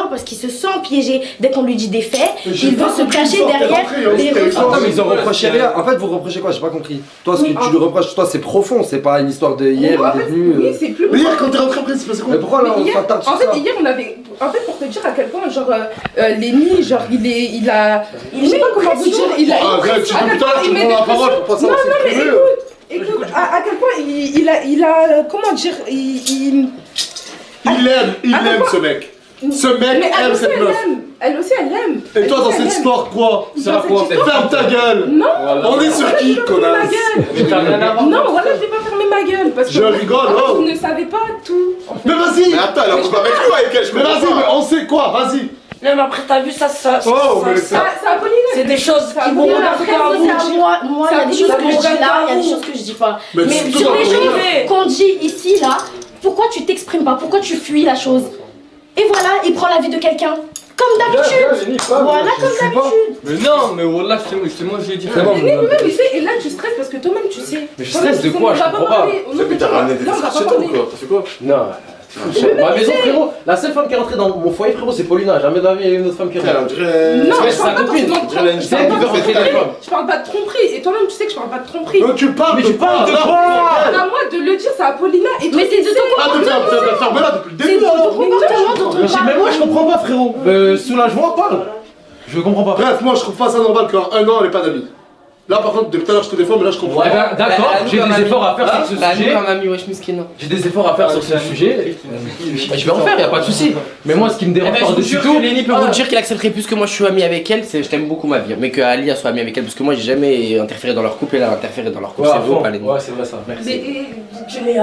parce qu'il se sent piégé. Dès qu'on lui dit des faits, il veut se cacher derrière des refus. Attends, mais ils ont reproché rien. En fait, vous reprochez quoi? J'ai pas compris. Toi, ce que tu lui reproches, toi, c'est profond, c'est pas une histoire de hier, il est venu. Oui, c'est plus. Mais hier, quand t'es rentré après, c'est passé quoi? Mais pourquoi là, on s'attarde sur ça? En fait, hier, on avait. En fait, pour te dire à quel point, genre, Lenny, genre, il a. Je sais pas comment vous dire, il a. Ah, regarde, tu dis putain, tu prends la parole pour pas savoir non, mais écoute, à quel point il a. Comment dire, il aime ce mec. Ce mec aime cette meuf. Elle aussi, elle l'aime. Et toi, dans cette histoire, quoi? C'est quoi? Ferme ta gueule. Non. On est sur qui, connasse? Non, voilà, je vais pas fermer ma gueule parce que. Je rigole, en fait, oh. vous ne savez pas tout. Mais vas-y. Mais attends, elle a coupé avec lui ou avec elle? Mais vas-y, mais on sait quoi? Vas-y. Non, mais après, t'as vu ça, c'est des choses qui vont regarder à vous. Moi, il y a des choses que je dis là, il y a des choses que je dis pas. Mais sur les choses qu'on dit ici, là, pourquoi tu t'exprimes pas? Pourquoi tu fuis la chose? Et voilà, il prend la vie de quelqu'un. Comme d'habitude. Voilà, comme d'habitude. Mais non, mais Wallah, c'est moi, je l'ai dit. Mais et là, tu stresses parce que toi-même, tu sais. Mais je stresse de quoi? Je comprends pas. Depuis, t'as ramené des distractions ou quoi? T'as fait quoi? Non. Ma maison, frérot, la seule femme qui est rentrée dans mon foyer, frérot, c'est Paulina. Jamais de la vie, il y a une autre femme qui est rentrée. Non, c'est sa copine. C'est elle qui veut rentrer dans les femmes. Je parle pas de tromperie. Et toi-même, tu sais que je parle pas de tromperie. Mais tu parles de quoi? C'est à moi de le dire, c'est à Paulina. Mais c'est de ton comportement. Ferme-la depuis le début alors. Mais moi, je comprends pas, frérot. Soulage-moi, parle. Je comprends pas. Bref, moi, je trouve pas ça normal qu'en un an, elle ait pas d'amis. Là, par contre, depuis tout à l'heure, je te défends, mais là, je comprends. Ouais, ben, d'accord, j'ai des efforts à faire sur ce sujet. J'ai des efforts à faire sur ce sujet. Je vais en faire, y'a pas de soucis. Mais moi, ce qui me dérange par-dessus tout. Lenny peut vous dire qu'il accepterait plus que moi je suis ami avec elle, je t'aime beaucoup ma vie. Mais que Ali soit ami avec elle, parce que moi j'ai jamais interféré dans leur couple et elle a interféré dans leur couple. C'est beau, pas Lenny. Ouais, c'est vrai ça, merci. Mais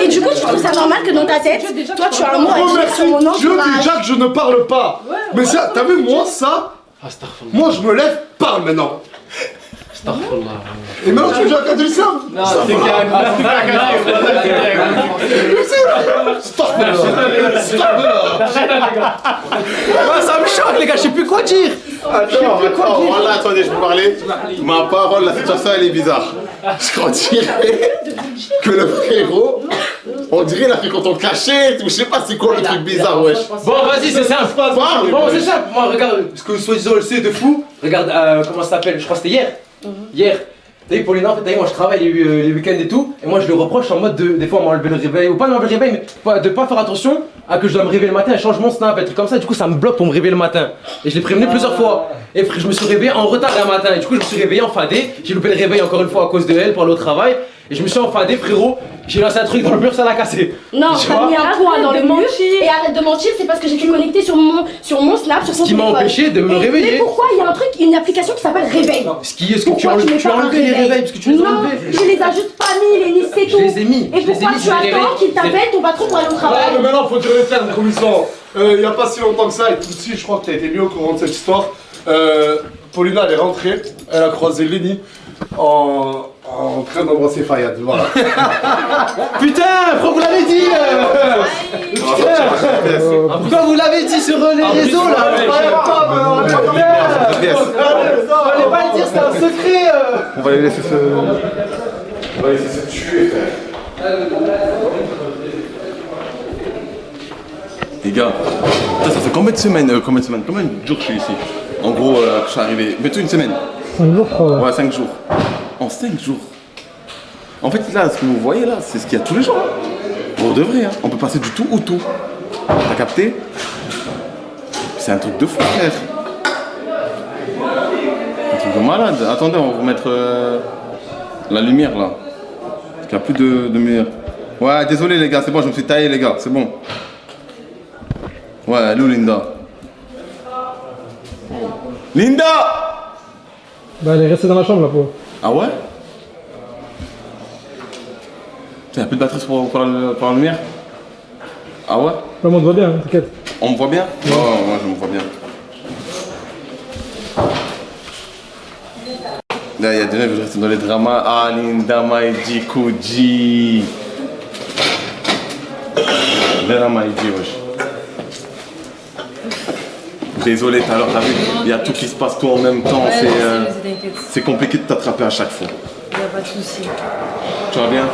du coup, tu trouves ça normal que dans ta tête, toi tu as un mot à dire sur mon entourage? Dieu déjà que je ne parle pas. Mais ça, t'as vu, moi, ça. Moi, je me lève, parle maintenant. Et maintenant tu me dis un cas de l'islam? Non, c'est qu'il y a Ça me choque les gars, je sais plus quoi dire. Attends, voilà, attendez, je peux parler. Ma parole, la situation elle est bizarre. Je crois que le frérot, on dirait il a fait quand on cachait, je sais pas c'est quoi le truc bizarre, wesh. Bon, vas-y, c'est simple. Bon, c'est simple. Moi, regarde, ce que soi-disant le sait de fou. Regarde, comment ça s'appelle? Je crois que c'était hier. Hier. T'as vu Paulina, en fait, moi je travaille les week-ends et tout, et moi je le reproche en mode des fois m'enlever le réveil, ou pas m'enlever le réveil, mais de pas faire attention à que je dois me réveiller le matin, elle change mon snap, un truc comme ça, du coup ça me bloque pour me réveiller le matin. Et je l'ai prévenu plusieurs fois. Et frère, je me suis réveillé en retard un matin, et du coup je me suis réveillé enfadé, j'ai loupé le réveil encore une fois à cause de elle pour aller au travail, et je me suis enfadé frérot, j'ai lancé un truc dans le mur, ça l'a cassé. Non, t'as mis un point dans le mur, et arrête de mentir, c'est parce que j'étais connecté sur mon snap, sur son téléphone. Ce qui m'a empêché de me réveiller. Mais pourquoi il y a un truc, une application qui s'appelle réveil? Est-ce que tu as enlevé les réveils? Parce que tu les as enlevés. Je les ai juste pas mis, les nids, c'est tout. Je les ai mis. Et pourquoi tu attends qu'il t'appelle ton patron pour aller au travail? Ouais, mais maintenant faut dire les termes comme ils sont. Il y a pas si longtemps que ça, et tout de suite, je crois que tu as été mis au courant de cette histoire. Paulina, elle est rentrée, elle a croisé Lenny en train d'embrasser Fayad, voilà. Putain, pourquoi vous l'avez dit Pourquoi vous l'avez dit sur les réseaux là? Fallait pas le dire, c'était un secret. On va les laisser se tuer, frère. Les gars, ça fait combien de semaines, combien de jours je suis ici? En gros, que je suis arrivé, bientôt une semaine. 5 jours, quoi. Ouais, 5 jours. En 5 jours. En fait, là, ce que vous voyez là, c'est ce qu'il y a tous les jours. Pour de vrai, hein. On peut passer du tout au tout. T'as capté? C'est un truc de fou, frère. Un truc de malade. Attendez, on va vous mettre la lumière là. Parce qu'il n'y a plus de meilleur. Ouais, désolé les gars, c'est bon, je me suis taillé les gars, c'est bon. Ouais, elle est où Linda? Linda! Bah, elle est restée dans la chambre, la pauvre. Ah ouais? T'as un peu de batterie pour la lumière? Ah ouais? Ouais, moi, on te voit bien, hein, t'inquiète. On me voit bien? Ouais, moi je me vois bien. Là, il y a des gens qui veulent rester dans les dramas. Ah, Linda, Maïdi, Koji. Linda, Maïdi, wesh. Désolé, tout à l'heure, t'as vu, il y a tout qui se passe tout en même temps. Ouais, t'inquiète. C'est compliqué de t'attraper à chaque fois. Il n'y a pas de souci. Tu vas bien?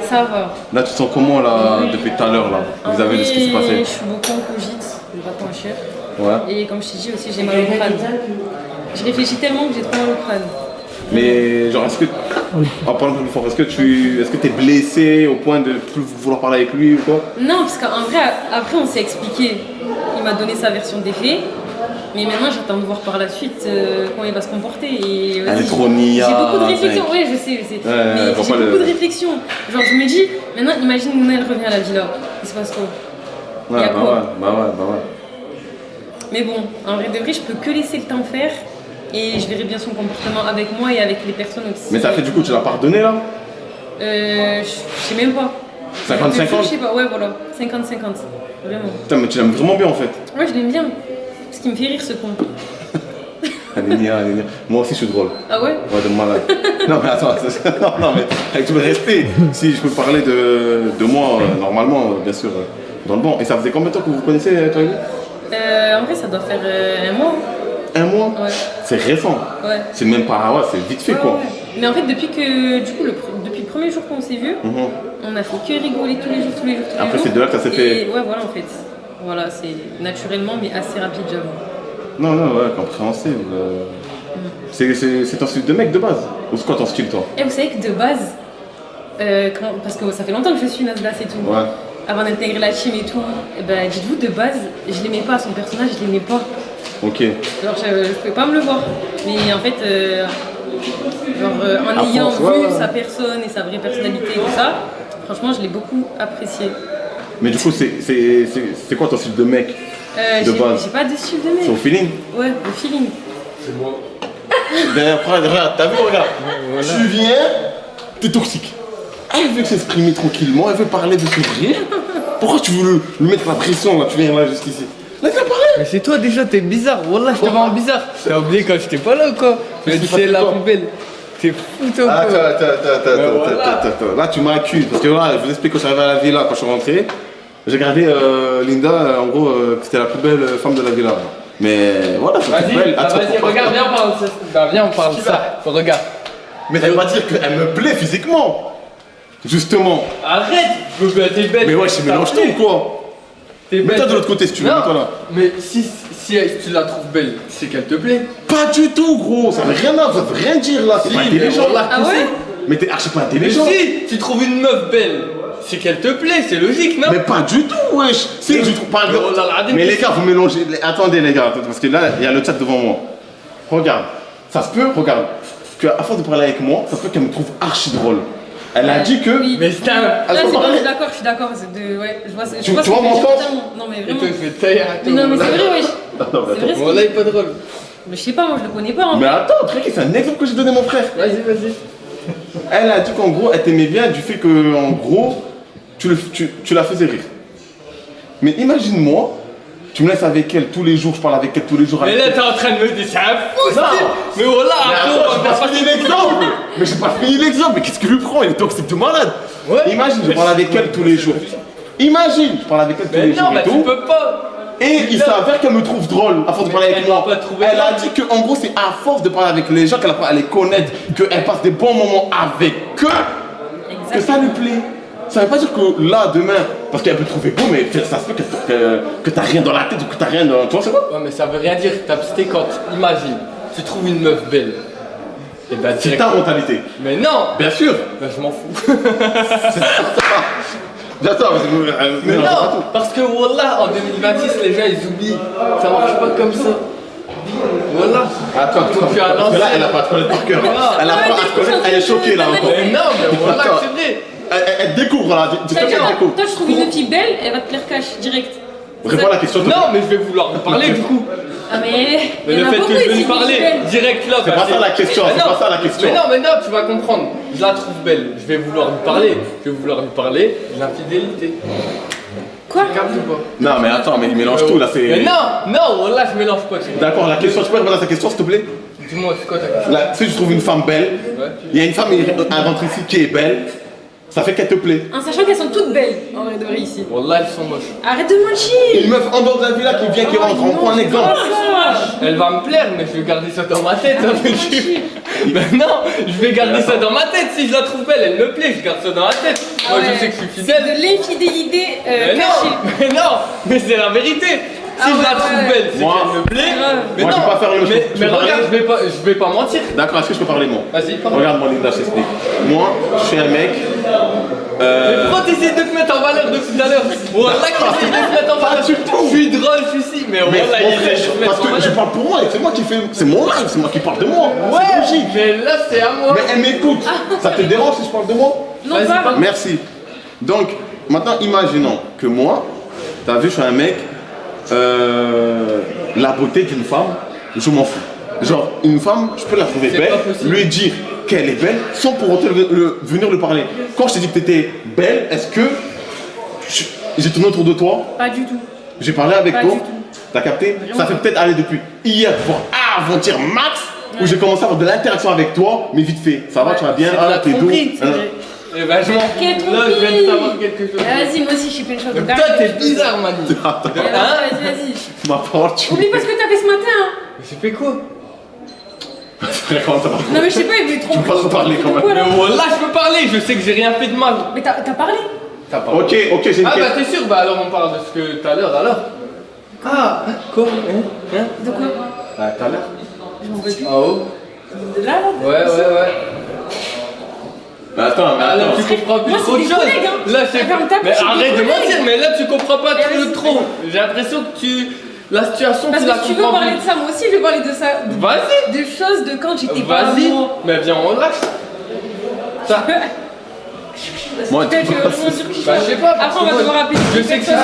Ça va. Là, tu te sens comment là, depuis tout à l'heure là? Vous avez vu ce qui s'est passé? Je suis beaucoup en cogite, je vais pas te mentir. Ouais. Et comme je t'ai dit aussi, j'ai mal au crâne. Je réfléchis tellement que j'ai trop mal au crâne. Mais genre, est-ce que, en parlant plus fort, est-ce que t'es blessé au point de plus vouloir parler avec lui ou quoi? Non, parce qu'en vrai, après on s'est expliqué. Il m'a donné sa version des faits. Mais maintenant j'attends de voir par la suite comment il va se comporter. Et elle est trop nia. J'ai beaucoup de réflexions, ouais je sais. Mais j'ai beaucoup de réflexions. Genre je me dis, maintenant imagine Mouna elle revient à la villa. Il se passe quoi? Ouais, Il y a quoi? bah ouais. Mais bon, en vrai de vrai, je peux que laisser le temps faire. Et je verrai bien son comportement avec moi et avec les personnes aussi. Mais ça fait du coup, tu l'as pardonné là? Je sais même pas. 50-50? Je sais pas, ouais voilà, 50-50. Vraiment. Putain, mais tu l'aimes vraiment bien en fait. Ouais, je l'aime bien. Parce qu'il me fait rire ce con. Elle est nia. Moi aussi je suis drôle. Ah ouais? Ouais, de malade. Non mais attends, non mais avec tout le respect, si je peux parler de moi normalement, bien sûr, dans le bon. Et ça faisait combien de temps que vous vous connaissez, toi et lui? En vrai, ça doit faire un mois. Un mois? Ouais. C'est récent. Ouais. C'est même pas, ouais, c'est vite fait quoi. Ouais. Mais en fait, depuis le premier jour qu'on s'est vu, on a fait que rigoler tous les jours. Après, c'est de là que ça s'est fait. Ouais, voilà en fait. Voilà, c'est naturellement, mais assez rapide, j'avoue. Non, ouais, compréhensible. C'est ton style de mec de base? Ou c'est quoi ton style toi? Et vous savez que de base, parce que ça fait longtemps que je suis Nasdaq et tout, ouais. Avant d'intégrer la team et tout, et ben, dites-vous de base, je l'aimais pas, son personnage, je l'aimais pas. Ok. Genre je pouvais pas me le voir. Mais en fait, en ayant vu sa personne et sa vraie personnalité et tout ça, franchement, je l'ai beaucoup apprécié. Mais du coup, c'est quoi ton style de mec de base? J'ai pas de style de mec. C'est au feeling? Ouais, au feeling. C'est moi. Regarde, t'as vu, regarde. Tu viens, t'es toxique. Elle veut s'exprimer tranquillement, elle veut parler de s'ouvrir. Pourquoi tu veux lui mettre la pression là? Tu viens là jusqu'ici. Laisse-la parler. Mais c'est toi déjà, t'es bizarre. Wallah, je te rends bizarre. T'as oublié quand j'étais pas là ou quoi? C'est la poubelle. T'es fou toi. Attends. Là, tu m'accuses. Parce que là, je vous explique quand je suis arrivé à la villa, quand je suis rentré. J'ai regardé Linda, en gros, que c'était la plus belle femme de la villa. Mais voilà, c'est plus belle. Vas-y, regarde, viens, on parle de ça. Bah, viens, on parle de ça. Regarde. Mais ça veut pas dire qu'elle me plaît physiquement. Justement. Arrête, t'es belle. Mais ouais, je mélange tout ou quoi? Mets-toi de l'autre côté si tu veux, mets-toi là. Mais si tu la trouves belle, c'est qu'elle te plaît. Pas du tout, gros. Ça veut rien dire là. C'est pas intelligent. Ah ouais? Mais t'es archi pas intelligent. Mais si tu trouves une meuf belle, c'est qu'elle te plaît, c'est logique, non? Mais pas du tout, wesh. Si je trouve pas. Mais les gars, vous mélangez. Attendez, les gars, parce que là, il y a le chat devant moi. Regarde. Ça se peut, regarde. Parce qu'à force de parler avec moi, ça se peut qu'elle me trouve archi drôle. Elle a dit que. Oui. Mais c'est un. Là, c'est bon, je suis d'accord. Ouais, je vois tu vois mon sens? Non, mais vraiment. Et toi, je vais tailler à toi. Non, mais c'est vrai, wesh. C'est vrai. Bon, là, il est pas drôle. Mais je sais pas, moi, je le connais pas. Mais attends, tranquille, c'est un exemple que j'ai donné à mon frère. Vas-y. Elle a dit qu'en gros, elle t'aimait bien du fait que, en gros, tu la faisais rire. Mais imagine-moi, tu me laisses avec elle tous les jours, je parle avec elle tous les jours. Mais là, t'es en train de me dire, c'est un fou ça. Mais voilà, j'ai pas fini l'exemple. Mais j'ai pas fini l'exemple, mais qu'est-ce qu'il lui prend? Il est toxique de malade. Ouais. Imagine, je parle avec elle tous les jours. Imagine, je parle avec elle tous les jours et tout. Mais non, tu peux pas. Et il s'avère qu'elle me trouve drôle à force de parler avec moi. Elle a dit qu'en gros, c'est à force de parler avec les gens qu'elle apprend à les connaître, qu'elle passe des bons moments avec eux, que ça lui plaît. Ça veut pas dire que là, demain, parce qu'elle peut trouver beau, mais ça se peut que t'as rien dans la tête ou que t'as rien dans. Tu vois, c'est quoi? Ouais, mais ça veut rien dire. C'était quand, imagine, tu trouves une meuf belle. Et ben, c'est ta mentalité. Mais non! Bien sûr! Ben, je m'en fous. Mais non, parce que Wallah, en 2026, les gens ils oublient. Ça marche pas comme ça. Voilà. Attends, parce que là, elle a pas de connaître par cœur. Elle a pas de connaître, elle est choquée là encore. Mais non, mais voilà, c'est vrai. Elle découvre là, dis-toi qu'elle découvre. Toi, je trouve une fille belle, elle va te plaire cash, direct. Réponds à la question. Non, mais je vais vouloir lui parler du coup. Ah mais Mais le fait que je vais lui parler direct là. C'est pas ça la question, c'est pas ça la question. Mais non, tu vas comprendre. Je la trouve belle. Je vais vouloir lui parler. Je vais vouloir lui parler de l'infidélité. Quoi? Non, mais attends, mais il mélange tout là, c'est. Mais non, là je mélange pas. D'accord, la question, tu peux répondre à ta question s'il te plaît? Dis-moi, c'est quoi ta question? Là, si tu trouves une femme belle, il y a une femme qui rentre ici qui est belle, ça fait qu'elle te plaît. En sachant qu'elles sont toutes belles en vrai de vrai ici. Wallah, elles sont moches. Arrête de mentir. Une meuf en dehors de la villa qui vient, qui rentre, on prend un exemple. Elle va me plaire, mais je vais garder ça dans ma tête. Ben non, je vais garder ça dans ma tête. Si je la trouve belle, elle me plaît, je garde ça dans la tête. Moi, je sais que je suis fidèle. C'est de l'infidélité cachée. Mais c'est la vérité. Si je la trouve belle, c'est qu'elle me plaît. Mais moi, non, je vais pas faire le show. mais regarde, je vais pas mentir. D'accord, est-ce que je peux parler moi? Vas-y, parle. Regarde-moi, Linda, je t'explique. Moi, je suis un mec. Mais pourquoi t'essayes de te mettre en valeur depuis tout à l'heure? Wallah, t'essayes de te mettre en valeur. Je suis drôle, je suis si. Mais Mais wallah, mon frère, parce que je parle pour moi, et c'est moi qui fais. C'est mon live, c'est moi qui parle de moi. Ouais, C'est logique. mais là, c'est à moi. Mais elle m'écoute. Ça te dérange si je parle de moi? Non, pas. Merci. Donc, maintenant, imaginons que moi, t'as vu, je suis un mec. La beauté d'une femme, je m'en fous. Genre, une femme, je peux la trouver belle, lui dire qu'elle est belle, sans pour autant venir lui parler. Quand je t'ai dit que t'étais belle, est-ce que j'ai tourné autour de toi? Pas du tout. J'ai parlé avec Pas toi? du tout. T'as capté? Ça fait peut-être aller depuis hier, voire avant-hier max, où j'ai commencé à avoir de l'interaction avec toi, mais vite fait. Ça va, tu vas bien? Ah, t'es doux. Eh ben, je m'en fous. Là, je viens de savoir quelque chose. Vas-y, moi aussi je suis plein de choses. Mais toi, t'es bizarre, Mani. Vas-y. Ma parole, tu. Oublie pas ce que t'as fait ce matin. Hein. Mais j'ai fait quoi? Non, mais je sais pas, il voulait trop. Tu peux pas parler quand même. Mais voilà, je peux parler, je sais que j'ai rien fait de mal. Mais t'as parlé? Ok, j'ai une question. Ah, bah, t'es sûr? Bah, alors on parle de ce que tout à l'heure, alors. Ah, quoi? Hein? De quoi? Bah, tout à l'heure. Je m'en veux plus. En haut? De là, là? Ouais. Mais attends, là, tu comprends plus Moi, trop de c'est des choses. collègues, hein. Là, c'est. Mais c'est des arrête de collègues. mentir, mais là, tu comprends pas trop. J'ai l'impression que la situation, Parce tu la que si tu veux comprends parler de plus. ça, moi aussi je vais parler de ça. Vas-y. Des choses de quand j'étais pas Vas-y. amoureux. Mais viens, on lâche. Ça. Moi, Peut-être que je Bah, je sais pas. Après, on va devoir appeler. Je sais que c'est ça.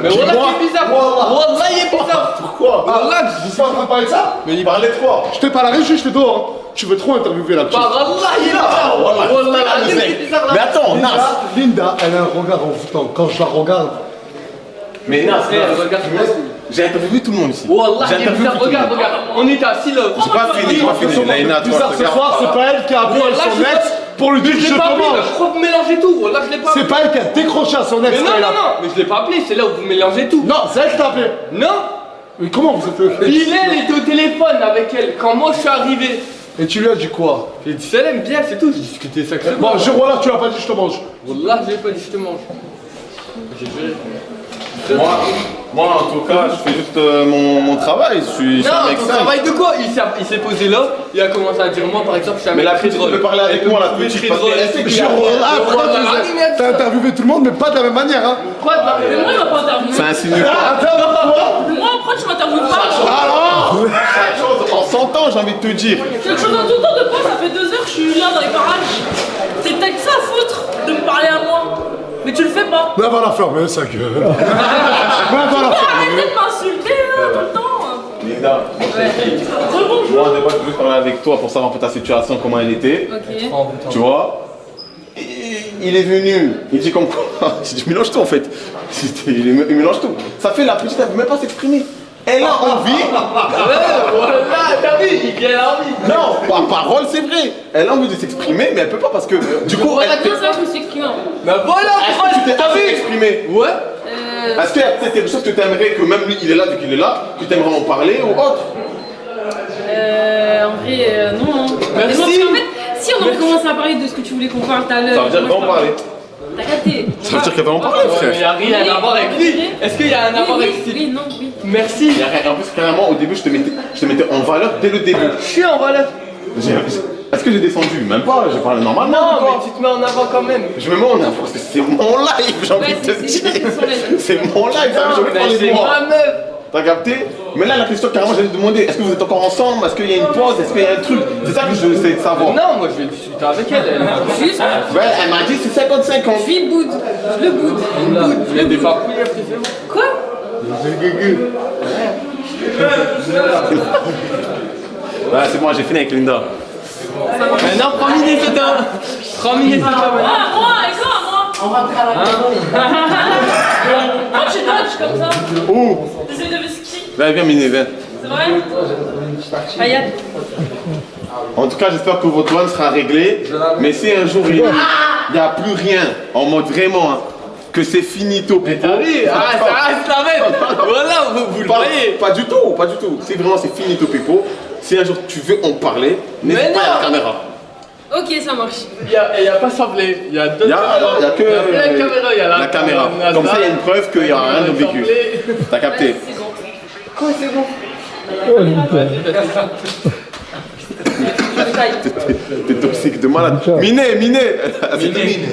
Mais Chez voilà, moi. il est bizarre. Wallah, il est bizarre. Pourquoi? Wallah, Je suis pas en train de parler de ça? Mais il parlait de quoi? Je t'ai pas la régie, je te dehors. Tu veux trop interviewer la petite. Wallah, il est bizarre. Wallah, il est bizarre. Mais attends, Nas. Linda, elle a un regard envoûtant. Quand je la regarde. Mais Nas, Regarde. j'ai interviewé tout le monde ici. Wallah, J'ai il est interviewé bizarre. tout le monde. Regarde. On est assis là. J'ai pas fini. Laïna, tu vois, Ce soir, c'est pas elle qui a appelé Wallah, son je ex pour lui dire Je je l'ai pas te appelé, mange. je crois que vous mélangez tout. Wallah, je l'ai pas C'est appelé. pas elle qui a décroché à son ex. Mais non, quand elle a- non, mais je l'ai pas appelé. C'est là où vous mélangez tout. Non, c'est elle qui t'a appelé. Non. Mais comment vous êtes. Bilal était au téléphone avec elle quand moi je suis arrivé. Et tu lui as dit quoi? J'ai dit salam, bien, c'est tout. J'ai discuté ça que c'est Bon, jure, voilà, tu l'as pas dit je te mange. Wallah, j'ai pas dit je te mange. J'ai juré. Moi, en tout cas, je fais juste mon travail. Je suis un Non, mec ton simple. travail de quoi? Il s'est posé là, il a commencé à dire moi par exemple, je suis un Mais mec la très petite, drôle. tu peux parler avec moi, la petite, très parce drôle. qu'elle sait que Jure, voilà, t'as interviewé tout le monde, mais pas de la même manière, hein. Quoi de la Mais moi, il m'a pas interviewé. Ça insinue quoi? Moi, après, tu m'interviewes pas. Alors chaque chose en 100 ans, j'ai envie de te dire. Quelque chose en tout temps de quoi? Ça fait 2 heures que je suis là dans les parages. C'est peut-être ça à foutre de me parler à moi. Mais tu le fais pas. Mais elle va la fermer, sa gueule. Mais elle va la fermer. Arrêtez de m'insulter tout le temps. Linda, Rebonjour. moi, d'abord, je voulais parler avec toi pour savoir un peu ta situation, comment elle était. Ok. Tu vois? Et il est venu, il dit comme quoi? J'ai dit, mélange tout en fait. Il mélange tout. Ça fait la petite, elle veut même pas s'exprimer. Elle a envie. Voilà, t'as vu, il vient à envie. Non, par parole, c'est vrai. Elle a envie de s'exprimer, mais elle peut pas parce que du coup. Voilà, Elle... bien ça, je me suis exprimée. Bah voilà, Est-ce que tu t'es assez exprimé? Ouais. Est-ce qu'il y a peut-être quelque chose que tu aimerais que même lui il est là vu qu'il est là, que tu aimerais en parler ou autre? En vrai, non. Merci. Non, parce qu'en fait, si on commence à parler de ce que tu voulais qu'on parle tout à l'heure. Ça veut dire qu'on va en parler. T'as capté. Ça veut dire qu'elle va en parler, Il n'y frère. a rien à voir avec lui. Est-ce qu'il y a un rapport avec Oui, oui, non, oui. Merci. Il y a rien. En plus, carrément, au début, je te mettais en valeur dès le début. Je suis en valeur. Est-ce que j'ai descendu? Même pas, j'ai parlé normalement. Non, ou pas mais tu te mets en avant quand même. Je me mets en avant parce que c'est mon live, j'ai envie de te dire. C'est mon live, ça veut dire que je vais Mais parler c'est de moi. ma meuf. T'as capté? Mais là, la question, carrément, j'allais te demander, est-ce que vous êtes encore ensemble? Est-ce qu'il y a une pause? Est-ce qu'il y a un truc? C'est ça que je sais de savoir. Non, moi je vais discuter avec elle. Juste, Ouais, elle m'a dit c'est 50-50. je vis le boude. Je le boude. Il y a des papouilles. Quoi? Ouais, c'est bon, j'ai fini avec Linda. Non, 3 minutes, Soda. 3 minutes. Ah, moi, et quoi, moi? On rentre à la maison. Moi, tu dodges comme ça. Où? T'essayes de me ski. Viens, Miné, viens. C'est vrai? Fayad. En tout cas, j'espère que votre one sera réglé. Mais si un jour il n'y a plus rien, en mode vraiment, hein, que c'est finito, Pipo. Ça reste la même. Voilà, vous le voyez. Pas du tout, pas du tout. Si vraiment c'est finito, Pipo, si un jour tu veux en parler, n'hésite pas à la caméra. Ok, ça marche. Il n'y a pas semblé. Il y a deux. Il y a que la caméra. Il y a la caméra. Comme ça, il y a une preuve qu'il n'y a rien d'ambigu. T'as capté? Quoi, c'est bon? T'es toxique de malade. Miné.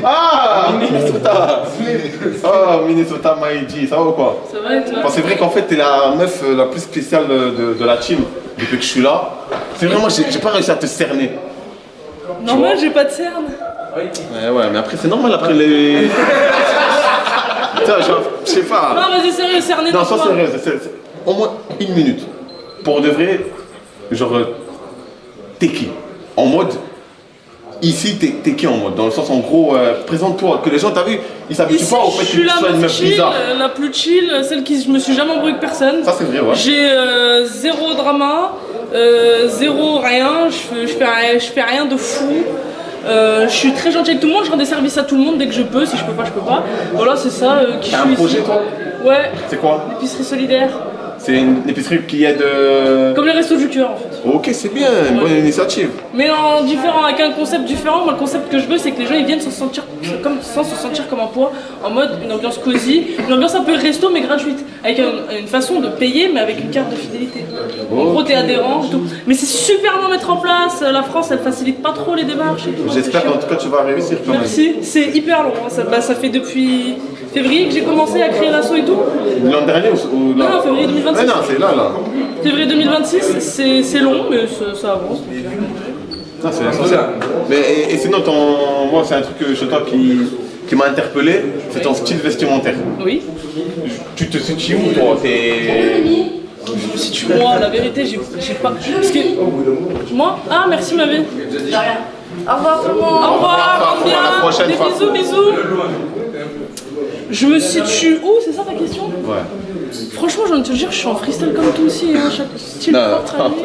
Ah, Minnesota. Oh, Minnesota Maïji, ça va ou quoi? Ça va et toi? C'est vrai qu'en fait, t'es la meuf la plus spéciale de la team depuis que je suis là. C'est vraiment, j'ai pas réussi à te cerner. Normal, j'ai pas de cerne. Ouais, mais après, c'est normal après les. Putain, genre, je sais pas. Non, vas-y, sérieux, cerné. Non, sois sérieux, c'est au moins 1 minute. Pour de vrai, genre, t'es qui? En mode, ici, t'es qui en mode? Dans le sens, en gros, présente-toi, que les gens, t'as vu, ils s'habituent pas au fait que tu sois une meuf bizarre. La plus chill, celle qui je me suis jamais embrouillée avec personne. Ça, c'est vrai, ouais. J'ai zéro drama, zéro rien, je fais rien de fou. Je suis très gentille avec tout le monde, je rends des services à tout le monde dès que je peux, si je peux pas, je peux pas. Voilà, c'est ça qui je T'as suis un projet, ici. toi? Ouais. C'est quoi? L'épicerie solidaire. C'est une épicerie qui aide. Comme les restos du cœur en fait. Ok, c'est bien, une bonne initiative. Mais en différent, avec un concept différent, moi le concept que je veux c'est que les gens ils viennent sans se sentir comme un poids, en mode une ambiance cosy, une ambiance un peu resto mais gratuite, avec une façon de payer mais avec une carte de fidélité. En gros t'es adhérent et tout. Mais c'est super long à mettre en place, la France elle facilite pas trop les démarches et tout. J'espère qu'en tout cas tu vas réussir quand même. Merci, c'est hyper long, hein. Ça fait depuis février que j'ai commencé à créer l'asso et tout. L'an dernier ou là? Non, février 2026. Non, c'est là. Février 2026, c'est long mais ça avance. Non, c'est essentiel. Mais et sinon, moi, c'est un truc chez toi qui m'a interpellé, c'est ton style vestimentaire. Oui. Tu te situes où, toi? Je me situe moi, la vérité, j'ai pas. Parce que. Moi? Ah, merci, ma vie. De rien. Au revoir, tout le monde. Au revoir, rentre bien. À la prochaine fois. Bisous. Je me situe où? C'est ça ta question? Ouais. Franchement, je viens de te dire, je suis en freestyle comme Tootsie, hein, chaque style propre.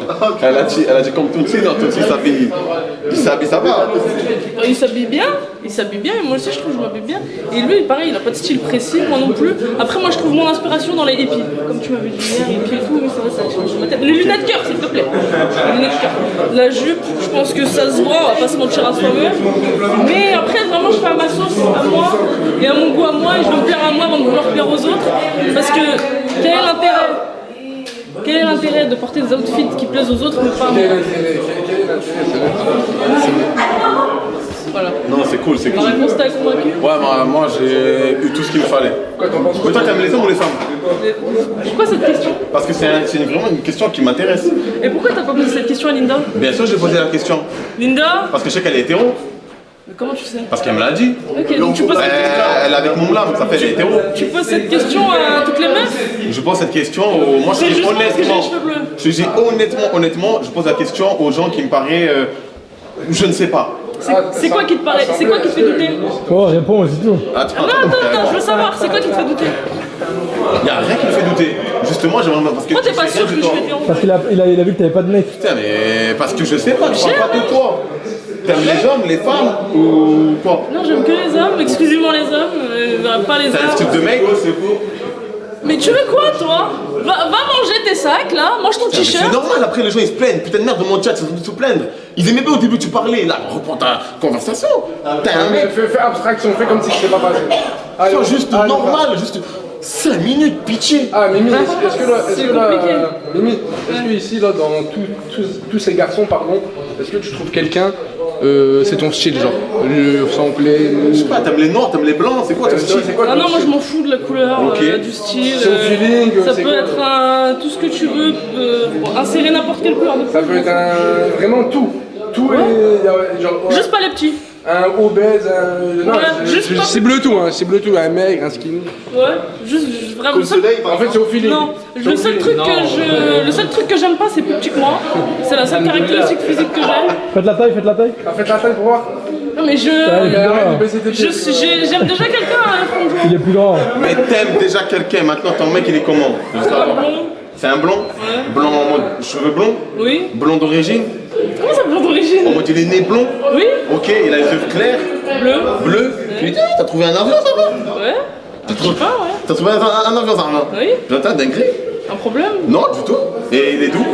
Elle a dit comme Tootsie, non, Tootsie s'habille. Il s'habille, ça va. Il s'habille bien, et moi aussi je trouve que je m'habille bien. Et lui, pareil, il a pas de style précis, moi non plus. Après, moi je trouve mon inspiration dans les épis. Comme tu m'avais dit hier, épis et tout, mais ça change ma tête. Les lunettes cœur, s'il te plaît. Les lunettes cœur. La jupe, je pense que ça se voit, on va pas se mentir à soi-même. Mais après, vraiment, je fais à ma sauce, à moi, et à mon goût à moi, et je veux me plaire à moi avant de vouloir plaire aux autres. Parce que, quel est l'intérêt? Quel est l'intérêt de porter des outfits qui plaisent aux autres mais pas à moi? Voilà. Non, c'est cool, c'est cool. Ma réponse t'a convaincu? Ouais, moi j'ai eu tout ce qu'il me fallait. Mais toi, t'aimes les hommes ou les femmes? Pourquoi cette question? Parce que c'est vraiment une question qui m'intéresse. Et pourquoi t'as pas posé cette question à Linda? Bien sûr, j'ai posé la question. Linda? Parce que je sais qu'elle est hétéro. Mais comment tu sais? Parce qu'elle me l'a dit. Ok, donc tu poses cette question. Elle est avec mon blâme, ça fait elle est hétéro. Tu poses cette question à toutes les meufs? Je pose cette question aux. Moi, je dis honnêtement, je pose la question aux gens qui me paraissent. Je ne sais pas. C'est quoi qui te paraît? C'est quoi qui te fait douter? Oh, réponds, c'est tout. Attends, non, je veux savoir, c'est quoi qui te fait douter? Il n'y a rien qui me fait douter. Justement, j'aimerais. Parce que Pourquoi t'es pas sûr que je vais dire? Parce qu'il a vu que t'avais pas de mec. Putain, mais parce que je sais pas, je parle pas de toi. T'aimes les hommes, les femmes ou quoi? Non, j'aime que les hommes, exclusivement les hommes, pas les C'est un autres. truc de mec, c'est faux. Mais tu veux quoi, toi? Va manger tes sacs, là, mange ton t-shirt. C'est normal, après les gens ils se plaignent. Putain de merde, dans mon chat, ils se plaindre. Ils aimaient pas au début, tu parlais. Là, reprends ta conversation. T'es un mec. Fais abstraction, fais comme si c'était pas passé. Sois juste normal, juste 5 minutes, pitié. Ah, Mimi, est-ce que là, Mimi, Ouais. est-ce que ici, là, dans tous ces garçons, pardon, est-ce que tu trouves quelqu'un c'est ton style, genre. Le sanglé. Je sais pas, t'aimes les noirs, t'aimes les blancs, c'est quoi ton style? Ah non, moi je m'en fous de la couleur, du style. C'est au feeling, ça c'est peut quoi être tout ce que tu veux, insérer n'importe quelle couleur de peau. Ça peut être vraiment tout. Tout est. Genre, Juste pas les petits. Un obèse, non, juste pas- cible tout, hein, cible tout, un maigre, un skinny. Ouais, juste vraiment. Comme soleil, en fait c'est au feeling. Non, le seul truc que j'aime pas, c'est plus petit que moi. C'est la seule caractéristique physique que j'ai. Faites la taille, faites la taille. Faites la taille pour voir. Non mais Arrête de baisser tes pieds. j'aime déjà quelqu'un à la fin de jour. Il est plus grand. Mais t'aimes déjà quelqu'un, maintenant ton mec il est comment? C'est un blond? Blond en mode cheveux blonds? Oui. Blond d'origine? Comment ça blond d'origine? En mode il est né blond? Oui. Ok, il a les yeux clairs? Bleu. Bleu? Putain, t'as trouvé un avion ça va? Ouais. Je sais pas, ouais. T'as trouvé un avion ça va? Oui. J'entends dinguerie? Un problème? Non, du tout. Et il est d'où?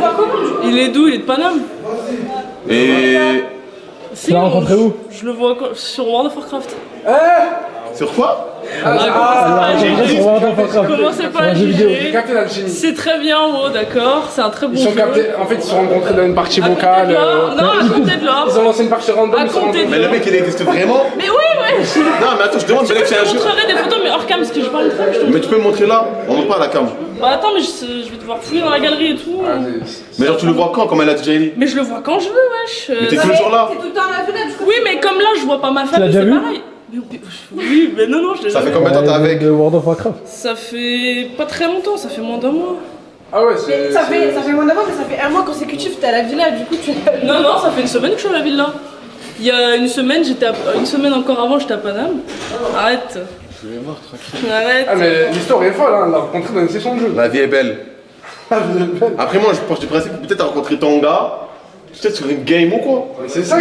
Il est d'où? Il est de Paname. Et... Si, Tu l'as rencontré où? Je le vois sur World of Warcraft. Sur quoi? Commencez pas à juger. C'est très bien en haut, d'accord. C'est un très bon jeu. En fait, ils se sont rencontrés dans une partie vocale. Non, à côté de l'or. Ils ont lancé une partie random. À côté de Mais le mec il existe vraiment? Mais oui, ouais. Non mais attends, je demande, Tu mais veux c'est que un je te jeu. montrerai des photos, mais hors cam, parce que je parle très, je te Mais tu peux me montrer là? On montre pas à la cam. Bah attends, mais je vais devoir fouiller dans la galerie et tout. Mais genre tu le vois quand, comme elle a déjà dit? Mais je le vois quand je veux, wesh. Mais t'es toujours là? T'es tout le temps à la fenêtre. Oui, mais comme là, je vois pas ma l'as famille, déjà c'est vu pareil. Oui, mais non, je l'ai Ça fait jamais combien de temps t'es avec? De World of Warcraft. Ça fait pas très longtemps, ça fait moins d'un mois. Ah ouais, Ça fait moins d'avant, mais ça fait un mois consécutif, t'es à la villa, du coup tu. Non, ça fait une semaine que je suis à la villa. Il y a une semaine, une semaine encore avant, j'étais à Paname. Arrête. Je vais voir, tranquille. Arrête. Ah mais l'histoire est folle, hein, on l'a rencontré dans une session de jeu. La vie est belle. Après moi je pense du principe que peut-être t'as rencontré ton gars, peut-être sur une game ou quoi. C'est ça,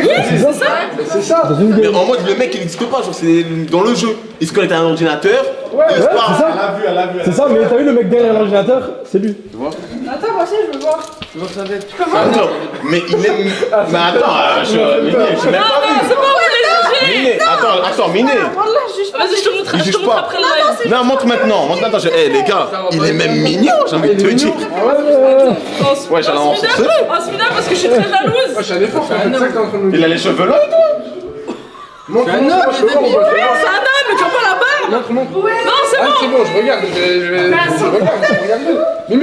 c'est ça. Mais en mode le mec il n'existe pas, genre c'est dans le jeu. Il se connecte à un ordinateur, il se parle. c'est ça. C'est ça, mais t'as vu le mec derrière l'ordinateur? C'est lui. Tu vois? Attends, moi aussi je veux voir. Attends, mais il est. Mais attends, Miné, je sais même pas vu. C'est pas où les juger. Miné, attends, Miné. Vas-y, je te montre, Il je te juge montre pas. après le live. Non, montre maintenant. Les gars, il est même mignon, j'ai envie de te dire. Ouais, j'allais en sortir. En ce parce que je suis très jalouse. Je suis allé fort, ça fait 5 ans qu'on nous. Il a les cheveux longs et tout. Montre-moi, C'est un homme, mais tu vois pas la barbe. montre. Non, c'est Ah, bon. c'est bon, je regarde, je regarde. Mais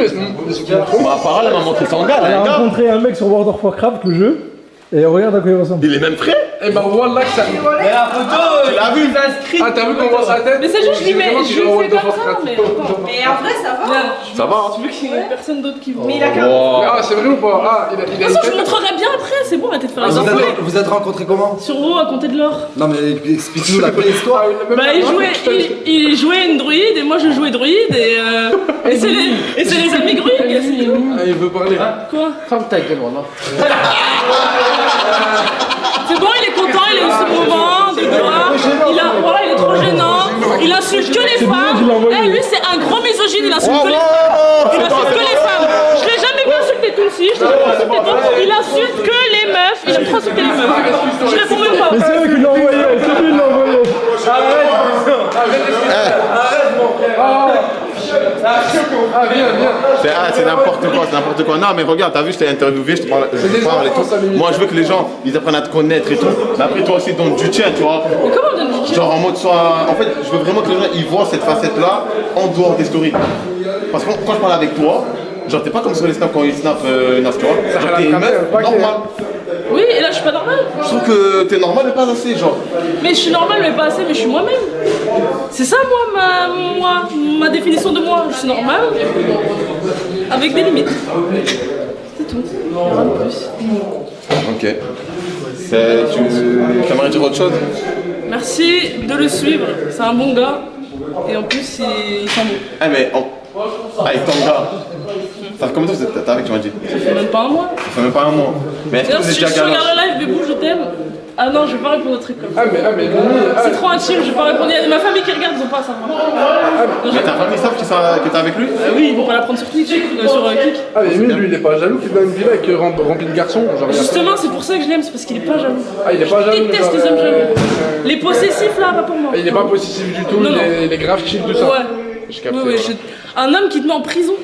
Bah, par elle m'a montré son gars, Elle là, a les gars. rencontré un mec sur World of Warcraft, le jeu. Et regarde à quoi il ressemble. Il est même frais. Eh ben, voilà que ça. Mais la photo, Tu l'as vu? Ah, t'as vu qu'on voit sa tête? Mais c'est juste, je lui fais comme ça, mais attends. Mais en vrai, ça va. Ça va, hein? Tu veux qu'il y ait personne d'autre qui voit. Mais il a Ah, c'est vrai ou pas? Ah, il a De toute une façon, je tête. vous montrerai bien après, c'est bon, arrêtez de faire les Vous enfants. vous êtes rencontrés comment? Sur WoW, à compter de l'or. Non mais explique-nous la vraie histoire. Bah, il jouait une druide et moi je jouais druide et c'est les amis gruig. Ah, il veut parler. Quoi? Ferme ta gueule, voilà. C'est bon, il est content, il a eu ce moment de gloire. Il est trop gênant. Il insulte que les femmes. Eh, lui, c'est un gros misogyne, il insulte que les femmes. Il insulte que les femmes. Je l'ai jamais vu insulter Tulsi, je l'ai jamais vu insulter toi. Il insulte que les meufs. Il aime trop insulter les meufs. Je réponds même pas. Mais c'est eux qui l'ont envoyé, c'est lui qui l'a envoyé. Ah, viens. C'est n'importe quoi. Non, mais regarde, t'as vu, je t'ai interviewé, je te parle et tout. Moi, je veux que les gens, ils apprennent à te connaître et tout. Mais après, toi aussi, donne du tien, tu vois. Mais comment on donne du tien? Genre en mode soit. En fait, je veux vraiment que les gens, ils voient cette facette-là en dehors des stories. Parce que quand je parle avec toi, genre, t'es pas comme sur les snaps quand ils snap, Naf, tu vois. Genre, t'es une meuf normale. Oui, et là, je suis pas normale. Je trouve que t'es normal, mais pas assez, genre. Mais je suis normale, mais pas assez, mais je suis moi-même. C'est ça, moi, ma définition de moi. Je suis normale, avec des limites. C'est tout. Rien de plus. Ok. Tu aimerais dire autre chose? Merci de le suivre. C'est un bon gars. Et en plus, il sent bon. Eh, mais avec ton gars, ça fait combien de temps que t'es avec, tu m'as dit? Ça fait même pas un mois. Ça fait même pas un mois. Mais est-ce que D'ailleurs, vous êtes si déjà tu regardes galère? le live, Bébou, je t'aime. Ah non, je vais pas répondre aux trucs comme ça. Ah, mais C'est trop intime, je vais pas répondre. Il y a ma famille qui regarde, ils ont pas à savoir. Mais ta famille savent que t'es avec lui? Oui, ils vont pas la prendre sur Twitch, sur Kik. Ah, mais lui, il est pas jaloux qu'il est dans une villa avec rempli de garçons. Genre, Justement, c'est pour ça que je l'aime, c'est parce qu'il est pas jaloux. Ah, il est pas jaloux. Je déteste les hommes jaloux. Les possessifs là, pas pour moi. Il est pas possessif du tout, Non, non. il est grave chill, tout ça. Ouais. J'ai capté. Oui, un homme qui te met en prison.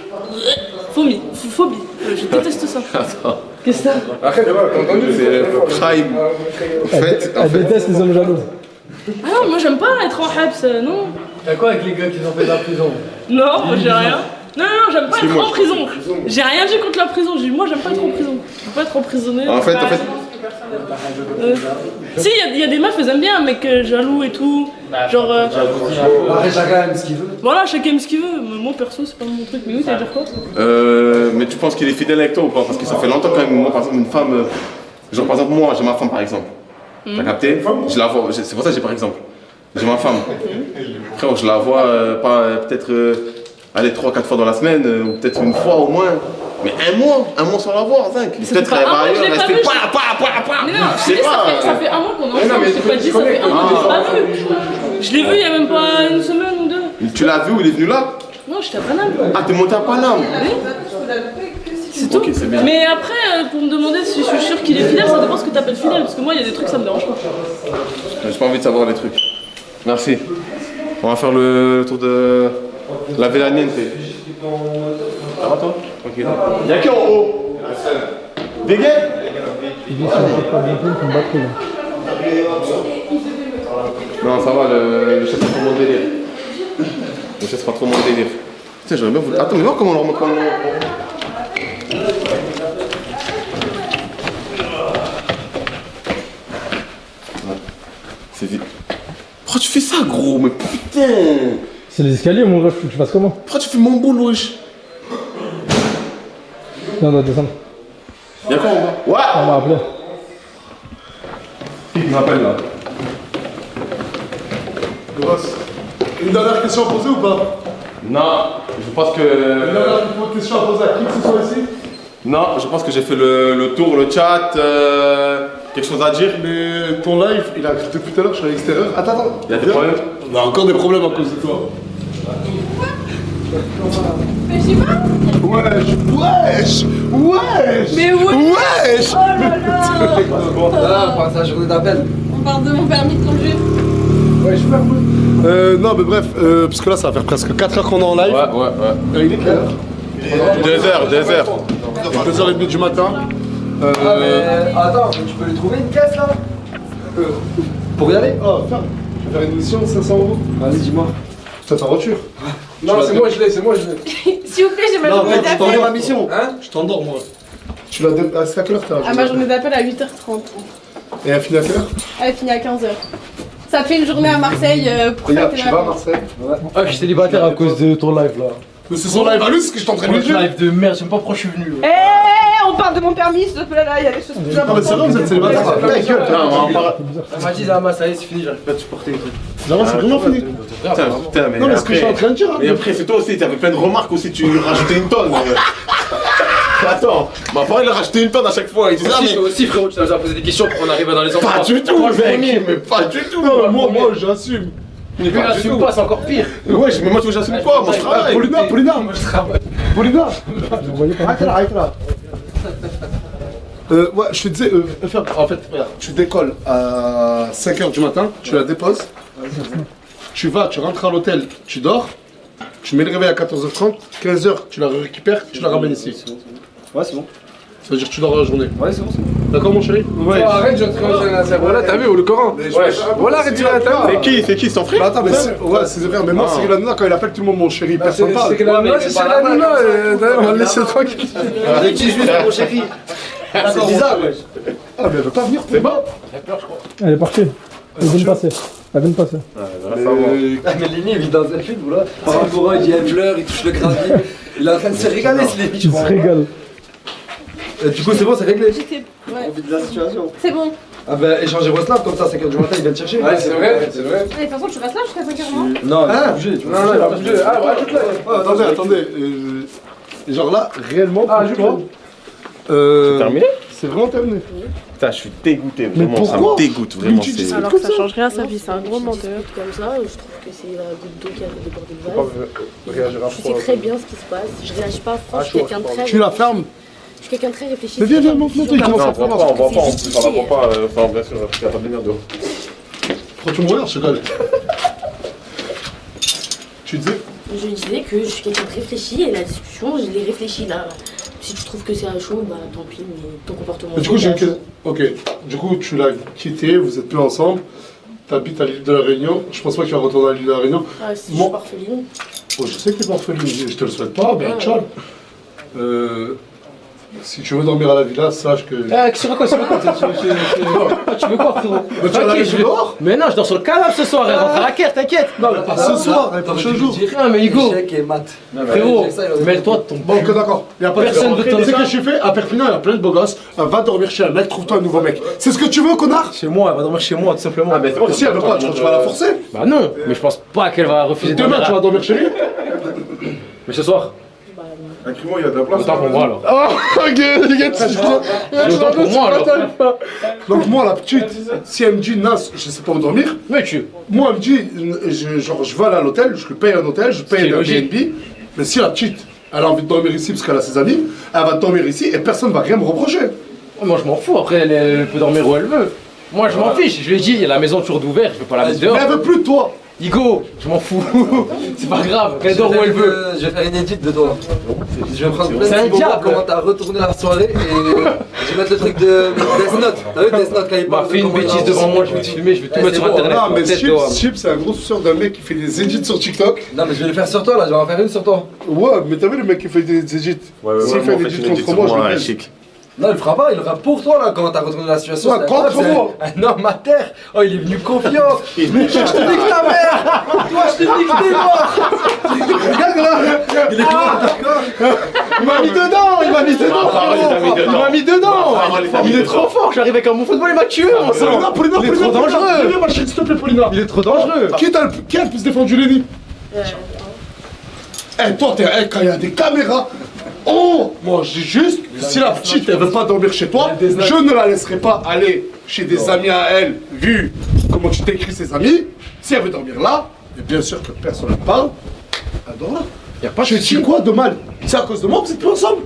Phobie. Je déteste ça. Attends. Qu'est-ce que c'est? Arrête, t'as entendu? C'est prime. En fait, Elle déteste les hommes jaloux. Ah non, moi j'aime pas être en Habs, non. T'as quoi avec les gars qui ont fait de la prison? Non, moi j'ai rien. Non, j'aime pas Si, être moi, en prison. J'ai rien dit contre la prison, j'ai dit moi j'aime pas être en prison. Je veux pas être emprisonné. En fait. Si, il y a des meufs, elles aiment bien un mec jaloux et tout. Genre. Après, chacun aime ce qu'il veut. Voilà, chacun aime ce qu'il veut. Moi perso, c'est pas mon truc. Mais oui, t'allais dire quoi? Mais tu penses qu'il est fidèle avec toi ou pas? Parce que ça fait longtemps quand même. Moi, par exemple, une femme. Genre, par exemple, moi, j'ai ma femme par exemple. T'as capté? Je la vois. C'est pour ça que j'ai par exemple. J'ai ma femme. Frère, je la vois peut-être. Allez, 3-4 fois dans la semaine, ou peut-être une fois au moins. Mais un mois sans la voir, Zinc. Peut-être qu'elle va ailleurs, elle fait Mais non, je sais pas. Ça fait un mois qu'on est ensemble, je t'ai pas dit, ça fait un mois que je l'ai pas vu. Je l'ai vu il y a même pas une semaine ou deux. Tu l'as vu ou il est venu là? Non, j'étais à Paname. Ah, t'es monté à Paname? Oui. C'est tout. Ok, c'est bien. Mais après, pour me demander si je suis sûr qu'il est fidèle, ça dépend ce que t'appelles fidèle. Parce que moi, il y a des trucs, ça me dérange pas. J'ai pas envie de savoir les trucs. Merci. On va faire le tour de la Villa Niente. Ça va toi? Ok. Y'a qui en haut? Dégaine? Il dit si on fait pas bientôt, il faut me battre là. Non, ça va, le chef, c'est pas trop mon délire. Le chef, c'est pas trop mon délire. Putain, j'aurais bien voulu. Attends, mais voir comment on leur montre. C'est vite. Pourquoi tu fais ça, gros? Mais putain! C'est les escaliers, mon ref, faut que je fasse comment? Pourquoi tu fais mon boule, wesh? Non, on doit descendre. Y'a quoi en bas? Ouais! On m'a appelé. Qui m'appelle là? Grosse. Une dernière question à poser ou pas? Non, je pense que. Une dernière question à poser à qui que ce soit ici? Non, je pense que j'ai fait le tour, le chat. Quelque chose à dire? Mais ton live, il a depuis tout à l'heure, je suis à l'extérieur. Attends. Il y a des problèmes? On a encore des problèmes à cause de toi. Mais je sais pas. Wesh. Mais ouais. Wesh. Oh là là. Voilà, on passe la journée d'appel. On parle de mon permis de conduire. Ouais, je suis pas non, mais bref, parce que là, ça va faire presque 4 heures qu'on est en live. Ouais. Il est quelle heure? 2 heures. 2h30 du matin. Ah, mais attends, tu peux lui trouver une caisse là? Pour y aller? Oh, ferme. Je vais faire une mission de 500 €. Vas-y, dis-moi. C'est ta voiture? Non, c'est moi, je l'ai. S'il vous plaît, j'ai ma Non, journée mais tu t'endors d'appel. ma mission. Hein? Je t'endors, moi. Tu l'as c'est à quelle heure t'as? Ah, ma journée d'appel à 8h30. Et elle finit à quelle heure? Elle finit à 15h. Ça fait une journée à Marseille pour Regarde, fêter tu la vas à vacances. Marseille? Ah, je suis célibataire à cause de ton live là. Mais c'est son live à lui, c'est ce que je suis en train de lui dire. Live de merde, je sais même pas pourquoi je suis venu. On parle de mon permis, s'il te plaît, là, il y a des choses plus Ah, mais c'est vrai, vous êtes célibataire. Ta gueule, Elle m'a dit, Zama, ça y est, c'est fini, j'arrive pas à te supporter. Zama, c'est vraiment fini. Putain, mais. Non, mais ce que je suis en train de dire. Et après, c'est toi aussi, t'avais plein de remarques aussi, tu rajoutais une tonne. Attends, ma part il a rajouté une tonne à chaque fois. Il disait, ah, Si, mais. toi aussi, frérot, tu t'as déjà posé des questions pour qu'on arrive dans les endroits. Pas du tout, mec, mais pas du tout. Non, moi, j'assume. Mais lui, il assume pas, c'est encore pire. Ouais, mais moi, tu vois, j'assume pas, moi je travaille. Paulina. Moi, je travaille. Paulina. Arrête là. Ouais, je te disais, en fait, regarde, tu décolles à 5h du matin, tu la déposes, tu rentres à l'hôtel, tu dors, tu mets le réveil à 14h30, 15h, tu la récupères, tu la ramènes ici. Ouais, c'est bon. Ça veut dire que tu dors la journée. Ouais, c'est bon. D'accord, mon chéri? Ouais. Arrête, je te voilà, t'as vu, ou le Coran? Voilà, arrête, tu vas C'est qui, son frère? Attends, mais c'est vrai, mais moi, c'est la nana quand il appelle tout le monde mon chéri, personne parle. C'est que la nana, c'est chez la nana, d'ailleurs, on va le laisser tranquille. Avec 18, mon chéri. C'est bizarre, wesh. Ah, mais elle veut pas venir, c'est bon. Elle est partie. Elle vient de passer. Elle vient de passer. Mais Lenny, il vit dans un film, voilà. Par rapport il dit, elle pleure, il touche le gravier. Il est en train de se régaler, ce Lenny, je Il se crois. régale. Du coup, c'est bon, c'est réglé. Ouais. On vit de la situation. C'est bon. Ah bah, échangez vos snaps, comme ça, à 5h du matin, il vient te chercher. Ouais, c'est vrai, c'est vrai. De toute façon, tu restes là jusqu'à 5h, non? Non, il va bouger, tu vois. Non, il va bouger. Ah, ouais, ajoute-le. Attendez. Genre là, réellement, Ah, pour toi, C'est terminé? c'est vraiment terminé. Putain, je suis dégoûté, vraiment, ça pourquoi? me dégoûte, vraiment. tu dis c'est- ça Alors comme que ça change rien à sa vie, c'est un gros menteur. Comme ça, je trouve que c'est la goutte d'eau qui a débordé le vase. Réagir à Je sais très bien ce qui se passe, je réagis pas à froid, je suis quelqu'un de très. Tu la fermes. Je suis quelqu'un de très réfléchi. Mais viens, monte, il commence Non, à on voit faire. pas, en plus, on la voit pas, enfin, bien sûr, il y a pas de lumière dehors. Pourquoi tu me regardes, je rigole. Tu disais? Je disais que je suis quelqu'un de réfléchi et la discussion, je l'ai réfléchi là. Si tu trouves que c'est à chaud, bah tant pis, mais ton comportement. Mais du coup, j'ai une est à chaud. question. Ok, du coup, tu l'as quitté, vous êtes plus ensemble, t'habites à l'île de la Réunion. Je pense pas que tu vas retourner à l'île de la Réunion. Ah, si je suis orpheline. Oh, je sais que t'es pas orpheline, je te le souhaite pas, ben tchal. Si tu veux dormir à la villa, sache que. C'est quoi, tu veux quoi, frérot? Mais tu vas la laisser dehors? Mais non, je dors sur le canapé ce soir, elle rentre à la caire, t'inquiète. Non, mais pas ce soir, le prochain jour. Rien, mais Hugo. Frérot, mêle-toi de ton. Bon, ok, d'accord. Y a pas de Personne veut Tu te sais que je fais à Perpignan, il y a plein de beaux gosses. Va dormir chez un mec, trouve-toi un nouveau mec. C'est ce que tu veux, connard? Chez moi, elle va dormir chez moi, tout simplement. Ah, Et si elle veut pas, tu vas la forcer? Bah non, mais je pense pas qu'elle va refuser de Demain, tu vas dormir chez lui? Mais ce soir. Écris-moi, il y a de la place. Autant pour moi alors. Oh, ok, les gars, Autant pour moi alors. Donc, moi, la petite, si elle me dit, Nas, je sais pas où dormir. Mais tu. Moi, elle me dit, je vais aller à l'hôtel, je lui paye un hôtel, je paye un Airbnb. Mais si la petite, elle a envie de dormir ici parce qu'elle a ses amis, elle va dormir ici et personne va rien me reprocher. Moi je m'en fous, après elle peut dormir où elle veut. Moi je m'en fiche, je lui ai dit, il y a la maison toujours ouverte, je vais pas la mettre dehors. Mais elle veut plus de toi. Igo, je m'en fous. C'est pas grave, qu'elle dort où elle veut. Je vais faire une édite de toi. Je vais prendre plein C'est de un petits moments, diable. comment t'as retourné la soirée et je vais mettre le truc de Death Note. T'as vu Death Note quand il Bah parle fais une bêtise devant moi, je vais te filmer, je vais tout mettre sur internet. Non, mais Peut-être, Chips, toi. Chips, c'est un gros soucieur d'un mec qui fait des edits sur TikTok. Non, mais je vais le faire sur toi là, je vais en faire une sur toi. Ouais, mais t'as vu le mec qui fait des edits? S'il fait des edits contre moi, je le baise. Non, il le fera pas, il le fera pour toi là quand t'as retourné la situation. Ouais, c'est contre incroyable, moi. c'est un homme à terre. Oh, il est venu confiant. Mais je te nique ta mère. Toi, je te nique tes morts. Regarde là. Il est comment, d'accord? Il m'a mis dedans, il m'a mis dedans, frérot. Il m'a mis dedans. Il est trop fort, j'arrive avec un bon football, il m'a tué, mon sang. Il est trop dangereux. Viens, ma chérie, s'il te plaît, Paulina. Il est trop dangereux. Qui a le plus défendu Lenny? Eh, toi, quand il y a des caméras. Oh, moi je dis juste, si la petite elle veut pas dormir chez toi, je ne la laisserai pas aller chez des amis à elle, vu comment tu t'écris ses amis. Si elle veut dormir là, et bien sûr que personne ne parle, elle dort là. Y a pas Je dis quoi de mal? C'est à cause de moi que vous êtes plus ensemble?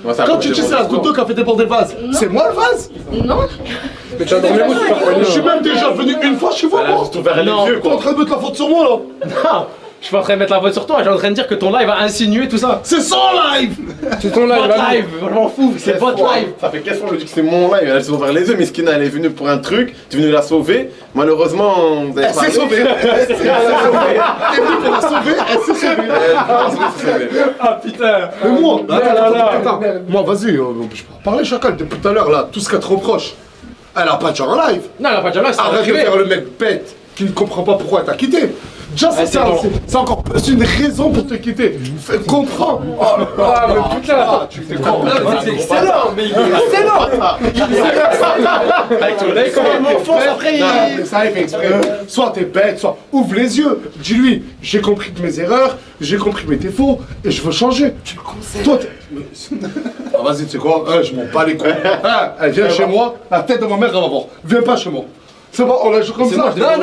Non. Quand tu dis c'est la goutte d'eau qui a fait déborder le vase, c'est moi le vase? Non. Mais tu as dormi où? Je suis même déjà venu une fois chez vous, moi. T'es en train de mettre la faute sur moi là. Non, je suis pas en train de mettre la faute sur toi, je suis en train de dire que ton live a insinué tout ça. C'est son live. C'est ton live, je m'en fous, c'est votre live. Ça fait 15 fois que je dis que c'est mon live, elle s'est ouvert les yeux, Miskina elle est venue pour un truc, tu es venu la sauver, malheureusement vous avez pas... Elle s'est sauvée. Elle s'est sauvée. T'es venu pour la sauver, elle s'est sauvée. Ah putain. Mais moi, attends, moi vas-y, je peux parler Chacal depuis tout à l'heure là, tout ce qu'elle te reproche. Elle a pas déjà en live. Non, elle a pas déjà en live, c'est arrête de privé. faire le mec bête qui ne comprend pas pourquoi elle t'a quitté. Déjà, Ouais, c'est encore plus une raison pour te quitter. Comprends. Oh là là, mais putain, tu fais comprendre. C'est excellent, mais il est excellent. Avec ton œil, comment il m'enfonce après Non, mais ça, il fait exprès. Soit t'es bête, soit ouvre les yeux. Dis-lui, j'ai compris de mes erreurs, j'ai compris mes défauts et je veux changer. Tu le conseilles. Toi, ah, vas-y, tu sais quoi, je m'en bats les couilles. Elle vient chez moi, la tête de ma mère, elle va voir. Viens pas chez moi. C'est bon, on la joue comme ça. Non,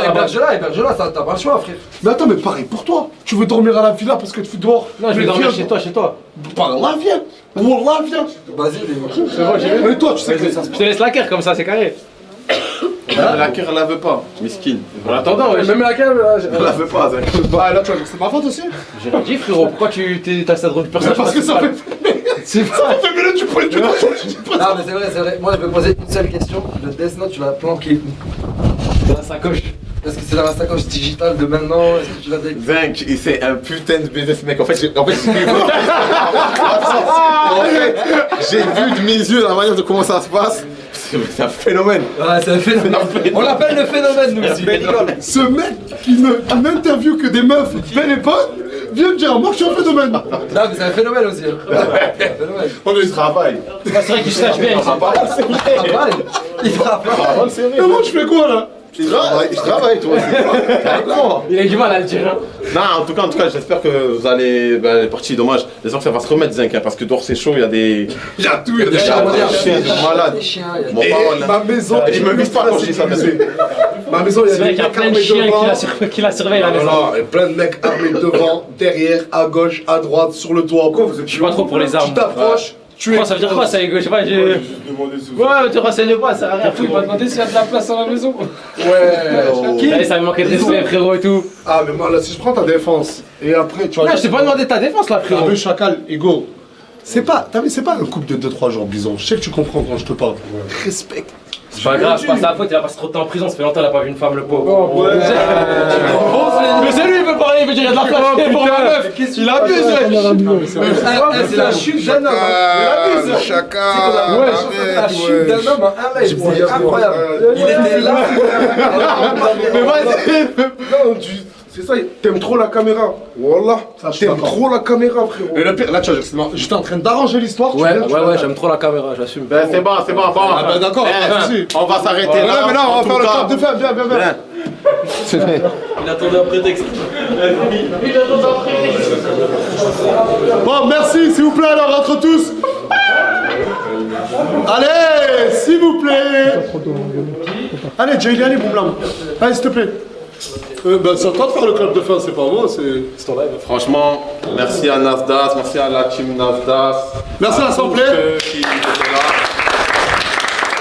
héberge-la, t'as pas le choix, frère. Mais attends, mais pareil pour toi. Tu veux dormir à la villa parce que tu fais dehors. Non, je vais dormir chez toi. Par là, viens. Wallah, viens. Vas-y, C'est bon, j'ai vu. Mais toi, tu sais que Je te laisse la carte comme ça, c'est carré. La cœur elle la veut pas, Miskin. En attendant, ouais. Même la cave, là. Elle la veut pas, ça. Bah là, tu vas dire, c'est ma faute aussi. J'ai rien dit, frérot. Pourquoi t'as cette drôle de personnage? Parce que ça fait. C'est Ça fait minutes, tu pointes du doigt. Non, mais c'est vrai. Moi, je vais poser une seule question. Le Death Note, tu l'as planqué où? Dans la sacoche. Est-ce que c'est dans la sacoche digitale de maintenant? Est-ce que tu l'as dit? Zinc, c'est un putain de business mec. En fait, j'ai vu de mes yeux la manière de comment ça se passe. C'est un phénomène. Ouais, c'est un phénomène. On l'appelle le phénomène, nous aussi. Ce mec qui n'interviewe que des meufs belles et bonnes vient me dire, moi je suis un phénomène. Non, mais c'est un phénomène aussi. On est travail. C'est vrai qu'il se sache bien. Il travaille. Et moi je fais quoi là? Je travaille, toi aussi. Il a du mal à le dire. Hein. Non, en tout cas, j'espère que vous allez. Les parties, dommage. J'espère que ça va se remettre, Zinc, hein, parce que dehors c'est chaud, il y a des. Il y a tout, il y a des chiens, des malades. Bon, Et ma maison, je me vise pas quand je dis ça. ma maison, il y a C'est vrai des qu'il y a mecs plein de armés chiens devant. qui la surveillent la maison. Non, et plein de mecs armés devant, derrière, à gauche, à droite, sur le toit. Je suis pas trop pour les armes. Tu t'approches, tu es. Ça veut dire quoi ça, Hugo? Je sais pas, j'ai. Ouais, tu renseignes pas, ça sert à rien. Il va demander s'il y a de la place dans la maison. Ouais. Allez, ça me manquait de respect, frérot et tout. Ah, mais moi là, si je prends ta défense, et après tu vas. Non, je t'ai pas demandé ta défense là, T'as frérot. vu Chacal, Ego. C'est pas un couple de 2-3 jours, Bison. Je sais que tu comprends quand je te parle. Respecte. C'est pas grave, c'est pas sa faute, il a passé trop de temps en prison, ça fait longtemps qu'il a pas vu une femme, le pauvre. Mais c'est lui, il veut parler, il veut dire il y a de la place pour ma meuf. Il abuse, C'est la chute d'un homme. Il abuse. Chacun. La chute d'un homme en un mètre. C'est incroyable. Il était là. Mais vas-y. Non, c'est ça, t'aimes trop la caméra. Wallah, t'aimes trop la caméra, frérot. Et le pire, là, tu vois, j'étais en train d'arranger l'histoire. Ouais, j'aime trop la caméra, j'assume. Ben c'est bon. Ah bah d'accord, On va s'arrêter là. Mais non, on va faire le top de femme, viens. Il attendait un prétexte. Bon, merci, s'il vous plaît, alors, entre tous. Allez, s'il vous plaît. Allez, Jayli, allez, Boublam. Allez, s'il te plaît. Bah, c'est à toi de faire le club de fin, c'est pas moi, c'est ton live. Franchement, merci à Nasdas, merci à la team Nasdas. Merci à l'Assemblée. Qui étaient là.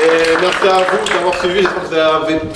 Et merci à vous d'avoir suivi, j'espère que vous avez pu